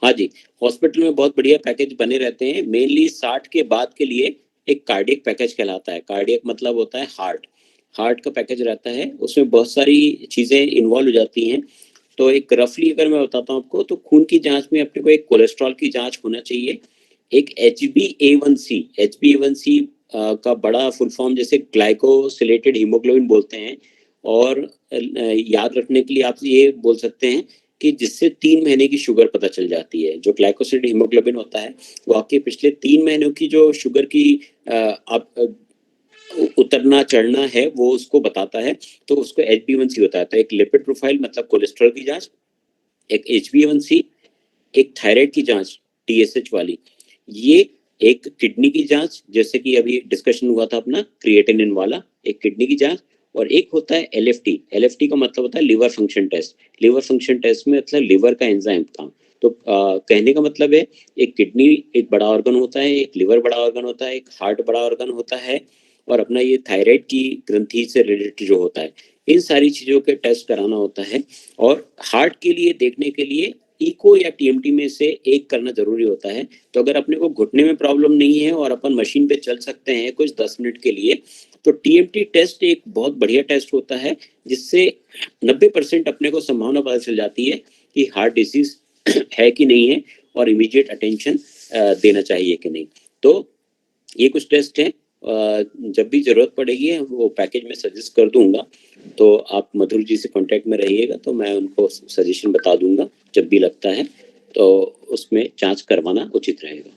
हाँ जी, हॉस्पिटल में बहुत बढ़िया पैकेज बने रहते हैं। मेनली 60 के बाद के लिए एक कार्डियक पैकेज कहलाता है। कार्डियक मतलब होता है हार्ट का पैकेज रहता है, उसमें बहुत सारी चीजें इन्वॉल्व हो जाती हैं। तो एक रफली अगर मैं बताता हूँ आपको, तो खून की जांच में अपने को एक कोलेस्ट्रॉल की जांच होना चाहिए, एक HbA1c का बड़ा फुल फॉर्म जैसे ग्लाइकोसिलेटेड हीमोग्लोबिन बोलते हैं, और याद रखने के लिए आप ये बोल सकते हैं कि जिससे 3 महीने की शुगर पता चल जाती है। जो ग्लाइकोसिलेटेड हीमोग्लोबिन होता है वो आपके पिछले 3 महीनों की जो शुगर की आप उतरना चढ़ना है वो उसको बताता है, तो उसको HbA1c होता है। तो एक लिपिड प्रोफाइल मतलब कोलेस्ट्रॉल की जांच, एक HbA1c, एक थायराइड की जांच TSH वाली, ये एक किडनी की जांच जैसे कि अभी डिस्कशन हुआ था अपना क्रिएटिनिन वाला, एक किडनी की जांच, और एक होता है LFT का मतलब होता है liver function test. Liver function test में मतलब लिवर का एंजाइम काम। तो कहने का मतलब है एक किडनी एक बड़ा ऑर्गन होता है, एक लिवर बड़ा ऑर्गन होता है, एक हार्ट बड़ा ऑर्गन होता है, और अपना ये थायराइड की ग्रंथि से रिलेटेड जो होता है, इन सारी चीजों के टेस्ट कराना होता है। और हार्ट के लिए देखने के लिए इको या TMT में से एक करना जरूरी होता है। तो अगर अपने को घुटने में प्रॉब्लम नहीं है और अपन मशीन पे चल सकते हैं कुछ 10 मिनट के लिए, तो TMT टेस्ट एक बहुत बढ़िया टेस्ट होता है, जिससे 90% अपने को संभावना पता चल जाती है कि हार्ट डिजीज है कि नहीं है और इमीडिएट अटेंशन देना चाहिए कि नहीं। तो ये कुछ टेस्ट हैं, जब भी जरूरत पड़ेगी वो पैकेज में सजेस्ट कर दूंगा, तो आप मधुर जी से कांटेक्ट में रहिएगा, तो मैं उनको सजेशन बता दूंगा जब भी लगता है, तो उसमें जांच करवाना उचित रहेगा।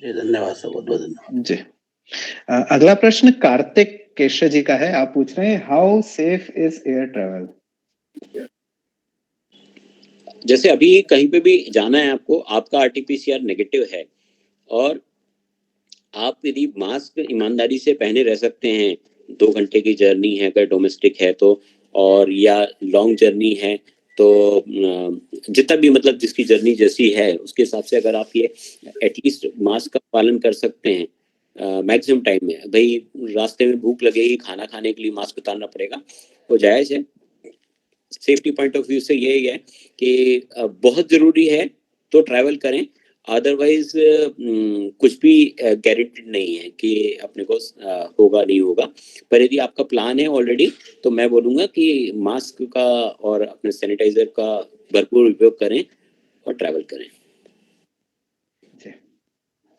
जी धन्यवाद सर, बहुत बहुत धन्यवाद। जी अगला प्रश्न कार्तिक केशव जी का है, आप पूछ रहे हैं how safe is air travel? जैसे अभी कहीं पे भी जाना है आपको, आपका RT-PCR नेगेटिव है और आप यदि मास्क ईमानदारी से पहने रह सकते हैं, 2 घंटे की जर्नी है अगर डोमेस्टिक है तो, और या लॉन्ग जर्नी है तो जितना भी मतलब जिसकी जर्नी जैसी है उसके हिसाब से अगर आप ये एटलीस्ट मास्क का पालन कर सकते हैं मैक्सिमम टाइम में। भाई रास्ते में भूख लगेगी, खाना खाने के लिए मास्क उतारना पड़ेगा, वो जायज़ है। सेफ्टी पॉइंट ऑफ व्यू से यही है कि बहुत ज़रूरी है तो ट्रैवल करें, अदरवाइज कुछ भी गारंटीड नहीं है कि अपने को होगा नहीं होगा। पर यदि आपका प्लान है ऑलरेडी, तो मैं बोलूँगा कि मास्क का और अपने सैनिटाइजर का भरपूर उपयोग करें और ट्रैवल करें।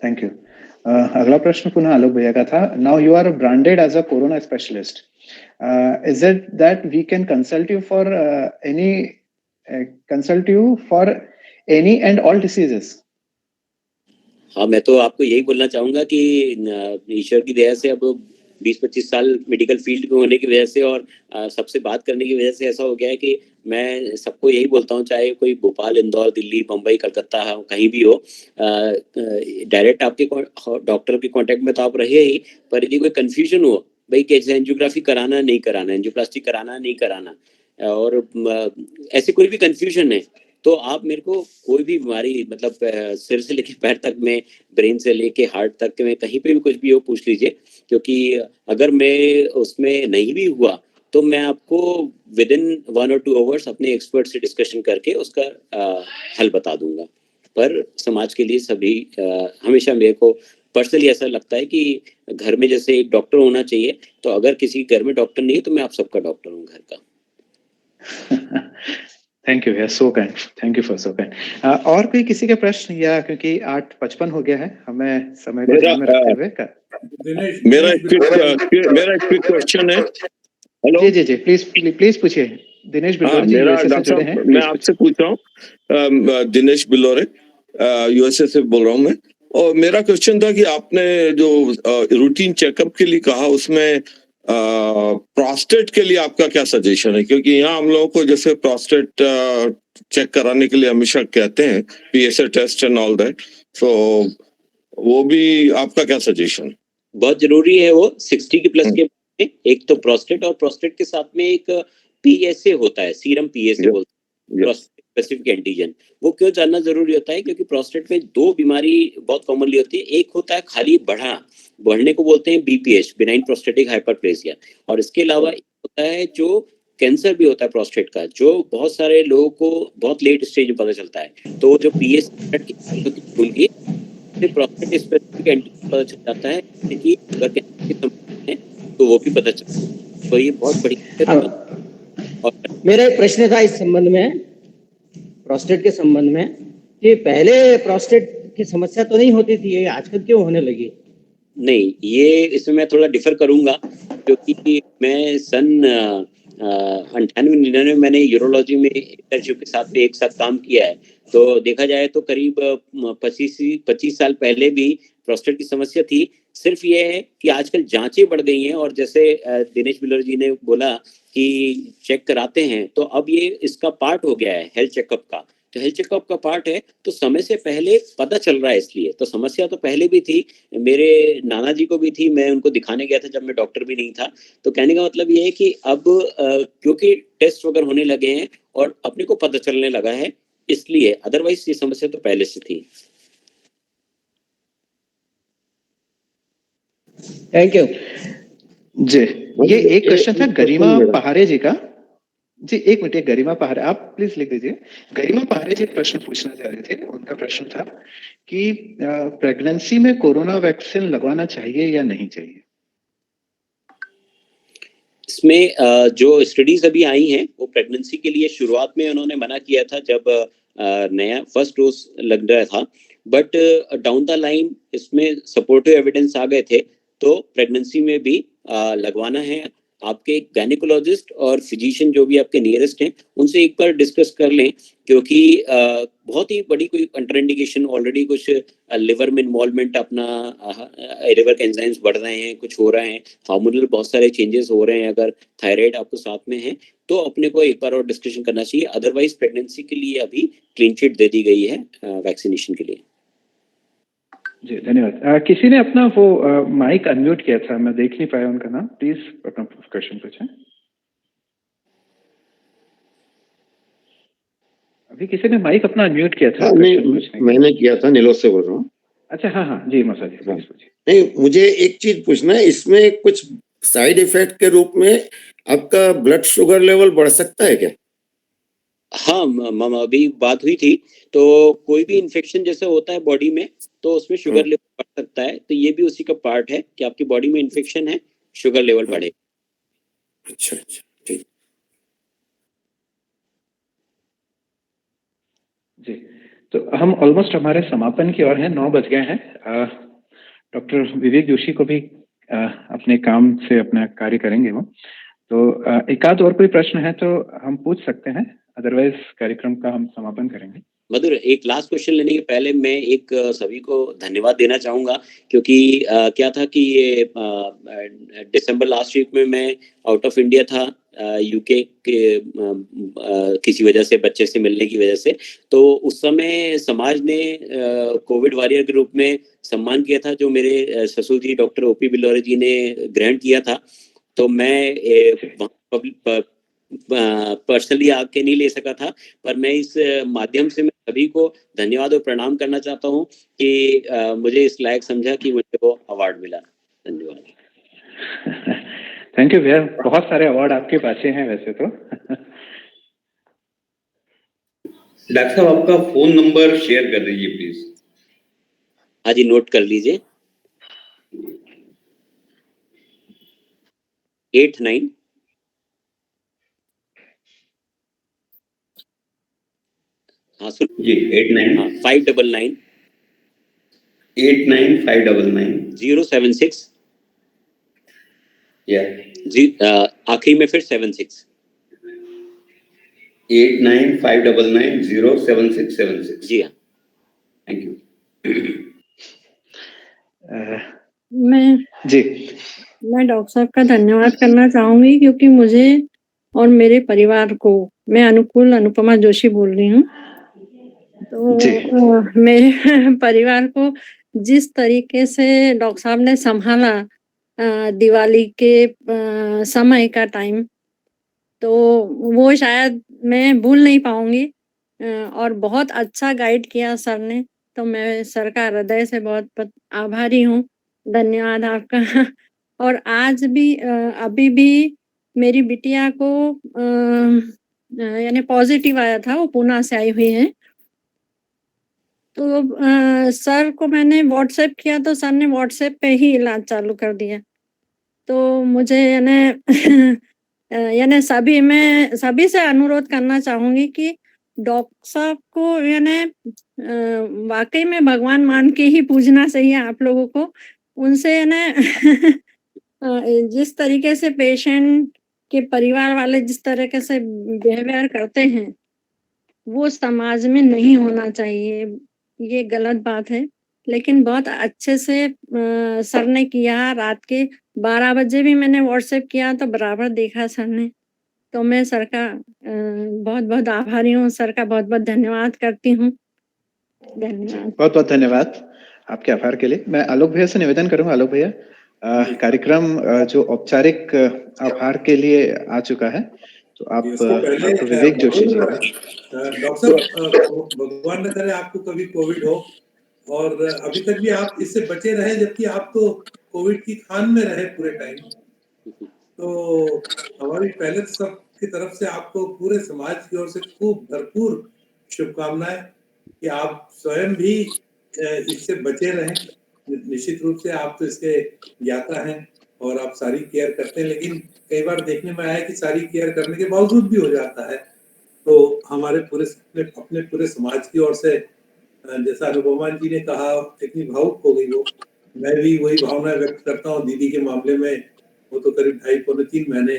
Thank you. अगला प्रश्न पुनः आलोक भैया का था। Now you are branded as a corona specialist, is it that we can consult you for any and all diseases? हाँ, मैं तो आपको यही बोलना चाहूंगा कि ईश्वर की दया से अब 20-25 साल मेडिकल फील्ड में होने की वजह से और सबसे बात करने की वजह से ऐसा हो गया है कि मैं सबको यही बोलता हूँ, चाहे कोई भोपाल, इंदौर, दिल्ली, मुंबई, कलकत्ता हो, कहीं भी हो, डायरेक्ट आपके डॉक्टर के कांटेक्ट में तो आप रहे ही, पर यदि कोई कंफ्यूजन हो भाई कैसे एंजियोग्राफी कराना नहीं कराना, एंजियोप्लास्टी कराना नहीं कराना, और ऐसे कोई भी कंफ्यूजन है तो आप मेरे को कोई भी बीमारी, मतलब सिर से लेके पैर तक में, ब्रेन से लेके हार्ट तक में, कहीं पे भी कुछ भी हो पूछ लीजिए, क्योंकि अगर मैं उसमें नहीं भी हुआ तो मैं आपको विद इन 1 or 2 आवर्स अपने एक्सपर्ट से डिस्कशन करके उसका हल बता दूंगा। पर समाज के लिए सभी हमेशा मेरे को पर्सनली ऐसा लगता है कि घर में जैसे एक डॉक्टर होना चाहिए, तो अगर किसी घर में डॉक्टर नहीं है तो मैं आप सबका डॉक्टर हूँ घर का। Thank you, so kind, thank you for so kind. और कोई किसी के प्रश्न, या क्योंकि 8:55 हो गया है, हमें समय को ध्यान में रखते हुए मेरा एक क्विक क्वेश्चन है। हेलो, जी, प्लीज पूछिए। दिनेश बिलोरे जी यूएसए से जुड़े हैं। मैं आपसे पूछ रहा हूँ, दिनेश बिलोरे यूएसए से बोल रहा हूँ मैं, और मेरा क्वेश्चन था कि आपने जो रूटीन चेकअप के लिए कहा, उसमें प्रोस्टेट के लिए आपका क्या सजेशन है? क्योंकि यहाँ हम लोगों को जैसे प्रोस्टेट चेक कराने के लिए हमेशा कहते हैं PSA test and all that, so वो भी आपका क्या सजेशन? बहुत जरूरी है वो 60 के प्लस के, एक तो प्रोस्टेट, और प्रोस्टेट के साथ में एक PSA होता है, सीरम PSA बोलते हैं, प्रोस्टेट स्पेसिफिक एंटीजन। वो क्यों जानना जरूरी होता है? क्योंकि प्रोस्टेट में 2 बीमारी बहुत कॉमनली होती है। एक होता है खाली बढ़ने को बोलते हैं BPH, बिनाइन प्रोस्टेटिक हाइपरप्लेसिया, और इसके अलावा एक होता है जो कैंसर भी होता है प्रोस्टेट का, जो बहुत सारे लोगों को बहुत लेट स्टेज में पता चलता है। तो जो PSA उनकी प्रोस्टेट स्पेसिफिक एंटीजन पता चल जाता है कि अगर कैंसर की समस्या है तो वो भी पता चलता है। तो ये बहुत बड़ी। मेरा एक प्रश्न था इस संबंध में, प्रोस्टेट के संबंध में, कि पहले प्रोस्टेट की समस्या तो नहीं होती थी, ये आजकल क्यों होने लगी? नहीं, ये इसमें मैं थोड़ा डिफर करूंगा, क्योंकि मैं सन 98-99 मैंने यूरोलॉजी में इंटर्नशिप के साथ में एक साथ काम किया है। तो देखा जाए तो करीब 25 साल पहले भी प्रोस्टेट की समस्या थी। सिर्फ ये है कि आजकल जांचें बढ़ गई हैं, और जैसे दिनेश बिलोर जी ने बोला कि चेक कराते हैं, तो अब ये इसका पार्ट हो गया है हेल्थ चेकअप का। तो हेल्थ चेकअप का पार्ट है, तो समय से पहले पता चल रहा है। इसलिए तो समस्या तो पहले भी थी, मेरे नाना जी को भी थी, मैं उनको दिखाने गया था जब मैं डॉक्टर भी नहीं था। तो कहने का मतलब ये है कि अब क्योंकि टेस्ट वगैरह होने लगे हैं और अपने को पता चलने लगा है, इसलिए, अदरवाइज ये समस्या तो पहले से थी। थैंक यू जी। ये एक क्वेश्चन था गरिमा पहारे जी का। जी एक मिनट, गरिमा पहारे, आप प्लीज लिख दीजिए। गरिमा पहारे जी प्रश्न पूछना चाह रहे थे। उनका प्रश्न था कि प्रेगनेंसी में कोरोना वैक्सीन लगवाना चाहिए या नहीं चाहिए? इसमें जो स्टडीज अभी आई हैं वो प्रेगनेंसी के लिए शुरुआत में उन्होंने मना किया था जब नया फर्स्ट डोज लग रहा था, बट डाउन द लाइन इसमें सपोर्टिव एविडेंस आ गए थे, तो प्रेगनेंसी में भी लगवाना है। आपके गायनेकोलॉजिस्ट और फिजिशियन जो भी आपके नियरेस्ट हैं उनसे एक बार डिस्कस कर लें, क्योंकि बहुत ही बड़ी कोई कंट्राइंडिकेशन ऑलरेडी कुछ लिवर में इन्वॉल्वमेंट, अपना लिवर के एंजाइम्स बढ़ रहे हैं, कुछ हो रहे हैं, हार्मोनल बहुत सारे चेंजेस हो रहे हैं, अगर थायराइड आपको साथ में है तो अपने को एक बार और डिस्कशन करना चाहिए। अदरवाइज प्रेगनेंसी के लिए अभी क्लीन चिट दे दी गई है वैक्सीनेशन के लिए। जी धन्यवाद। किसी ने अपना वो माइक अनम्यूट किया था, मैं देख नहीं पाया उनका नाम। प्लीज अपना क्वेश्चन पूछें। अभी किसी ने माइक अपना अनम्यूट किया था। नहीं, मैंने किया था, नीलोद से बोल रहा हूँ। अच्छा, हाँ जी मौसा जी, प्लीज पूछिए। नहीं, मुझे एक चीज पूछना है, इसमें कुछ साइड इफेक्ट के रूप में आपका ब्लड शुगर लेवल बढ़ सकता है क्या? हाँ, अभी बात हुई थी, तो कोई भी इन्फेक्शन जैसे होता है बॉडी में तो उसमें शुगर लेवल बढ़ सकता है, तो ये भी उसी का पार्ट है कि आपकी बॉडी में इन्फेक्शन है, शुगर लेवल बढ़े। अच्छा, ठीक। जी, तो हम ऑलमोस्ट हमारे समापन की ओर हैं, 9 बज गए हैं। डॉक्टर विवेक जोशी को भी अपने काम से अपना कार्य करेंगे वो, तो एक आध और कोई प्रश्न है तो हम पूछ सकते हैं, अदरवाइज कार्यक्रम का हम समापन करेंगे। मधुर, एक लास्ट क्वेश्चन लेने के पहले मैं एक सभी को धन्यवाद देना चाहूँगा, क्योंकि क्या था कि ये दिसंबर लास्ट वीक में मैं आउट ऑफ इंडिया था, यूके के किसी वजह से, बच्चे से मिलने की वजह से। तो उस समय समाज ने कोविड वॉरियर के रूप में सम्मान किया था, जो मेरे ससुर जी डॉक्टर ओपी बिल्लौरे जी ने ग्रहण किया था। तो मैं पर्सनली आके नहीं ले सका था, पर मैं इस माध्यम से मैं सभी को धन्यवाद और प्रणाम करना चाहता हूँ कि मुझे इस लायक समझा कि मुझे वो अवार्ड मिला। धन्यवाद। थैंक यू भैया, बहुत सारे अवार्ड आपके पास हैं वैसे तो। डॉक्टर साहब, आपका फोन नंबर शेयर कर दीजिए प्लीज। हाँ जी, नोट कर लीजिए। 89 हाँ सुन जी 89 599 89599 076 या जी आखिरी में फिर 76 89599 जी हाँ, थैंक यू। मैं डॉक्टर साहब का धन्यवाद करना चाहूंगी, क्योंकि मुझे और मेरे परिवार को, मैं अनुपमा जोशी बोल रही हूँ, तो मेरे परिवार को जिस तरीके से डॉक्टर साहब ने संभाला दिवाली के समय का टाइम, तो वो शायद मैं भूल नहीं पाऊंगी। और बहुत अच्छा गाइड किया सर ने, तो मैं सर का हृदय से बहुत आभारी हूँ। धन्यवाद आपका। और आज भी अभी भी मेरी बिटिया को यानी पॉजिटिव आया था, वो पुणे से आई हुई है। तो सर को मैंने व्हाट्सएप किया, तो सर ने व्हाट्सएप पे ही इलाज चालू कर दिया। तो मुझे यानी सभी से अनुरोध करना चाहूंगी कि डॉक्टर साहब को वाकई में भगवान मान के ही पूजना चाहिए आप लोगों को। उनसे जिस तरीके से पेशेंट के परिवार वाले जिस तरीके से बिहेवियर करते हैं, वो समाज में नहीं होना चाहिए, ये गलत बात है। लेकिन बहुत अच्छे से सर ने किया। रात के 12 बजे भी मैंने व्हाट्सएप किया तो बराबर देखा सर ने। तो मैं सर का बहुत बहुत आभारी हूँ, सर का बहुत बहुत धन्यवाद करती हूँ। धन्यवाद। बहुत बहुत धन्यवाद आपके आभार के लिए। मैं आलोक भैया से निवेदन करूंगा। आलोक भैया, कार्यक्रम जो औपचारिक आभार के लिए आ चुका है, तो आप विवेक जोशी जी। डॉक्टर भगवान न करे आपको कभी कोविड हो, और अभी तक भी आप इससे बचे रहे, जबकि आप तो कोविड की खान में रहे पूरे टाइम। तो हमारी पहले सब की तरफ से आपको पूरे समाज की ओर से खूब भरपूर शुभकामनाएं कि आप स्वयं भी इससे बचे रहें। निश्चित रूप से आप तो इसके ज्ञाता हैं और आप सारी केयर करते हैं, लेकिन कई बार देखने में आया कि सारी केयर करने के बावजूद भी हो जाता है। तो हमारे अपने पूरे समाज की ओर से, जैसा अनुपमा जी ने कहा, इतनी भावुक हो गई वो, मैं भी वही भावना व्यक्त करता हूँ दीदी के मामले में। वो तो करीब 2.5-3 महीने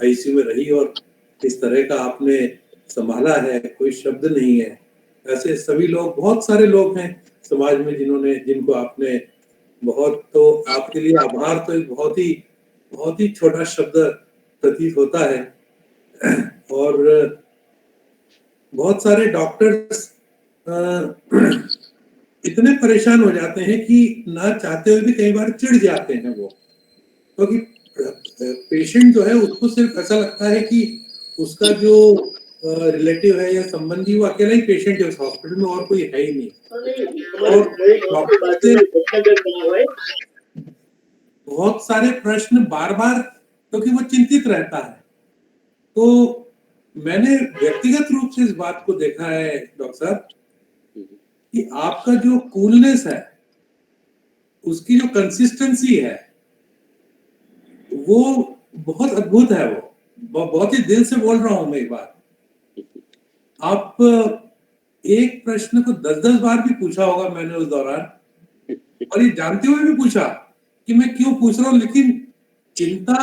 आईसीयू में रही, और इस तरह का आपने संभाला है, कोई शब्द नहीं है। ऐसे सभी लोग, बहुत सारे लोग हैं समाज में जिनको आपने बहुत, तो आपके लिए आभार तो एक बहुत ही छोटा शब्द प्रतीत होता है। और बहुत सारे डॉक्टर्स इतने परेशान हो जाते हैं कि ना चाहते हुए भी कई बार चिढ़ जाते हैं वो, क्योंकि पेशेंट जो है उसको सिर्फ ऐसा लगता है कि उसका जो रिलेटिव है या संबंधी, वो अकेला ही पेशेंट है उस हॉस्पिटल में, और कोई है ही नहीं। और डॉक्टर से बहुत सारे प्रश्न बार बार, क्योंकि वो चिंतित रहता है। तो मैंने व्यक्तिगत रूप से इस बात को देखा है डॉक्टर साहब कि आपका जो कूलनेस है, उसकी जो कंसिस्टेंसी है, वो बहुत अद्भुत है। वो बहुत ही दिल से बोल रहा हूं मैं ये बात। आप एक प्रश्न को 10-10 बार भी पूछा होगा मैंने उस दौरान, और ये जानते हुए भी पूछा कि मैं क्यों पूछ रहा हूँ, लेकिन चिंता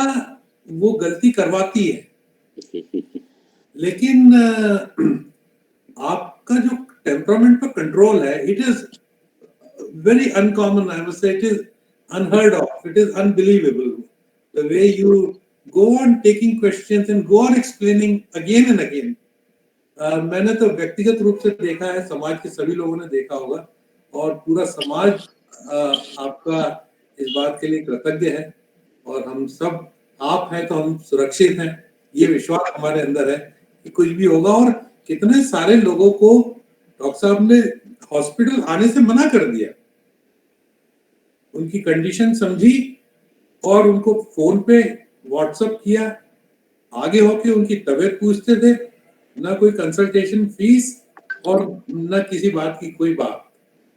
वो गलती करवाती है, लेकिन आपका जो टेम्परामेंट पर कंट्रोल है, it is very uncommon. I must say it is unheard of. It is unbelievable. The way you go on taking questions and go on explaining again and again. मैंने तो व्यक्तिगत रूप से देखा है, समाज के सभी लोगों ने देखा होगा, और पूरा समाज आपका इस बात के लिए कृतज्ञ है, और हम सब, आप हैं तो हम सुरक्षित हैं, ये विश्वास हमारे अंदर है कि कुछ भी होगा। और कितने सारे लोगों को डॉक्टर साहब ने हॉस्पिटल आने से मना कर दिया, उनकी कंडीशन समझी और उनको फोन पे व्हाट्सएप किया, आगे होके उनकी तबीयत पूछते थे, ना कोई कंसल्टेशन फीस और ना किसी बात की कोई बात,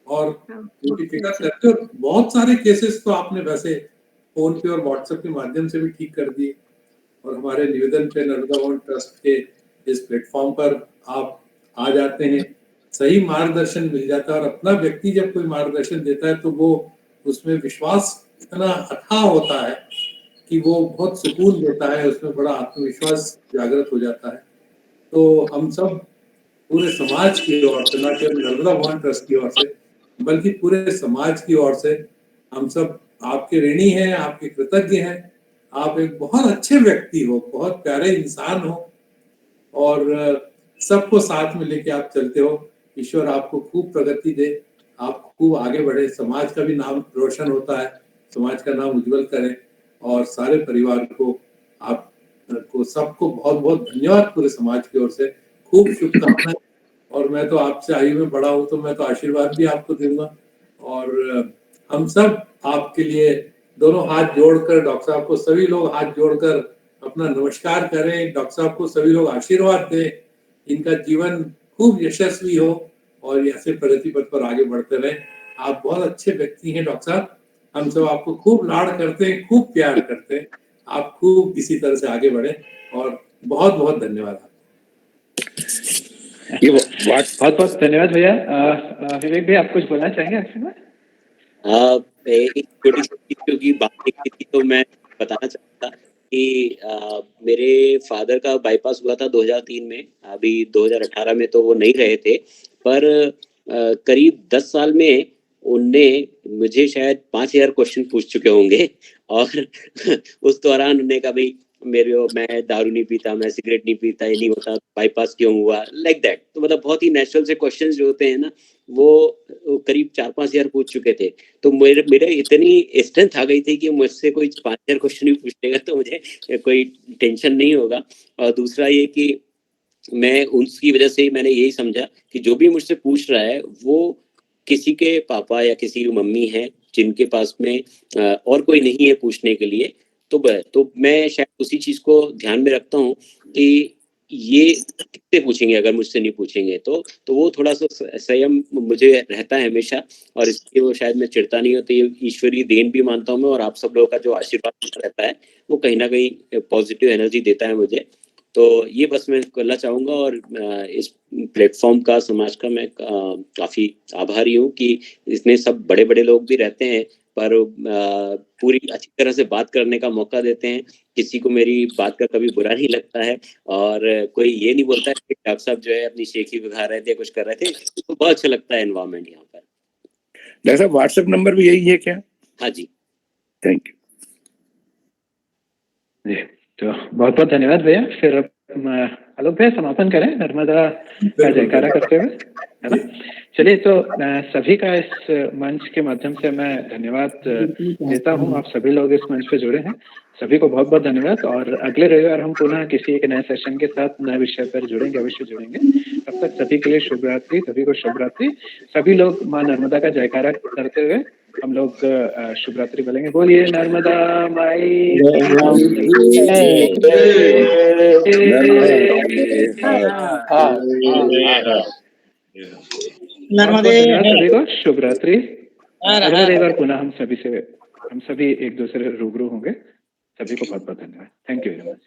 और उनकी फिक्र करते। और बहुत सारे केसेस तो आपने वैसे फोन पे और व्हाट्सएप के माध्यम से भी ठीक कर दिए, और हमारे निवेदन पे नर्मदा भवन ट्रस्ट के इस प्लेटफॉर्म पर आप आ जाते हैं, सही मार्गदर्शन मिल जाता है। और अपना व्यक्ति जब कोई मार्गदर्शन देता है तो वो उसमें विश्वास इतना अथाह होता है कि वो बहुत सुकून देता है, उसमें बड़ा आत्मविश्वास जागृत हो जाता है। तो हम सब पूरे समाज की ओर से, न केवल नर्मदा भवन ट्रस्ट की ओर से, बल्कि पूरे समाज की ओर से हम सब आपके ऋणी हैं, आपके कृतज्ञ हैं। आप एक बहुत अच्छे व्यक्ति हो, बहुत प्यारे इंसान हो, और सबको साथ में लेके आप चलते हो। ईश्वर आपको खूब प्रगति दे, आप खूब आगे बढ़े, समाज का भी नाम रोशन होता है, समाज का नाम उज्जवल करें, और सारे परिवार को, आपको सबको बहुत बहुत धन्यवाद पूरे समाज की ओर से, खूब शुभकामनाएं। और मैं तो आपसे आयु में बड़ा हूँ, तो मैं तो आशीर्वाद भी आपको दूंगा, और हम सब आपके लिए दोनों हाथ जोड़कर, डॉक्टर साहब को सभी लोग हाथ जोड़कर अपना नमस्कार करें, डॉक्टर साहब को सभी लोग आशीर्वाद दें, इनका जीवन खूब यशस्वी हो और ऐसे प्रगति पथ पर आगे बढ़ते रहें। आप बहुत अच्छे व्यक्ति हैं डॉक्टर साहब, हम सब आपको खूब लाड़ करते हैं, खूब प्यार करते हैं। आप खूब इसी तरह से आगे बढ़े, और बहुत बहुत धन्यवाद। बहुत बहुत धन्यवाद भैया। विवेक भाई, आप कुछ बोलना चाहेंगे आखिर में? एक छोटी सी चीज की बात की थी, तो मैं बताना चाहता कि मेरे फादर का बाईपास हुआ था 2003 में, अभी 2018 में तो वो नहीं रहे थे, पर करीब 10 साल में उनने मुझे शायद 5000 क्वेश्चन पूछ चुके होंगे, और उस दौरान उन्होंने कहा भाई मैं दारू नहीं पीता, मैं सिगरेट नहीं पीता, ये नहीं होता, बाईपास क्यों हुआ, लाइक दैट। तो मतलब बहुत ही नेचुरल से क्वेश्चंस जो होते हैं ना, वो करीब 4-5 हजार पूछ चुके थे। तो मेरे इतनी स्ट्रेंथ आ गई थी कि मुझसे कोई 5000 क्वेश्चन भी पूछेगा तो मुझे कोई टेंशन नहीं होगा। और दूसरा ये कि मैं उसकी वजह से मैंने यही समझा कि जो भी मुझसे पूछ रहा है वो किसी के पापा या किसी की मम्मी है जिनके पास में और कोई नहीं है पूछने के लिए। तो मैं शायद उसी चीज को ध्यान में रखता हूँ कि ये किससे पूछेंगे अगर मुझसे नहीं पूछेंगे, तो वो थोड़ा सा संयम मुझे रहता है हमेशा, और इसलिए वो शायद मैं चिढ़ता नहीं हूँ। तो ये ईश्वरीय देन भी मानता हूँ मैं, और आप सब लोगों का जो आशीर्वाद रहता है वो कहीं ना कहीं पॉजिटिव एनर्जी देता है मुझे। तो ये बस मैं करना चाहूंगा, और इस प्लेटफॉर्म का, समाज का मैं काफी आभारी हूँ कि इसमें सब बड़े बड़े लोग भी रहते हैं, पर पूरी अच्छी तरह से बात करने का मौका देते हैं, किसी को मेरी बात का कभी बुरा नहीं लगता है, और कोई ये नहीं बोलता है कि डॉक्टर साहब जो है अपनी शेखी दिखा रहे थे, कुछ कर रहे थे। तो बहुत अच्छा लगता है एनवायरनमेंट यहाँ पर। डॉक्टर साहब, व्हाट्सएप नंबर भी यही है क्या? हाँ जी, थैंक यू जी। तो बहुत बहुत धन्यवाद भैया। फिर आलोक भैया समापन करें नर्मदा का जयकारा करते हुए, है ना? चलिए, तो सभी का इस मंच के माध्यम से मैं धन्यवाद देता हूँ। आप सभी लोग इस मंच पे जुड़े हैं, सभी को बहुत बहुत धन्यवाद। और अगले रविवार हम पुनः किसी एक नए सेशन के साथ नए विषय पर जुड़ेंगे, अवश्य जुड़ेंगे। तब तक सभी के लिए शुभ रात्रि, सभी को शुभ रात्रि। सभी लोग माँ नर्मदा का जयकारा करते हुए हम लोग शुभ रात्रि बोलेंगे। बोलिए नर्मदा माई नर्मदे। सभी को शुभ रात्रि। अगले रविवार पुनः हम सभी एक दूसरे रूबरू होंगे। सभी को बहुत बहुत धन्यवाद। Thank you very much.